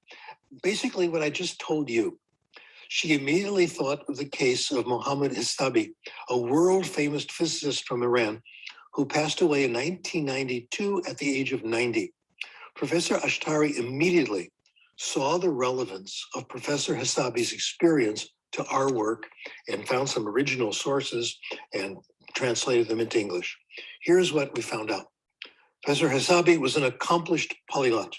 Basically, what I just told you. She immediately thought of the case of Mohammad Hisabi, a world-famous physicist from Iran who passed away in 1992 at the age of 90. Professor Ashtari immediately saw the relevance of Professor Hisabi's experience to our work and found some original sources and translated them into English. Here's what we found out. Professor Hisabi was an accomplished polyglot,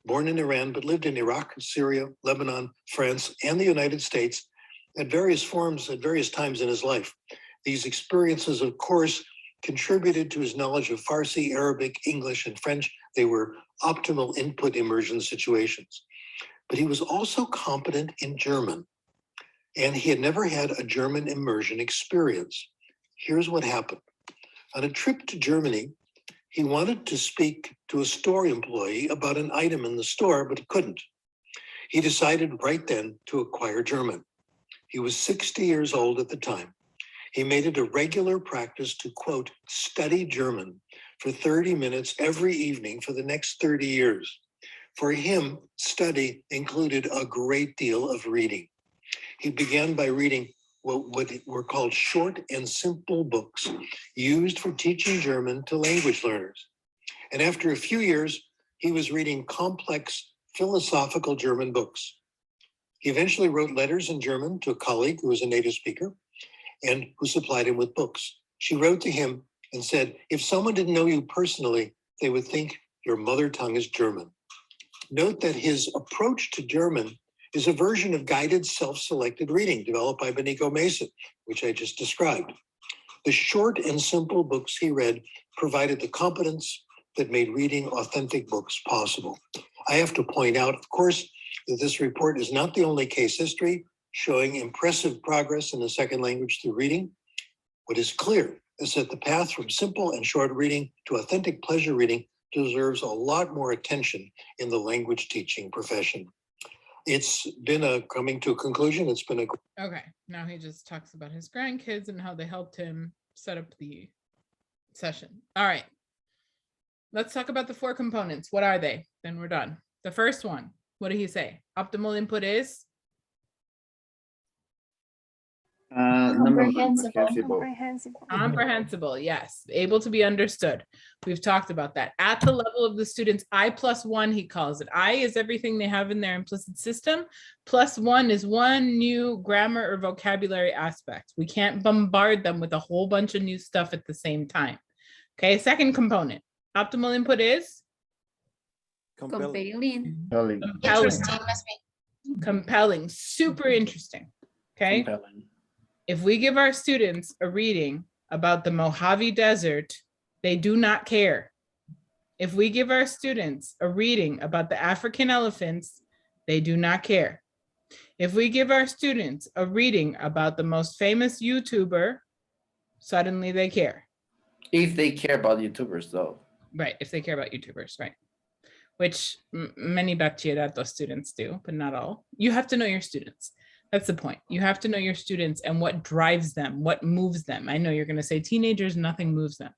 born in Iran, but lived in Iraq, Syria, Lebanon, France, and the United States at various forms at various times in his life. These experiences, of course, contributed to his knowledge of Farsi, Arabic, English, and French. They were optimal input immersion situations. But he was also competent in German, and he had never had a German immersion experience. Here's what happened. On a trip to Germany, he wanted to speak to a store employee about an item in the store, but he couldn't. He decided right then to acquire German. He was 60 years old at the time. He made it a regular practice to, quote, study German for 30 minutes every evening for the next 30 years. For him, study included a great deal of reading. He began by reading what were called short and simple books used for teaching German to language learners. And after a few years, he was reading complex philosophical German books. He eventually wrote letters in German to a colleague who was a native speaker and who supplied him with books. She wrote to him and said, if someone didn't know you personally, they would think your mother tongue is German. Note that his approach to German is a version of guided self-selected reading developed by Benico Mason, which I just described. The short and simple books he read provided the competence that made reading authentic books possible. I have to point out, of course, that this report is not the only case history showing impressive progress in the second language through reading. What is clear is that the path from simple and short reading to authentic pleasure reading deserves a lot more attention in the language teaching profession. It's been coming to a conclusion. It's been a... Okay, now he just talks about his grandkids and how they helped him set up the session. All right, let's talk about the 4 components. What are they? Then we're done. The first one, what did he say? Optimal input is? Comprehensible, yes. Able to be understood. We've talked about that. At the level of the students, I+1, he calls it. I is everything they have in their implicit system. +1 is one new grammar or vocabulary aspect. We can't bombard them with a whole bunch of new stuff at the same time. Okay, second component. Optimal input is? Compelling. Compelling. Super interesting. Okay. Compelling. If we give our students a reading about the Mojave Desert, they do not care. If we give our students a reading about the African elephants, they do not care. If we give our students a reading about the most famous YouTuber, suddenly they care. If they care about YouTubers, though. Right, if they care about YouTubers, right. Which many bachillerato students do, but not all. You have to know your students. That's the point. You have to know your students and what drives them, what moves them. I know you're going to say teenagers, nothing moves them.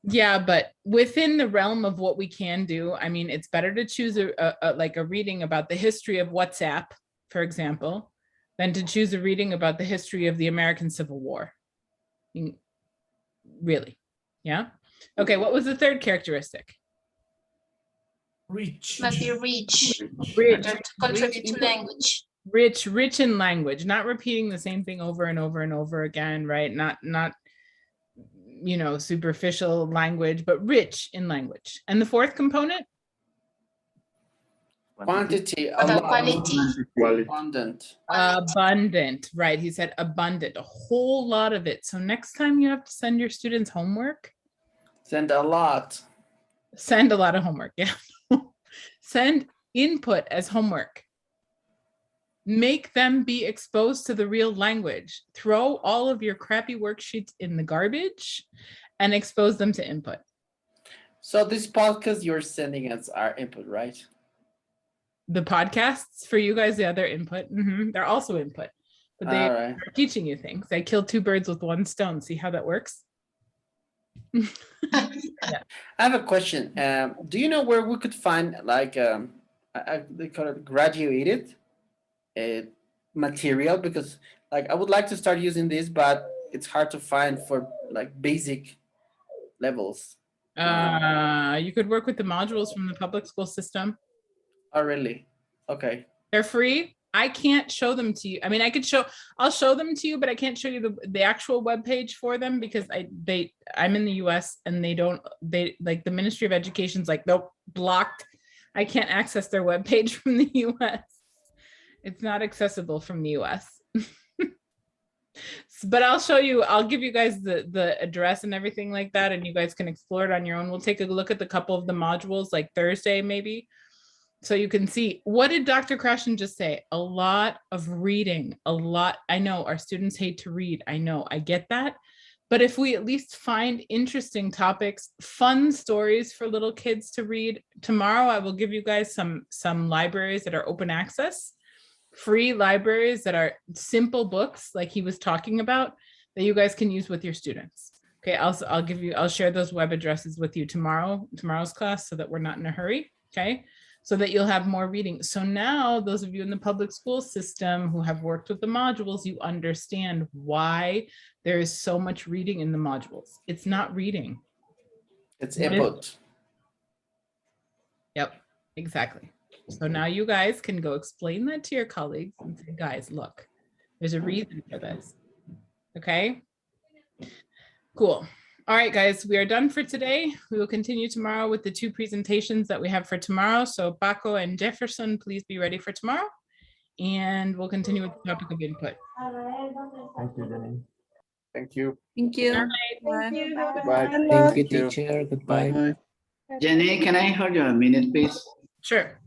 Yeah, but within the realm of what we can do, I mean, it's better to choose a reading about the history of WhatsApp, for example, than to choose a reading about the history of the American Civil War. I mean, really, yeah? Okay, what was the third characteristic? Must be rich. Rich. To contribute to language. Rich in language, not repeating the same thing over and over and over again, right? Not you know, superficial language, but rich in language. And the fourth component? Quantity, quality. Abundant, right? He said abundant, a whole lot of it. So next time you have to send your students homework, send a lot. Send a lot of homework, yeah. Send input as homework. Make them be exposed to the real language. Throw all of your crappy worksheets in the garbage and expose them to input. So this podcast you're sending us our input, right? The podcasts for you guys, yeah, they're input. They're also input, but they are teaching you things. They kill 2 birds with 1 stone. See how that works? Yeah. I have a question. Do you know where we could find like they call it graduated material? Because like I would like to start using this, but it's hard to find for like basic levels. You could work with the modules from the public school system. Oh, really? Okay. They're free. I can't show them to you. I mean, I'll show them to you, but I can't show you the actual web page for them because I'm in the US and they like the Ministry of Education's like, nope, blocked. I can't access their web page from the US. It's not accessible from the US. But I'll show you, I'll give you guys the address and everything like that, and you guys can explore it on your own. We'll take a look at the couple of the modules like Thursday, maybe. So you can see, what did Dr. Krashen just say? A lot of reading, a lot. I know our students hate to read. I know, I get that. But if we at least find interesting topics, fun stories for little kids to read, tomorrow I will give you guys some libraries that are open access, free libraries that are simple books like he was talking about that you guys can use with your students. Okay, I'll share those web addresses with you tomorrow's class so that we're not in a hurry, okay? So that you'll have more reading. So now those of you in the public school system who have worked with the modules, you understand why there is so much reading in the modules. It's not reading. It's input. Yep, exactly. So now you guys can go explain that to your colleagues and say, guys, look, there's a reason for this. Okay, cool. All right, guys, we are done for today. We will continue tomorrow with the 2 presentations that we have for tomorrow. So Paco and Jefferson, please be ready for tomorrow. And we'll continue with the topic of input. Thank you, Jenny. Thank you. Thank you. Thank you. Bye. Thank you, teacher. Goodbye. Jenny, can I hold you a minute, please? Sure.